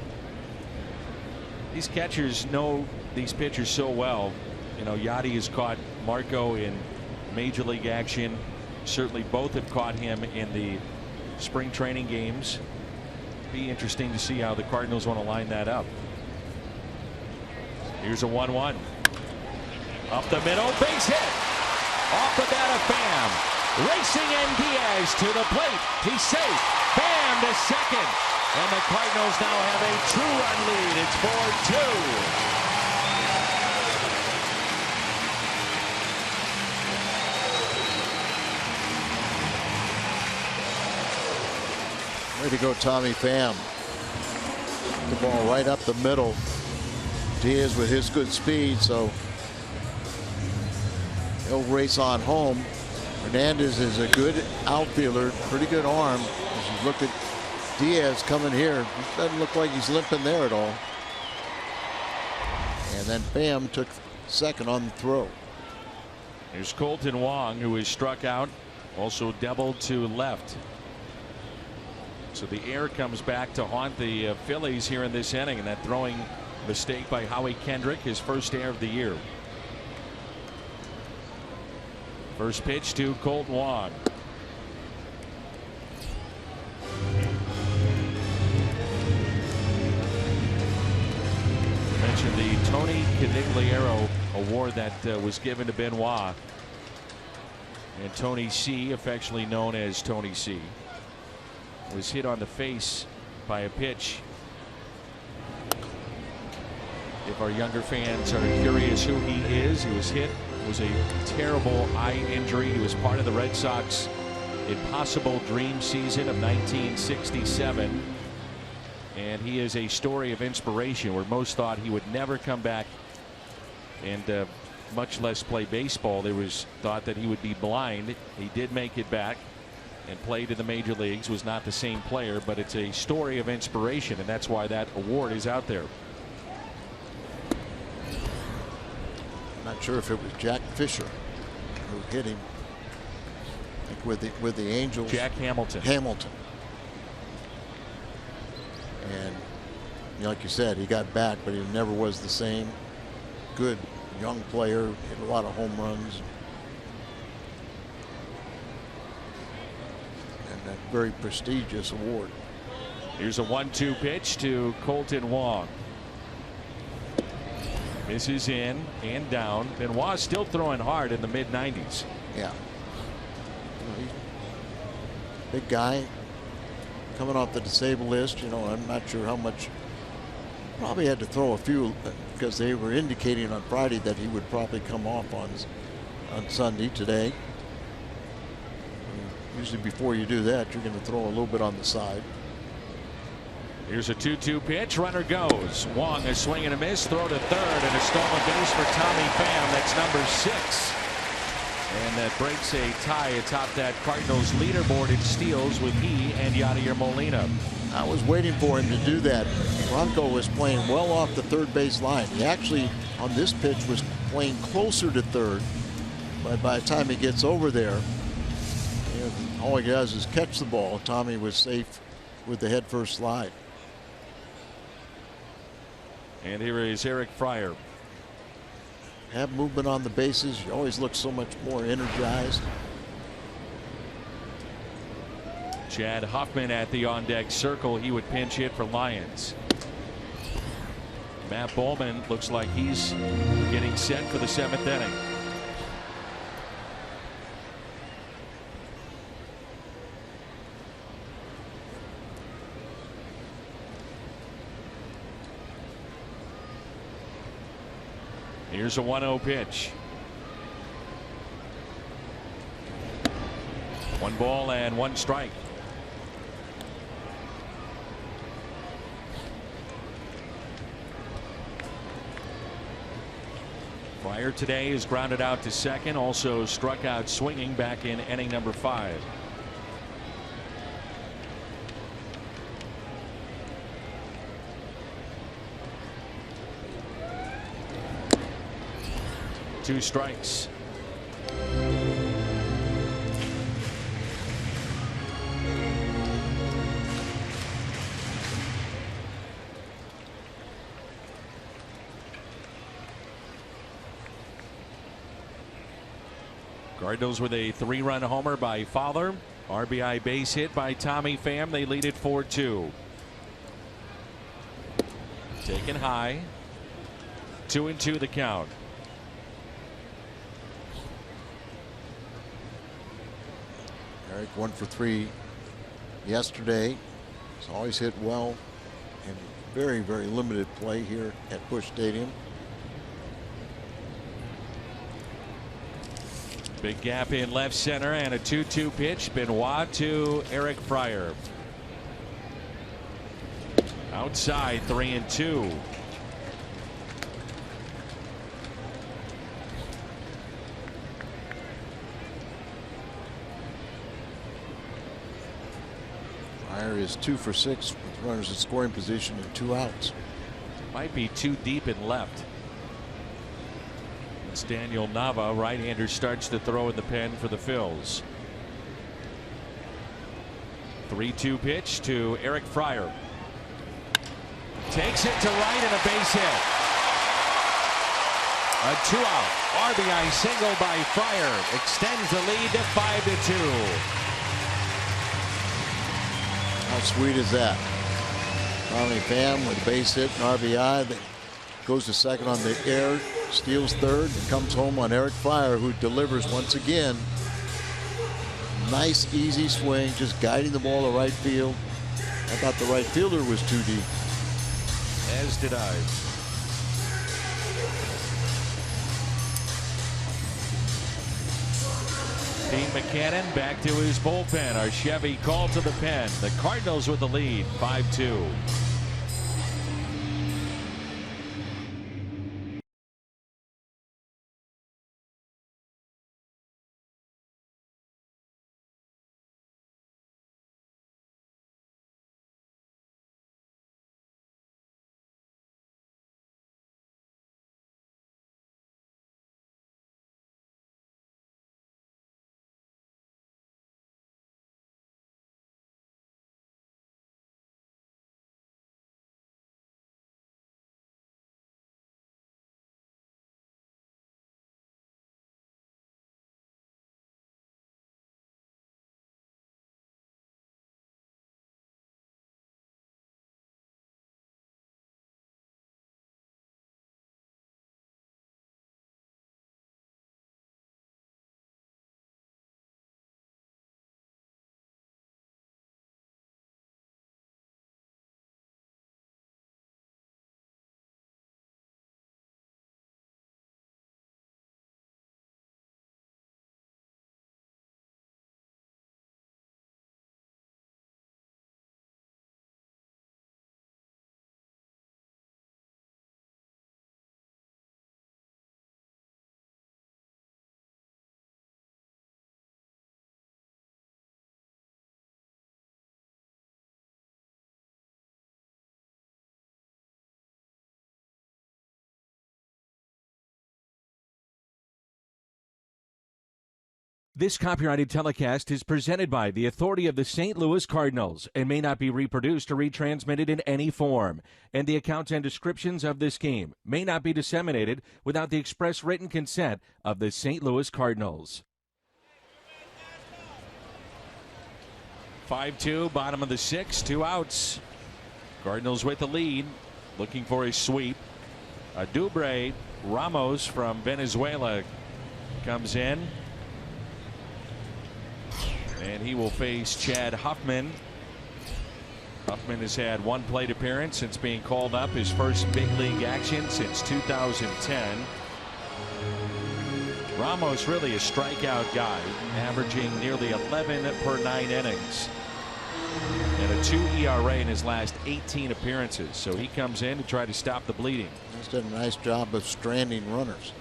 These catchers know these pitchers so well. You know, Yachty has caught Marco in major league action. Certainly both have caught him in the spring training games. Be interesting to see how the Cardinals want to line that up. Here's a 1-1. Up the middle, base hit. Off the bat of Pham. Racing and Diaz to the plate. He's safe. Pham to second. And the Cardinals now have a 2-run lead. It's 4-2. Way to go, Tommy Pham. The ball right up the middle. Diaz with his good speed, so he'll race on home. Hernandez is a good outfielder, pretty good arm. As you look at Diaz coming here, it doesn't look like he's limping there at all. And then Pham took second on the throw. Here's Colton Wong, who is struck out, also doubled to left. So the air comes back to haunt the Phillies here in this inning, and that throwing mistake by Howie Kendrick, his first error of the year. First pitch to Colton Wong. Mentioned the Tony Canigliaro award that was given to Benoit. And Tony C., affectionately known as Tony C., was hit on the face by a pitch. If our younger fans are curious who he is, he was hit. It was a terrible eye injury. He was part of the Red Sox impossible dream season of 1967. And he is a story of inspiration where most thought he would never come back and much less play baseball. There was thought that he would be blind. He did make it back and played in the major leagues, was not the same player, but it's a story of inspiration, and that's why that award is out there. Not sure if it was Jack Fisher who hit him. I think with the Angels. Jack Hamilton. And like you said, he got back, but he never was the same. Good young player, hit a lot of home runs. And that very prestigious award. Here's a 1-2 pitch to Colton Wong. Misses in and down. Benoit still throwing hard in the mid-90s. Yeah. Big guy coming off the disabled list. You know, I'm not sure how much. Probably had to throw a few because they were indicating on Friday that he would probably come off on Sunday today. Usually before you do that, you're going to throw a little bit on the side. Here's a 2-2 pitch. Runner goes. Wong a swing and a miss. Throw to third and a stolen base for Tommy Pham. That's number 6. And that breaks a tie atop that Cardinals leaderboard in steals with he and Yadier Molina. I was waiting for him to do that. Bronco was playing well off the third base line. He actually, on this pitch, was playing closer to third. But by the time he gets over there, you know, all he does is catch the ball. Tommy was safe with the head first slide. And here is Eric Fryer. Have movement on the bases. You always look so much more energized. Chad Huffman at the on-deck circle. He would pinch hit for Lions. Matt Bowman looks like he's getting set for the 7th inning. Here's a 1-0 pitch. 1 ball and 1 strike. Fryer today is grounded out to second, also struck out swinging back in inning number 5. Two strikes. Cardinals with a 3-run homer by Fowler. RBI base hit by Tommy Pham. They lead it 4-2. Taken high. 2-2 the count. Eric 1 for 3 yesterday. He's always hit well in very, very limited play here at Busch Stadium. Big gap in left center and a 2-2 pitch. Benoit to Eric Fryer. Outside, 3-2. Fryer is 2 for 6 with runners in scoring position and 2 outs. Might be too deep in left. It's Daniel Nava, right-hander, starts to throw in the pen for the Phils. 3-2 pitch to Eric Fryer. Takes it to right and a base hit. A 2-out RBI single by Fryer extends the lead to 5-2. How sweet is that? Tommy Pham with a base hit and RBI. That goes to second on the air, steals third, and comes home on Eric Fryer, who delivers once again. Nice, easy swing, just guiding the ball to right field. I thought the right fielder was too deep. As did I. Dean McCannon back to his bullpen. Our Chevy called to the pen. The Cardinals with the lead, 5-2. This copyrighted telecast is presented by the authority of the St. Louis Cardinals and may not be reproduced or retransmitted in any form. And the accounts and descriptions of this game may not be disseminated without the express written consent of the St. Louis Cardinals. 5-2, bottom of the 6th, 2 outs. Cardinals with the lead, looking for a sweep. Adubre Ramos from Venezuela comes in. And he will face Chad Huffman. Huffman has had 1 plate appearance since being called up, his first big league action since 2010. Ramos really a strikeout guy, averaging nearly 11 per 9 innings. And a 2 ERA in his last 18 appearances. So he comes in to try to stop the bleeding. He's done a nice job of stranding runners.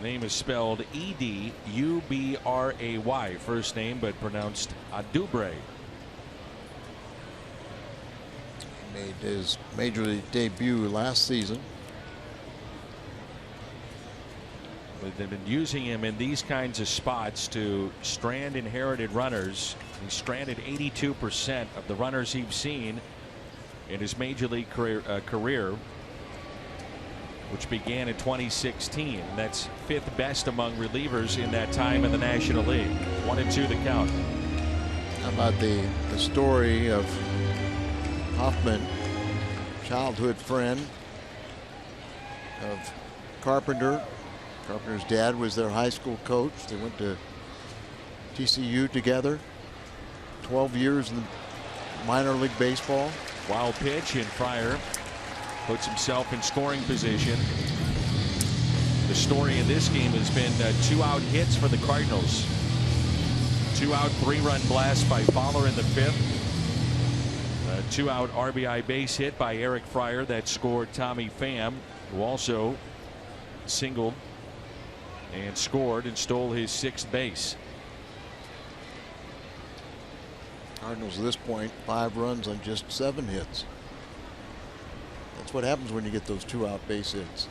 Name is spelled E-D-U-B-R-A-Y. First name, but pronounced Adubre. He made his major league debut last season. But they've been using him in these kinds of spots to strand inherited runners. He stranded 82% of the runners he's seen in his major league career. which began in 2016. That's 5th best among relievers in that time in the National League. 1-2 the count. How about the story of Hoffman, childhood friend of Carpenter. Carpenter's dad was their high school coach. They went to TCU together. 12 years in minor league baseball. Wild pitch, and Fryer puts himself in scoring position. The story in this game has been 2-out hits for the Cardinals. 2-out 3-run blast by Fowler in the 5th. A 2-out RBI base hit by Eric Fryer that scored Tommy Pham, who also singled and scored and stole his 6th base. Cardinals at this point 5 runs on just 7 hits. That's what happens when you get those 2-out base hits.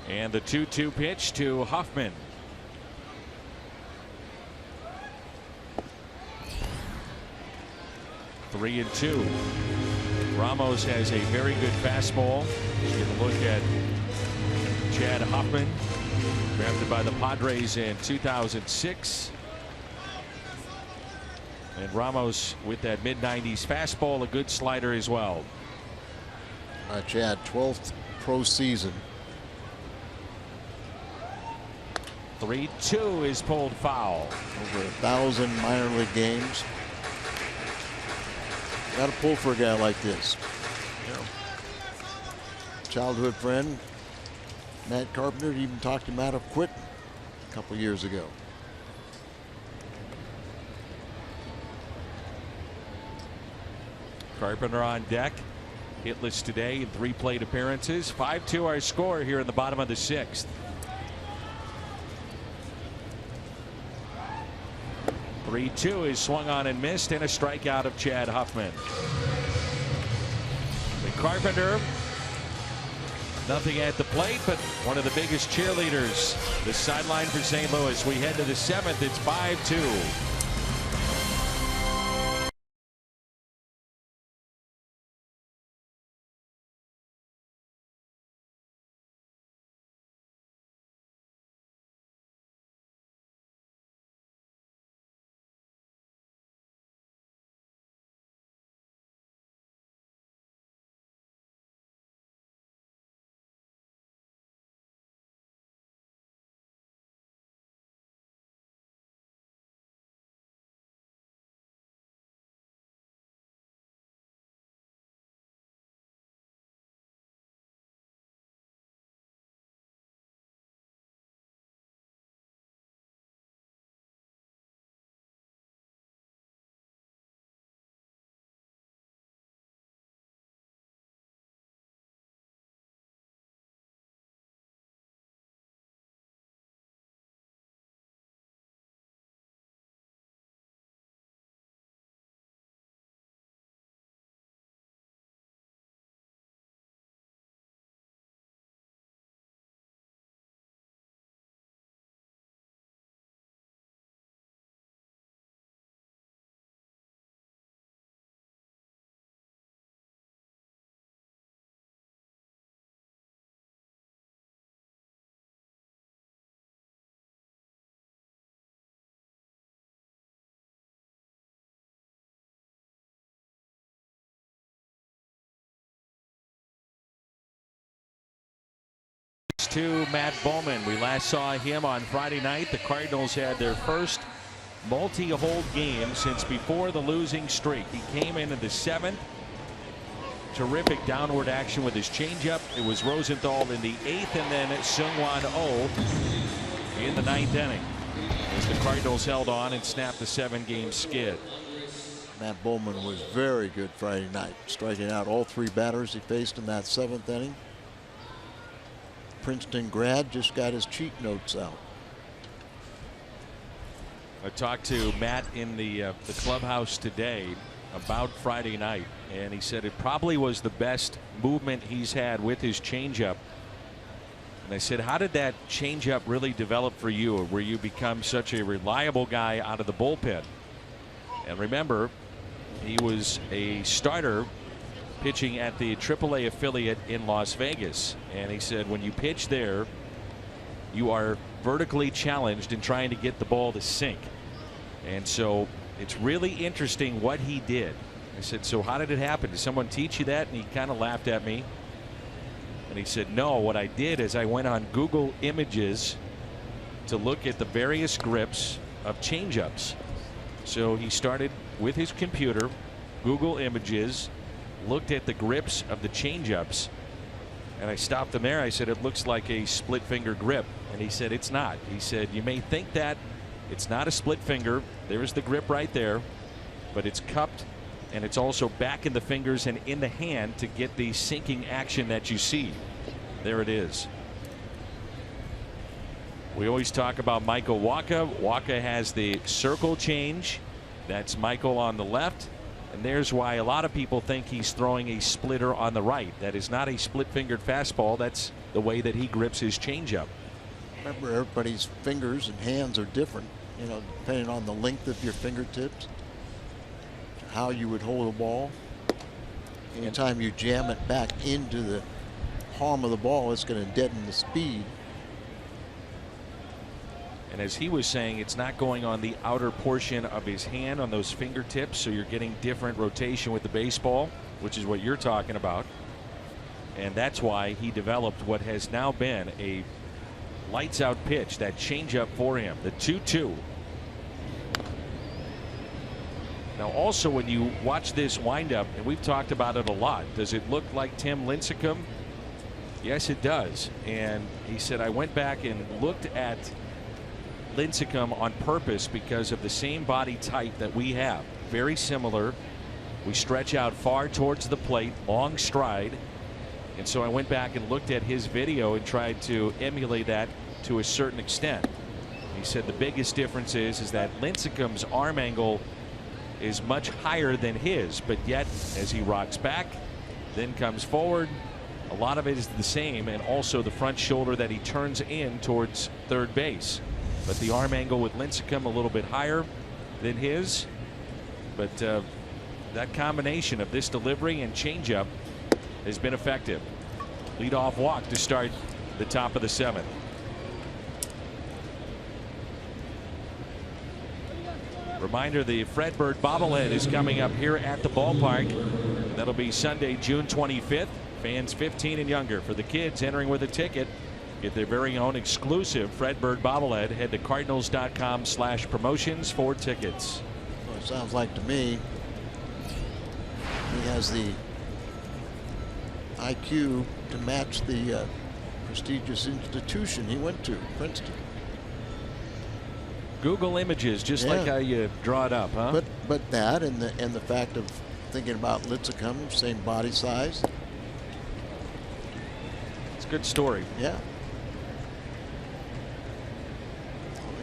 And the 2-2 pitch to Hoffman. Three and 2. Ramos has a very good fastball. Let's get a look at Chad Hoffman, drafted by the Padres in 2006. And Ramos with that mid-90s fastball, a good slider as well. Chad, 12th pro season. 3-2 is pulled foul. Over 1,000 minor league games. Got to pull for a guy like this. You know, childhood friend Matt Carpenter even talked him out of quitting a couple years ago. Carpenter on deck, hitless today in 3 plate appearances. 5-2 our score here in the bottom of the 6th. Three-2 is swung on and missed, and a strikeout of Chad Hoffman. The Carpenter, nothing at the plate, but one of the biggest cheerleaders. The sideline for St. Louis. We head to the 7th. It's 5-2. To Matt Bowman. We last saw him on Friday night. The Cardinals had their first multi-hold game since before the losing streak. He came in the 7th. Terrific downward action with his changeup. It was Rosenthal in the 8th, and then Seung-Hwan Oh in the 9th inning, as the Cardinals held on and snapped the 7-game skid. Matt Bowman was very good Friday night, striking out all 3 batters he faced in that 7th inning. Princeton grad just got his cheat notes out. I talked to Matt in the clubhouse today about Friday night, and he said it probably was the best movement he's had with his changeup. And I said, how did that changeup really develop for you, where you become such a reliable guy out of the bullpen? And remember, he was a starter pitching at the AAA affiliate in Las Vegas. And he said when you pitch there, you are vertically challenged in trying to get the ball to sink. And so it's really interesting what he did. I said, so how did it happen? Did someone teach you that? And he kind of laughed at me. And he said, no, what I did is I went on Google Images to look at the various grips of changeups. So he started with his computer, Google Images, looked at the grips of the changeups, and I stopped him there. I said, it looks like a split finger grip. And he said, it's not. He said, you may think that it's not a split finger. There's the grip right there, but it's cupped, and it's also back in the fingers and in the hand to get the sinking action that you see. There it is. We always talk about Michael Wacha. Wacha has the circle change. That's Michael on the left. And there's why a lot of people think he's throwing a splitter on the right. That is not a split-fingered fastball. That's the way that he grips his changeup. Remember, everybody's fingers and hands are different, you know, depending on the length of your fingertips, how you would hold a ball. Anytime you jam it back into the palm of the ball, it's going to deaden the speed. And as he was saying, it's not going on the outer portion of his hand on those fingertips, so you're getting different rotation with the baseball, which is what you're talking about. And that's why he developed what has now been a lights out pitch, that changeup for him, the 2-2. Now also when you watch this windup, and we've talked about it a lot, does it look like Tim Lincecum? Yes, it does. And he said, I went back and looked at Lincecum on purpose because of the same body type that we have. Very similar. We stretch out far towards the plate, long stride. And so I went back and looked at his video and tried to emulate that to a certain extent. He said the biggest difference is that Lincecum's arm angle is much higher than his, but yet as he rocks back, then comes forward, a lot of it is the same, and also the front shoulder that he turns in towards third base. But the arm angle with Lincecum a little bit higher than his. But that combination of this delivery and changeup has been effective. Leadoff walk to start the top of the seventh. Reminder, the Fred Bird bobblehead is coming up here at the ballpark. That'll be Sunday, June 25th. Fans 15 and younger. For the kids entering with a ticket, get their very own exclusive Fred Bird bobblehead. Head to cardinals.com/promotions for tickets. Well, it sounds like to me he has the IQ to match the prestigious institution he went to, Princeton. Google Images, just like how you draw it up, huh? But that and the fact of thinking about Lincecum, same body size. It's a good story. Yeah.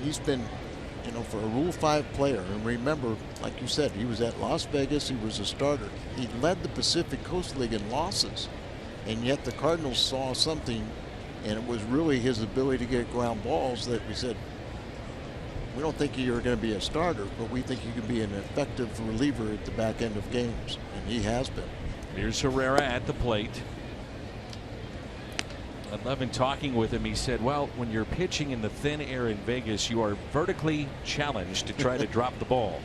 He's been, you know, for a Rule 5 player, and remember, like you said, he was at Las Vegas, he was a starter. He led the Pacific Coast League in losses, and yet the Cardinals saw something, and it was really his ability to get ground balls that we said, we don't think you're going to be a starter, but we think you can be an effective reliever at the back end of games, and he has been. Here's Herrera at the plate. I love in talking with him. He said, well, when you're pitching in the thin air in Vegas, you are vertically challenged to try to drop the ball.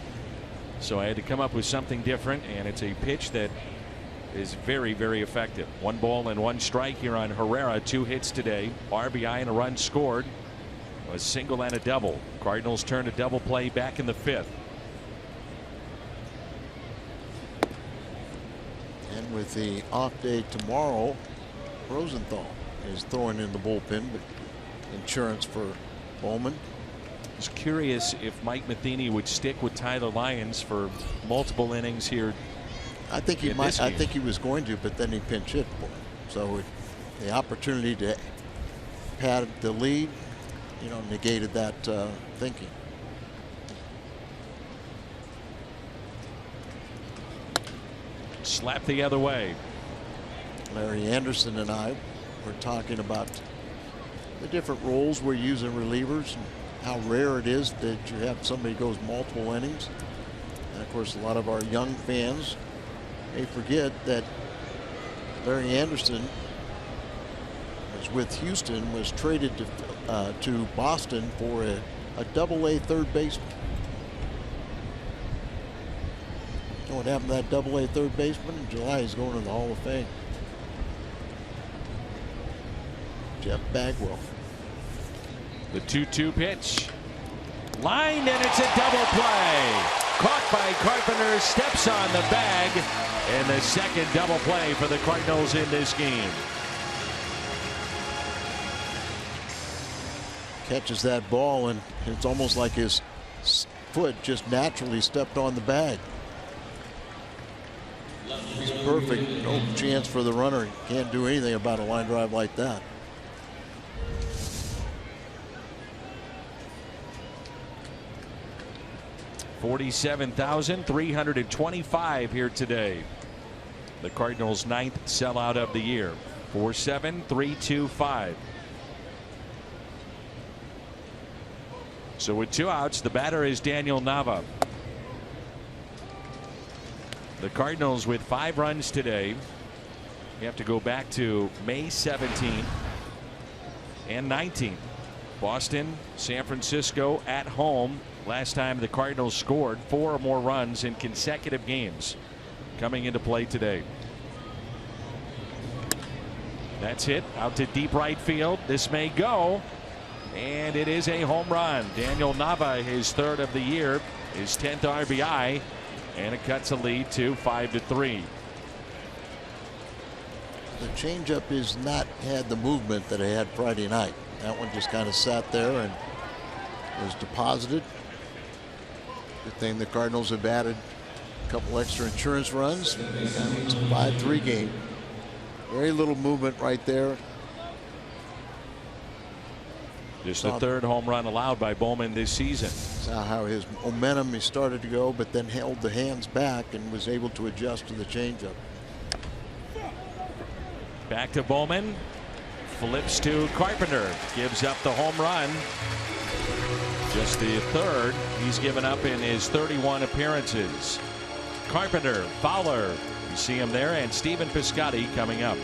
So I had to come up with something different, and it's a pitch that is very, very effective. 1 ball and 1 strike here on Herrera. 2 hits today. RBI and a run scored. A single and a double. Cardinals turn to double play back in the 5th. And with the off day tomorrow, Rosenthal is throwing in the bullpen, but insurance for Bowman. I was curious if Mike Matheny would stick with Tyler Lyons for multiple innings here. I think he might. I think he was going to, but then he pinch hit for him. So the opportunity to pad the lead, you know, negated that thinking. Slap the other way. Larry Anderson and I were talking about the different roles we're using relievers and how rare it is that you have somebody who goes multiple innings. And of course, a lot of our young fans may forget that Larry Anderson was with Houston, was traded to Boston for a Double-A third baseman. You know what happened to that Double-A third baseman? In July, he's going to the Hall of Fame. Jeff Bagwell. The 2-2 pitch. Lined, and it's a double play. Caught by Carpenter, steps on the bag, and the second double play for the Cardinals in this game. Catches that ball, and it's almost like his foot just naturally stepped on the bag. It's perfect. No chance for the runner. Can't do anything about a line drive like that. $47,325 here today. The Cardinals' 9th sellout of the year. 4-7-3-2-5. So with 2 outs, the batter is Daniel Nava. The Cardinals with 5 runs today. You have to go back to May 17th and 19th. Boston, San Francisco at home. Last time the Cardinals scored 4 or more runs in consecutive games coming into play today. That's hit out to deep right field. This may go, and it is a home run. Daniel Nava, his 3rd of the year, his 10th RBI, and it cuts a lead to 5-3. The changeup has not had the movement that it had Friday night. That one just kind of sat there and was deposited. Good thing the Cardinals have added a couple extra insurance runs. It's a 5-3 game. Very little movement right there. Just the 3rd home run allowed by Bowman this season. Saw how his momentum, he started to go, but then held the hands back and was able to adjust to the changeup. Back to Bowman. Flips to Carpenter. Gives up the home run. Just the 3rd he's given up in his 31 appearances. Carpenter, Fowler, you see him there, and Stephen Piscotty coming up.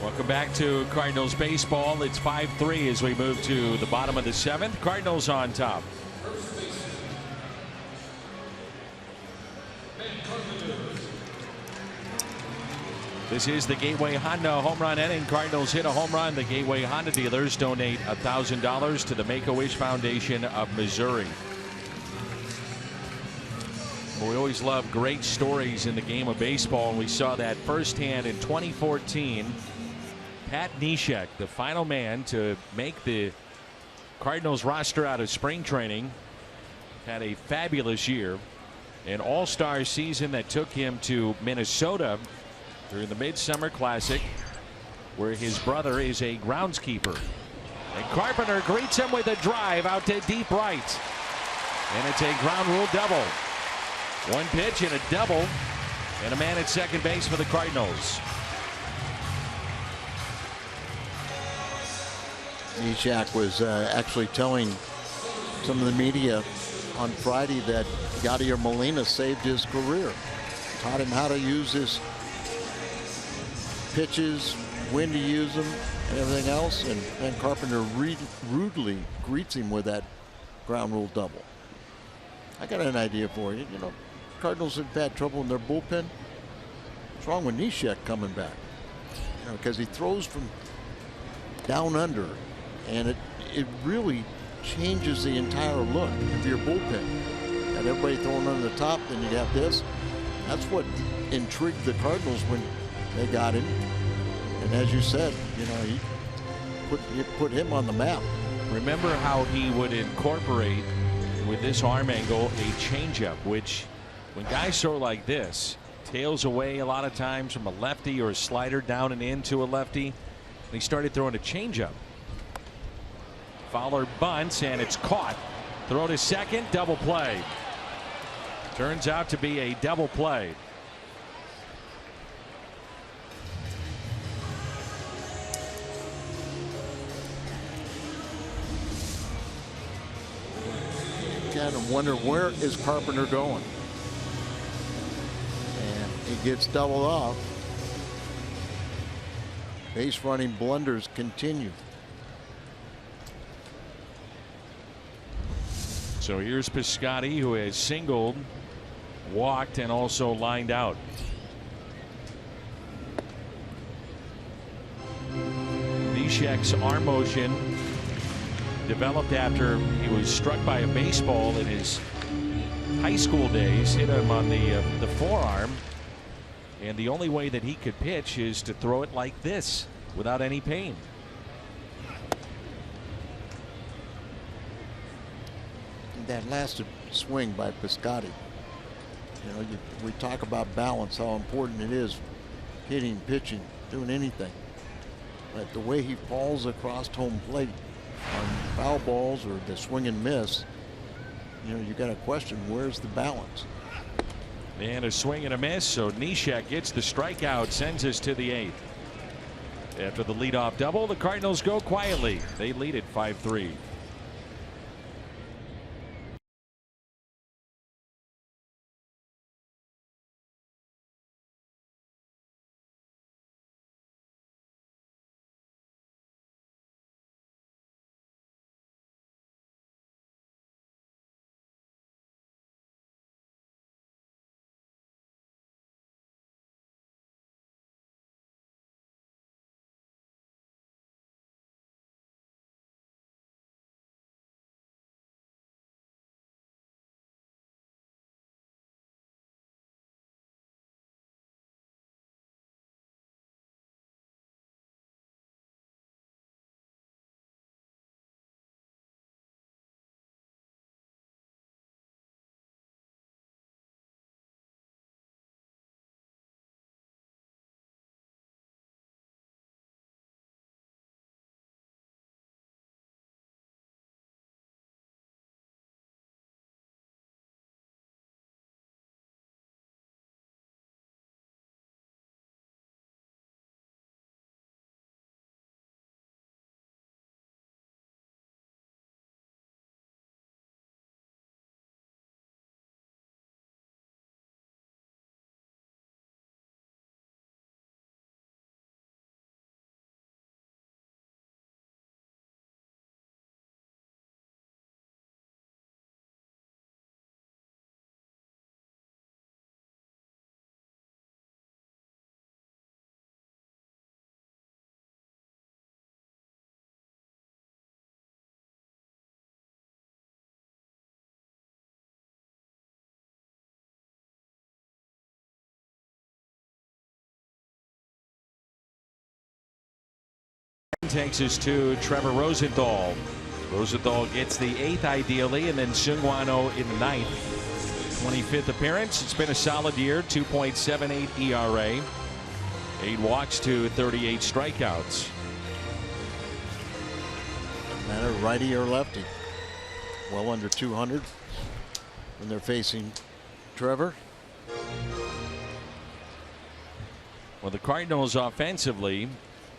Welcome back to Cardinals baseball. It's 5-3 as we move to the bottom of the 7th. Cardinals on top. This is the Gateway Honda home run inning. Cardinals hit a home run. The Gateway Honda dealers donate $1,000 to the Make-A-Wish Foundation of Missouri. Well, we always love great stories in the game of baseball, and we saw that firsthand in 2014. Pat Neshek, the final man to make the Cardinals roster out of spring training, had a fabulous year. An all-star season that took him to Minnesota during the Midsummer Classic, where his brother is a groundskeeper. And Carpenter greets him with a drive out to deep right. And it's a ground rule double. One pitch and a double, and a man at second base for the Cardinals. Neshek was actually telling some of the media on Friday that Yadier Molina saved his career. Taught him how to use his pitches, when to use them, and everything else. And Carpenter rudely greets him with that ground rule double. I got an idea for you. You know, Cardinals have had trouble in their bullpen. What's wrong with Neshek coming back? You know, because he throws from down under, and it really changes the entire look of your bullpen. Got everybody throwing under the top, then you have this. That's what intrigued the Cardinals when they got him. And as you said, you know, he put him on the map. Remember how he would incorporate with this arm angle a changeup, which when guys throw like this, tails away a lot of times from a lefty or a slider down and into a lefty. And he started throwing a changeup. Fowler bunts and it's caught. Throw to second, double play. Turns out to be a double play. Kind of wonder, where is Carpenter going? And he gets doubled off. Base running blunders continue. So here's Piscotty, who has singled, walked, and also lined out. Neshek's arm motion developed after he was struck by a baseball in his high school days. Hit him on the forearm, and the only way that he could pitch is to throw it like this without any pain. That last swing by Piscotty, you know, we talk about balance, how important it is, hitting, pitching, doing anything. But the way he falls across home plate on foul balls or the swing and miss, you know, you got to question, where's the balance? And a swing and a miss, so Neshek gets the strikeout, sends us to the 8th. After the leadoff double, the Cardinals go quietly. They lead it 5-3. Takes us to Trevor Rosenthal. Rosenthal gets the 8th ideally, and then Seung-Wan Oh in the 9th. 25th appearance. It's been a solid year. 2.78 ERA. 8 walks to 38 strikeouts. Matter righty or lefty. Well under 200 when they're facing Trevor. Well, the Cardinals offensively,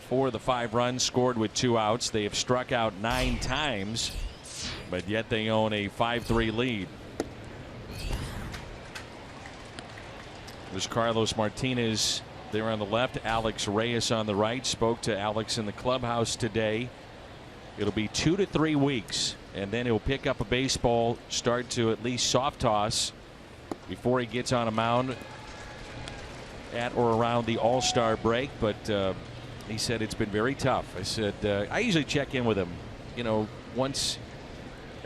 4 of the 5 runs scored with 2 outs. They have struck out 9 times, but yet they own a 5-3 lead. There's Carlos Martinez there on the left. Alex Reyes on the right. Spoke to Alex in the clubhouse today. It'll be 2 to 3 weeks, and then he'll pick up a baseball, start to at least soft toss before he gets on a mound at or around the All-Star break. But he said it's been very tough. I said I usually check in with him, you know, once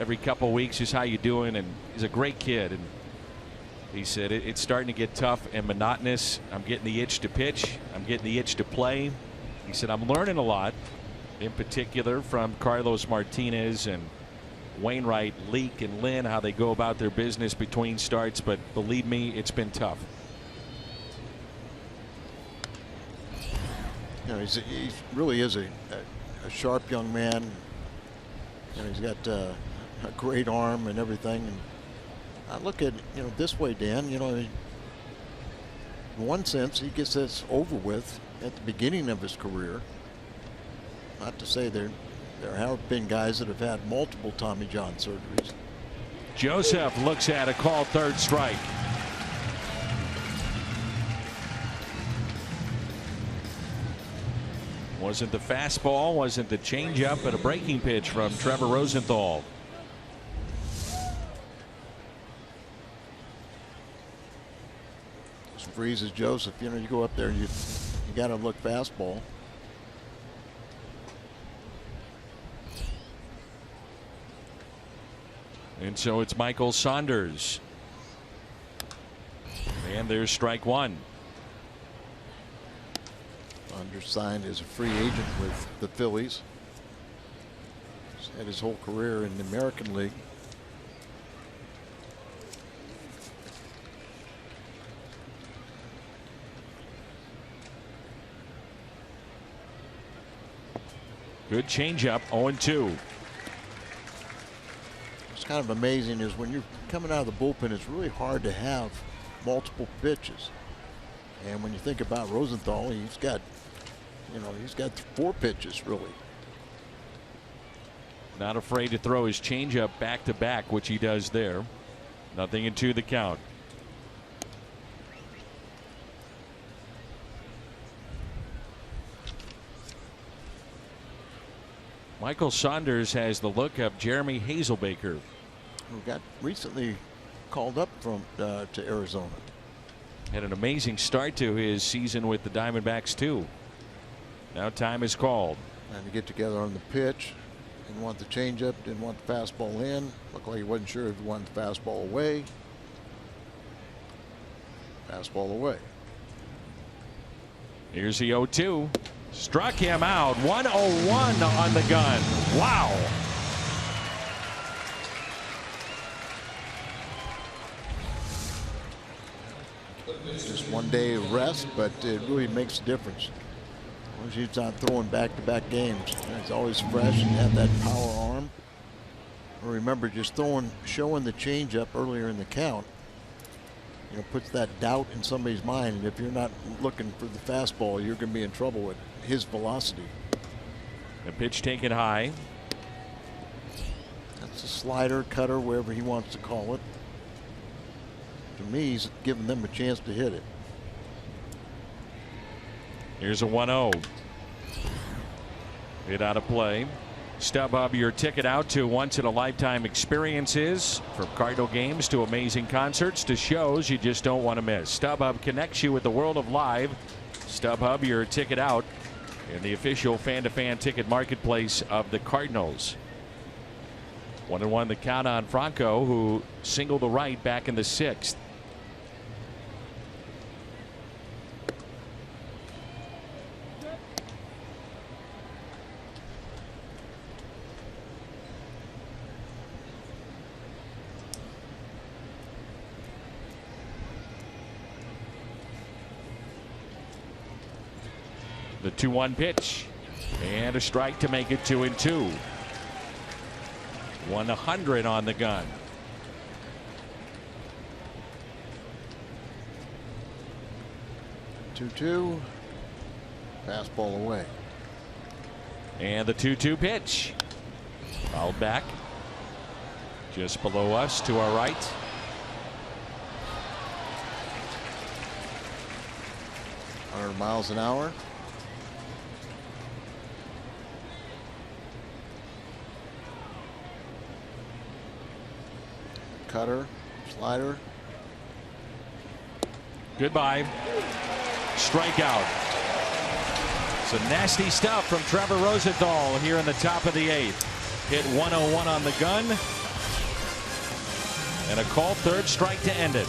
every couple of weeks, just how you doing, and he's a great kid. And he said it's starting to get tough and monotonous. I'm getting the itch to pitch. I'm getting the itch to play. He said I'm learning a lot, in particular from Carlos Martinez and Wainwright, Leake, and Lynn, how they go about their business between starts. But believe me, it's been tough. You know, he really is a sharp young man. You know, he's got a great arm and everything. And I look at, you know, this way, Dan. You know, in one sense, he gets this over with at the beginning of his career. Not to say there have been guys that have had multiple Tommy John surgeries. Joseph looks at a called third strike. Wasn't the fastball, wasn't the changeup, but a breaking pitch from Trevor Rosenthal. Just freezes Joseph. You know, you go up there and you got to look fastball. And so it's Michael Saunders. And there's strike 1. Undersigned as a free agent with the Phillies. He's had his whole career in the American League. Good changeup, 0-2. What's kind of amazing is when you're coming out of the bullpen, it's really hard to have multiple pitches. And when you think about Rosenthal, he's got 4 pitches really. Not afraid to throw his changeup back to back, which he does there. 0-2 the count. Michael Saunders has the look of Jeremy Hazelbaker, who got recently called up from to Arizona. Had an amazing start to his season with the Diamondbacks too. Now time is called. And to get together on the pitch. Didn't want the changeup, didn't want the fastball in. Looked like he wasn't sure if he wanted the fastball away. Fastball away. Here's the 0-2. Struck him out. 101 on the gun. Wow. Just one day of rest, but it really makes a difference. As long as he's not throwing back-to-back games, he's always fresh and have that power arm. Remember, just showing the changeup earlier in the count, you know, puts that doubt in somebody's mind. And if you're not looking for the fastball, you're going to be in trouble with his velocity. The pitch taken high. That's a slider, cutter, wherever he wants to call it. To me, he's giving them a chance to hit it. Here's a 1-0. Hit out of play. StubHub, your ticket out to once-in-a-lifetime experiences, from Cardinal games to amazing concerts to shows you just don't want to miss. StubHub connects you with the world of live. StubHub, your ticket out in the official fan-to-fan ticket marketplace of the Cardinals. 1-1 the count on Franco, who singled the right back in the 6th. The 2-1 pitch. And a strike to make it 2-2. 100 on the gun. Two. Fastball away. And the 2-2 pitch. Fouled back. Just below us to our right. Miles an hour. Cutter, slider. Goodbye. Strikeout. Some nasty stuff from Trevor Rosenthal here in the top of the 8th. Hit 101 on the gun. And a called third strike to end it.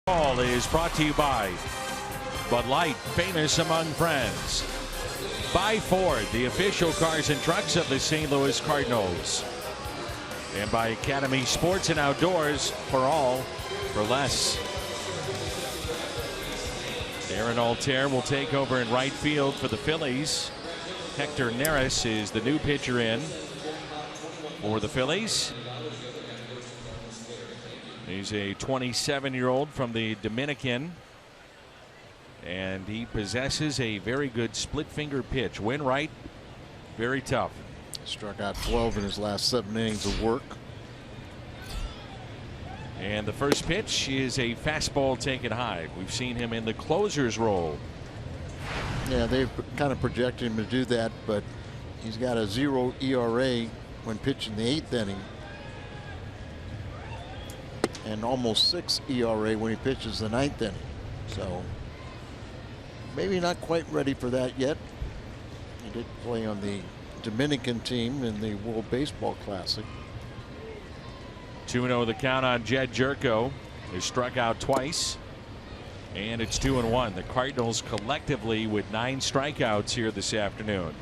Call is brought to you by Bud Light, famous among friends. By Ford, the official cars and trucks of the St. Louis Cardinals. And by Academy Sports and Outdoors, for all, for less. Aaron Altair will take over in right field for the Phillies. Hector Neris is the new pitcher in for the Phillies. He's a 27-year-old from the Dominican, and he possesses a very good split finger pitch. Win right, very tough. Struck out 12 in his last 7 innings of work. And the first pitch is a fastball taken high. We've seen him in the closer's role. Yeah, they've kind of projected him to do that, but he's got a 0 ERA when pitching the 8th inning. And almost 6 ERA when he pitches the 9th inning. So maybe not quite ready for that yet. He did play on the Dominican team in the World Baseball Classic. 2-0 the count on Jed Jerko. He struck out twice. And it's 2-1. The Cardinals collectively with 9 strikeouts here this afternoon.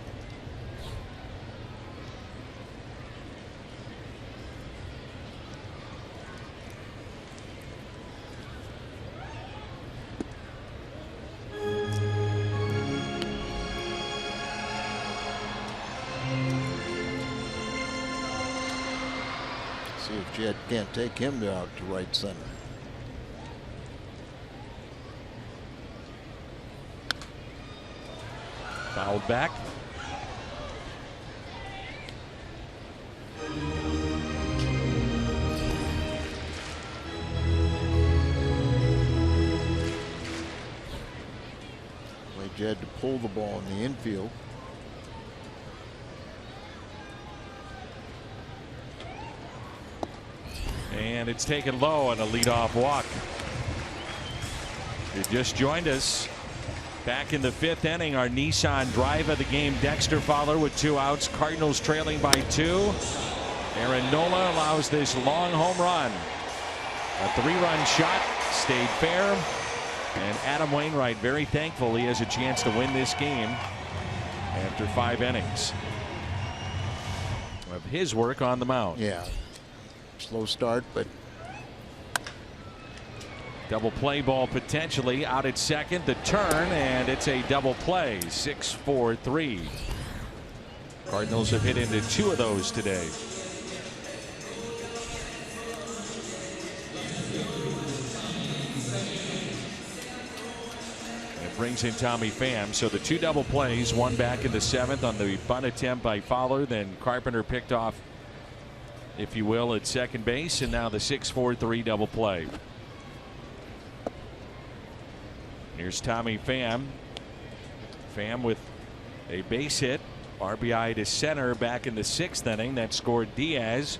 Jed can't take him out to right center. Fouled back. Play Jed to pull the ball in the infield. And it's taken low on a leadoff walk. You just joined us. Back in the 5th inning, our Nissan drive of the game. Dexter Fowler with 2 outs. Cardinals trailing by 2. Aaron Nola allows this long home run. A 3-run shot stayed fair. And Adam Wainwright very thankful he has a chance to win this game after 5 innings of his work on the mound. Yeah. Slow start, but double play ball potentially out at second. The turn, and it's a double play. 6-4-3. Cardinals have hit into 2 of those today. And it brings in Tommy Pham. So the 2 double plays, one back in the 7th on the bunt attempt by Fowler. Then Carpenter picked off, if you will, at second base. And now the 6-4-3 double play. Here's Tommy Pham. Pham with a base hit, RBI to center back in the 6th inning. That scored Diaz,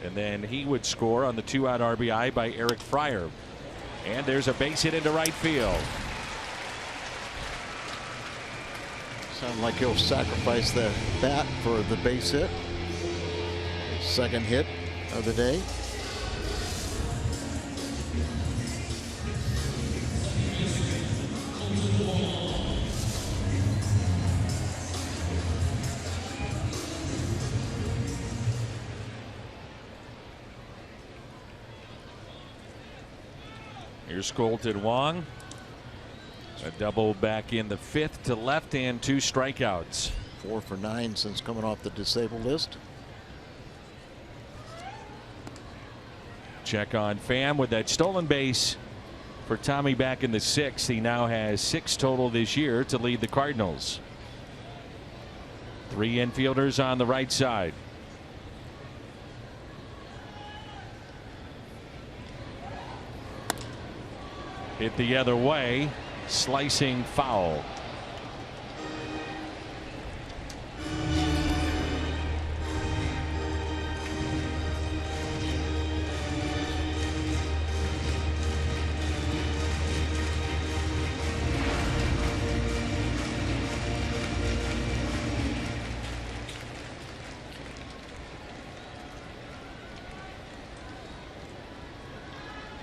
and then he would score on the 2-out RBI by Eric Fryer. And there's a base hit into right field. sounds like he'll sacrifice the bat for the base hit. Second hit of the day. Here's Colton Wong. A double back in the 5th to left and 2 strikeouts. 4 for 9 since coming off the disabled list. Check on Pham with that stolen base for Tommy back in the 6th. He now has 6 total this year to lead the Cardinals. 3 infielders on the right side. Hit the other way, slicing foul.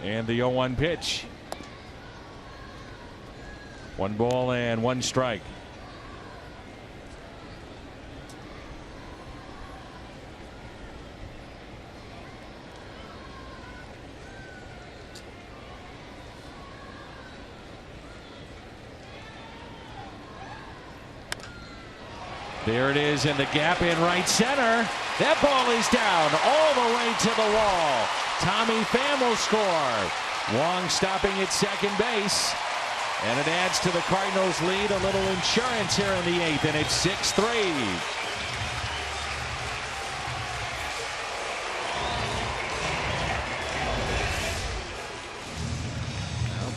And the 0-1 pitch. 1 ball and 1 strike. There it is in the gap in right center. That ball is down all the way to the wall. Tommy Pham will score. Wong stopping at second base. And it adds to the Cardinals' lead. A little insurance here in the 8th, and it's 6-3.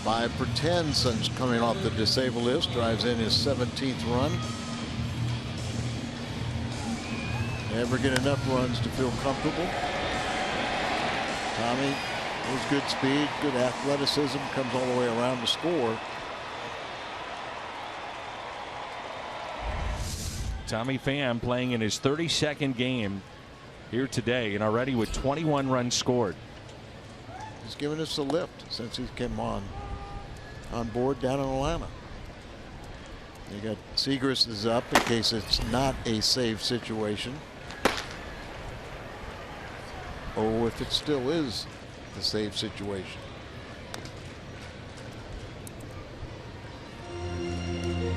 5 for 10 since coming off the disabled list. Drives in his 17th run. Never get enough runs to feel comfortable. Tommy has good speed, good athleticism, comes all the way around to score. Tommy Pham playing in his 32nd game here today, and already with 21 runs scored. He's given us a lift since he came on board down in Atlanta. You got Segrist is up in case it's not a save situation. Oh, if it still is the save situation.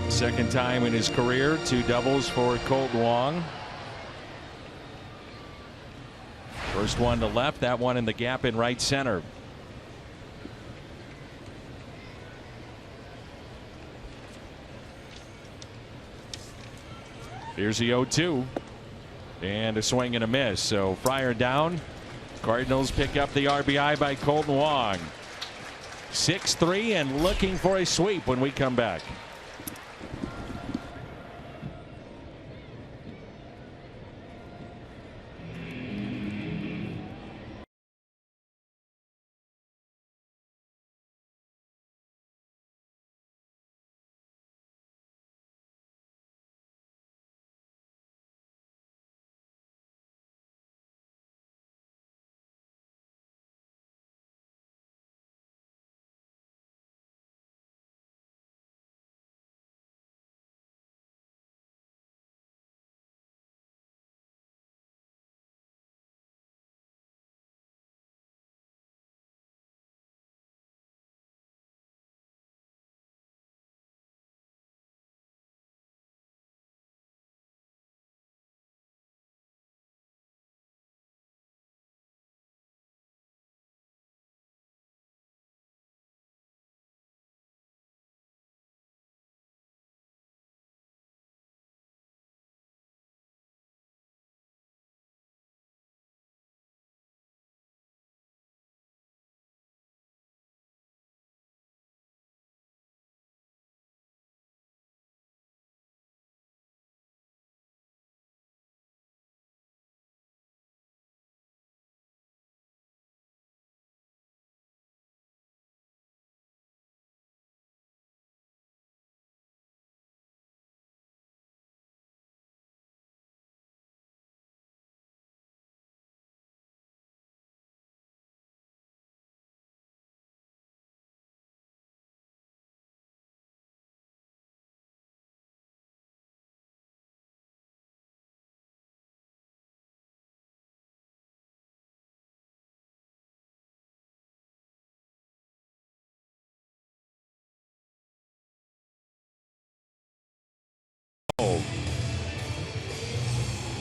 Second time in his career, 2 doubles for Colt Wong. First one to left, that one in the gap in right center. Here's the 0-2 and a swing and a miss. So Fryer down. Cardinals pick up the RBI by Colton Wong. 6-3 and looking for a sweep when we come back.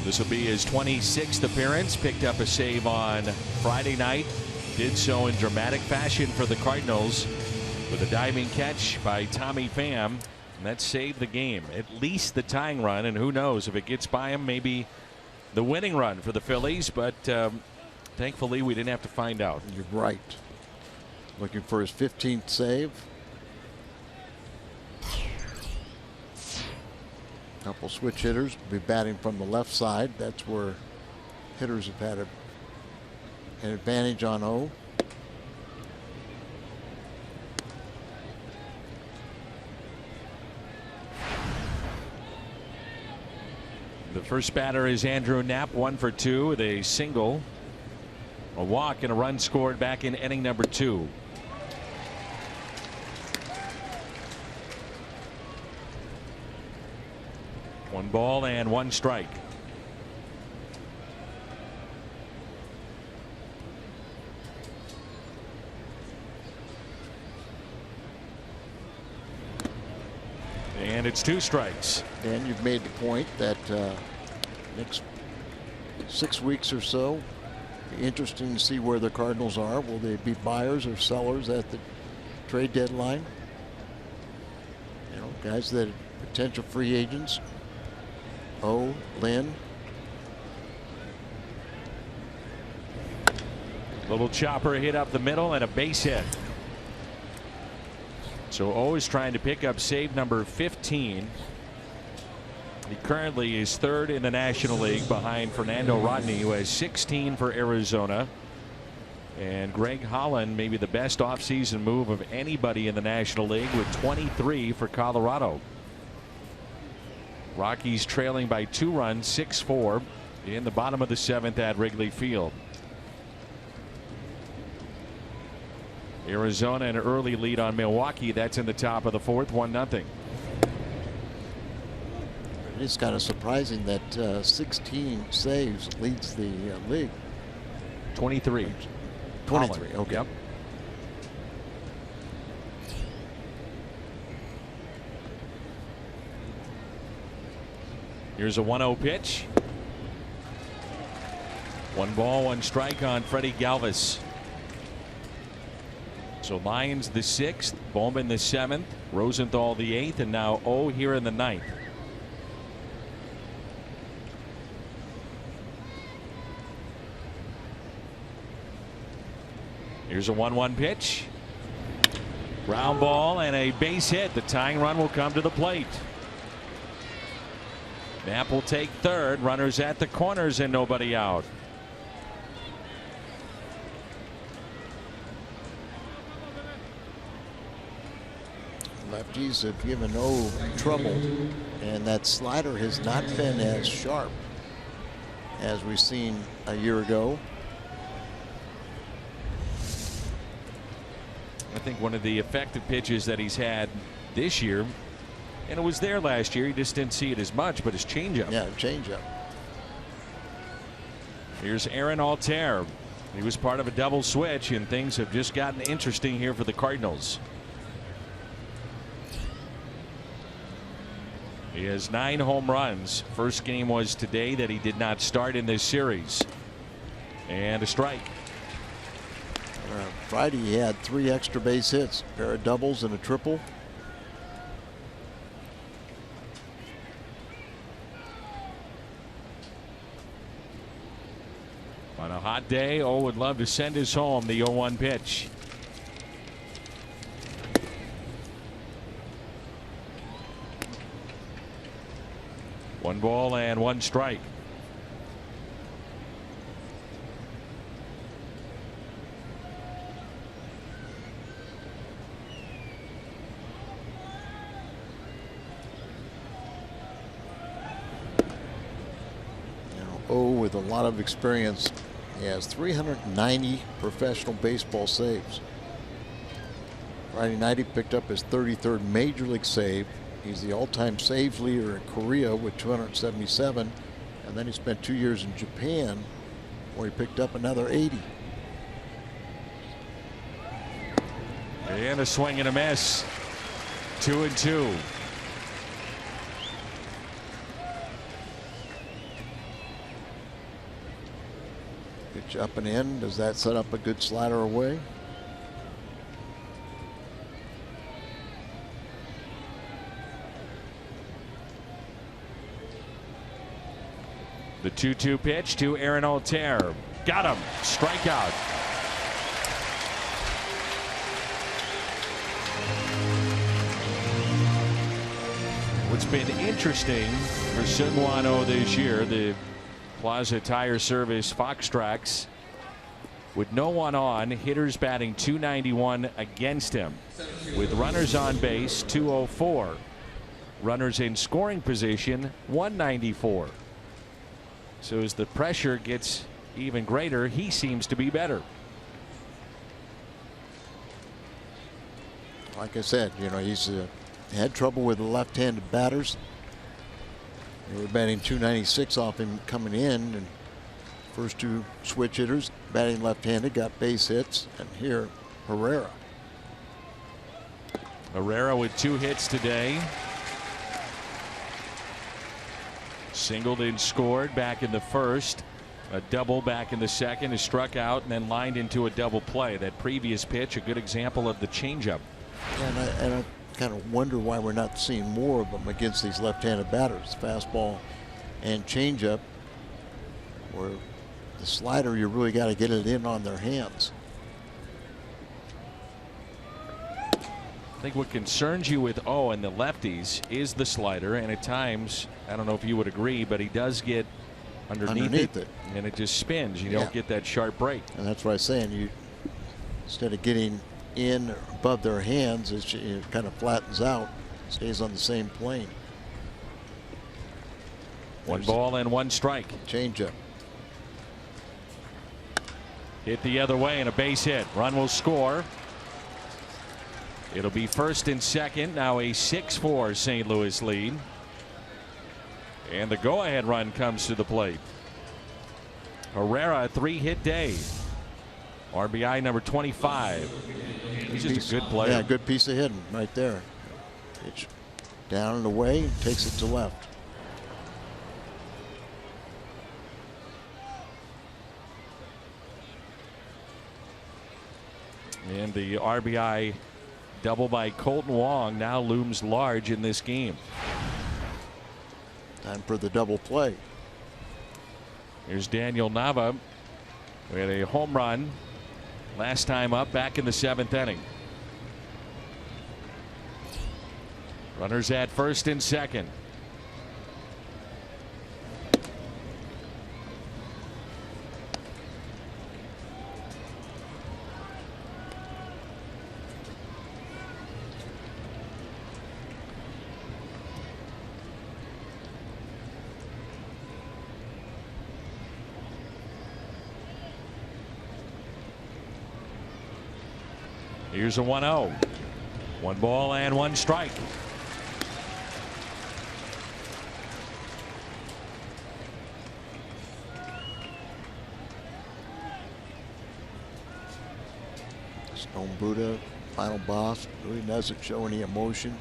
This will be his 26th appearance. Picked up a save on Friday night. Did so in dramatic fashion for the Cardinals with a diving catch by Tommy Pham. And that saved the game. At least the tying run. And who knows if it gets by him, maybe the winning run for the Phillies. But thankfully we didn't have to find out. You're right. Looking for his 15th save. Couple switch hitters will be batting from the left side. That's where hitters have had an advantage on O. The first batter is Andrew Knapp, 1 for 2 with a single, a walk, and a run scored back in inning number 2. One ball and one strike. And it's 2 strikes. And you've made the point that next 6 weeks or so, be interesting to see where the Cardinals are. Will they be buyers or sellers at the trade deadline? You know, guys that are potential free agents. O, Lynn. Little chopper hit up the middle and a base hit. So O is trying to pick up save number 15. He currently is 3rd in the National League behind Fernando Rodney, who has 16 for Arizona. And Greg Holland, maybe the best offseason move of anybody in the National League, with 23 for Colorado. Rockies trailing by 2 runs, 6-4 in the bottom of the 7th at Wrigley Field. Arizona an early lead on Milwaukee. That's in the top of the 4th, 1-0. It is kind of surprising that 16 saves leads the league. 23. 23. Okay. Yep. Here's a 1-0 pitch. 1 ball, 1 strike on Freddie Galvis. So Lyons the 6th, Bowman the 7th, Rosenthal the 8th, and now O here in the 9th. Here's a 1-1 pitch. Ground ball and a base hit. The tying run will come to the plate. Knapp will take 3rd. Runners at the corners and nobody out. Lefties have given O trouble, and that slider has not been as sharp as we've seen a year ago. I think one of the effective pitches that he's had this year, and it was there last year, he just didn't see it as much, but his changeup. Yeah, changeup. Here's Aaron Altair. He was part of a double switch, and things have just gotten interesting here for the Cardinals. He has 9 home runs. First game was today that he did not start in this series. And a strike. Friday he had 3 extra base hits, a pair of doubles and a triple. On a hot day, O would love to send us home. The 0-1 pitch. One ball and 1 strike. O with a lot of experience. He has 390 professional baseball saves. Friday night he picked up his 33rd major league save. He's the all-time saves leader in Korea with 277, and then he spent 2 years in Japan where he picked up another 80. And a swing and a miss. 2-2. Pitch up and in. Does that set up a good slider away? The 2-2 pitch to Aaron Altair. Got him. Strikeout. What's been interesting for Seung-Hwan Oh this year, the Plaza Tire Service Fox Tracks, with no one on, hitters batting .291 against him. With runners on base, .204. Runners in scoring position, .194. So as the pressure gets even greater, he seems to be better. Like I said, you know, he's had trouble with the left-handed batters. They were batting .296 off him coming in, and first two switch hitters batting left-handed got base hits, and here Herrera. Herrera with 2 hits today. Singled and scored back in the first. A double back in the second. Is struck out and then lined into a double play. That previous pitch, a good example of the changeup. And I kind of wonder why we're not seeing more of them against these left-handed batters. Fastball and changeup, where the slider, you really got to get it in on their hands. I think what concerns you with O and the lefties is the slider, and at times, I don't know if you would agree, but he does get underneath it, and it just spins. You don't get that sharp break. And that's what I'm saying. You, instead of getting in above their hands, it kind of flattens out, stays on the same plane. One ball and 1 strike. Changeup. Hit the other way and a base hit. Run will score. It'll be first and second. Now a 6-4 St. Louis lead. And the go-ahead run comes to the plate. Herrera, a 3-hit day. RBI number 25. He's just a good player. Yeah, good piece of hitting right there. Pitch down and away, takes it to left. And the RBI double by Colton Wong now looms large in this game. Time for the double play. Here's Daniel Nava. We had a home run last time up back in the 7th inning. Runners at first and second. Here's a 1-0. 1 ball and 1 strike. Stone Buddha, final boss, really doesn't show any emotion.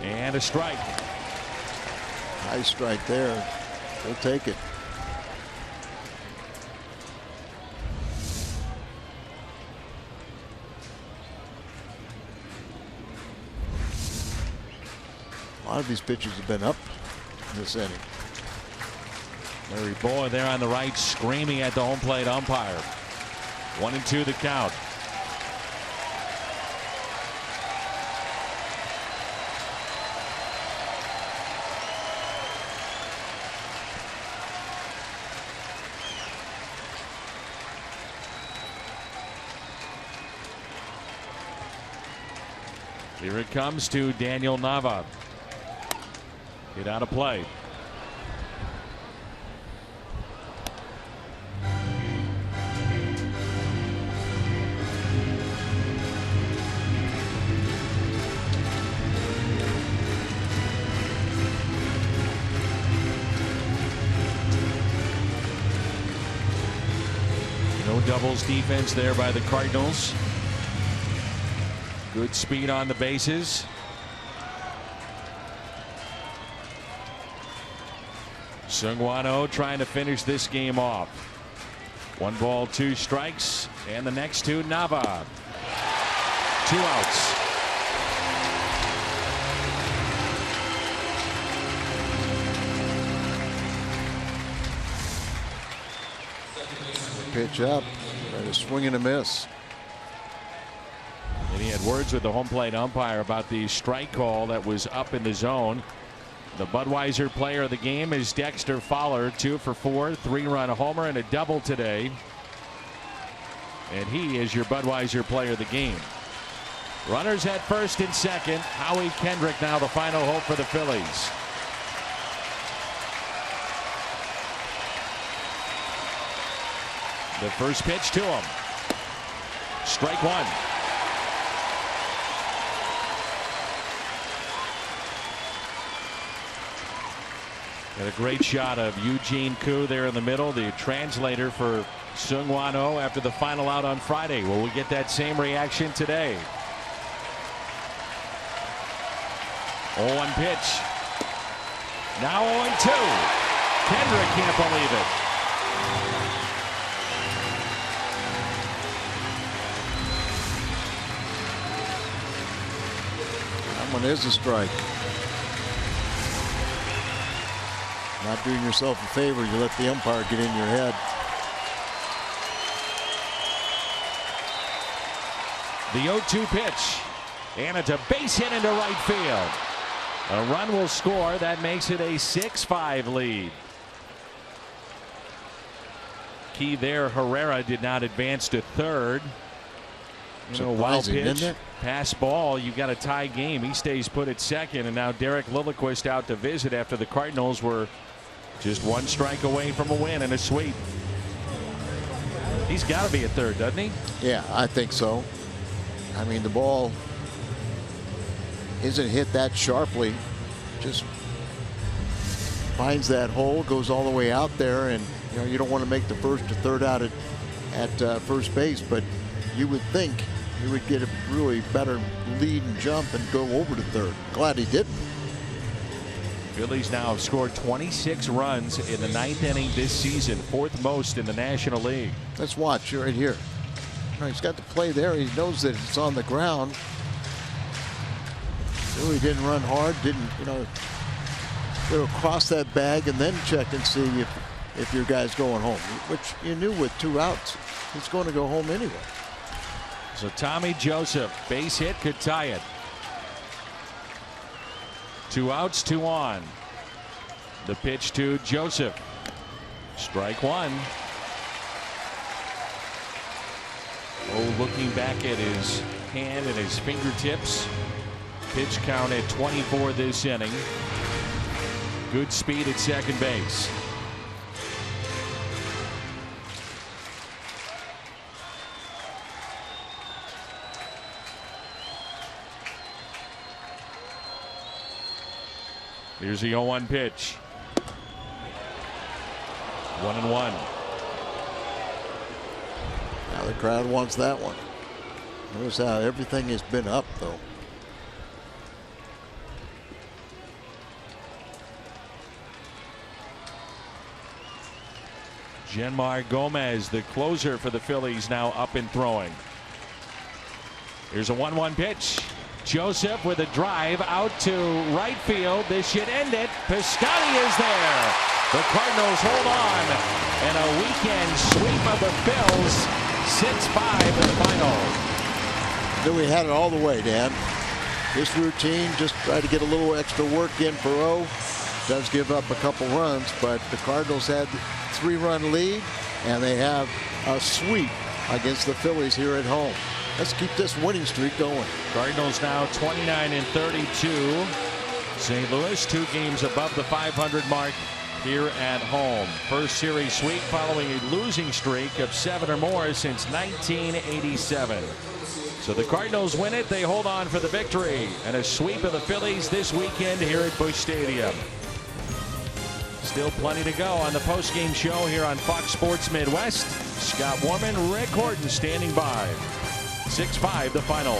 And a strike. High strike there. We'll take it. A lot of these pitchers have been up in this inning. Larry Boyd there on the right, screaming at the home plate umpire. 1-2 the count. Here it comes to Daniel Nava. Get out of play. No doubles defense there by the Cardinals. Good speed on the bases. Seung-Hwan Oh trying to finish this game off. 1 ball, 2 strikes, and the next 2, Nava. 2 outs. Pitch up, and a swing and a miss. And he had words with the home plate umpire about the strike call that was up in the zone. The Budweiser player of the game is Dexter Fowler, 2 for 4, 3-run homer and a double today. And he is your Budweiser player of the game. Runners at first and second. Howie Kendrick now the final hope for the Phillies. The first pitch to him. Strike 1. Got a great shot of Eugene Koo there in the middle, the translator for Seung-Hwan Oh after the final out on Friday. Will we get that same reaction today? 0-1 pitch. Now 0-2. Kendrick can't believe it. That one is a strike. Not doing yourself a favor. You let the umpire get in your head. The 0-2 pitch. And it's a base hit into right field. A run will score. That makes it a 6-5 lead. Key there, Herrera did not advance to third. Wild pitch, pass ball. You got a tie game. He stays put at second, and now Derek Lilliquist out to visit after the Cardinals were just 1 strike away from a win and a sweep. He's got to be at third, doesn't he? Yeah, I think so. I mean, the ball isn't hit that sharply. Just finds that hole, goes all the way out there, and you don't want to make the first or third out at first base, but you would think he would get a really better lead and jump and go over to third. Glad he didn't. Phillies now have scored 26 runs in the 9th inning this season, 4th most in the National League. Let's watch right here. He's got the play there. He knows that it's on the ground. Really didn't run hard. Didn't go across that bag and then check and see if your guy's going home. Which you knew with 2 outs, he's going to go home anyway. So Tommy Joseph, base hit, could tie it. 2 outs, 2 on. The pitch to Joseph. Strike 1. Oh, looking back at his hand and his fingertips. Pitch count at 24 this inning. Good speed at second base. Here's the 0-1 pitch. 1-1. Now the crowd wants that one. Notice how everything has been up, though. Genmar Gomez, the closer for the Phillies, now up and throwing. Here's a 1-1 pitch. Joseph with a drive out to right field. This should end it. Piscotty is there. The Cardinals hold on. And a weekend sweep of the Phils. 6-5 in the final. Then we had it all the way, Dan. This routine, just try to get a little extra work in for O. Does give up a couple runs, but the Cardinals had 3-run lead, and they have a sweep against the Phillies here at home. Let's keep this winning streak going. Cardinals now 29-32. St. Louis 2 games above the 500 mark here at home. First series sweep following a losing streak of 7 or more since 1987. So the Cardinals win it. They hold on for the victory, and a sweep of the Phillies this weekend here at Busch Stadium. Still plenty to go on the postgame show here on Fox Sports Midwest. Scott Warman, Rick Horton standing by. 6-5 the final.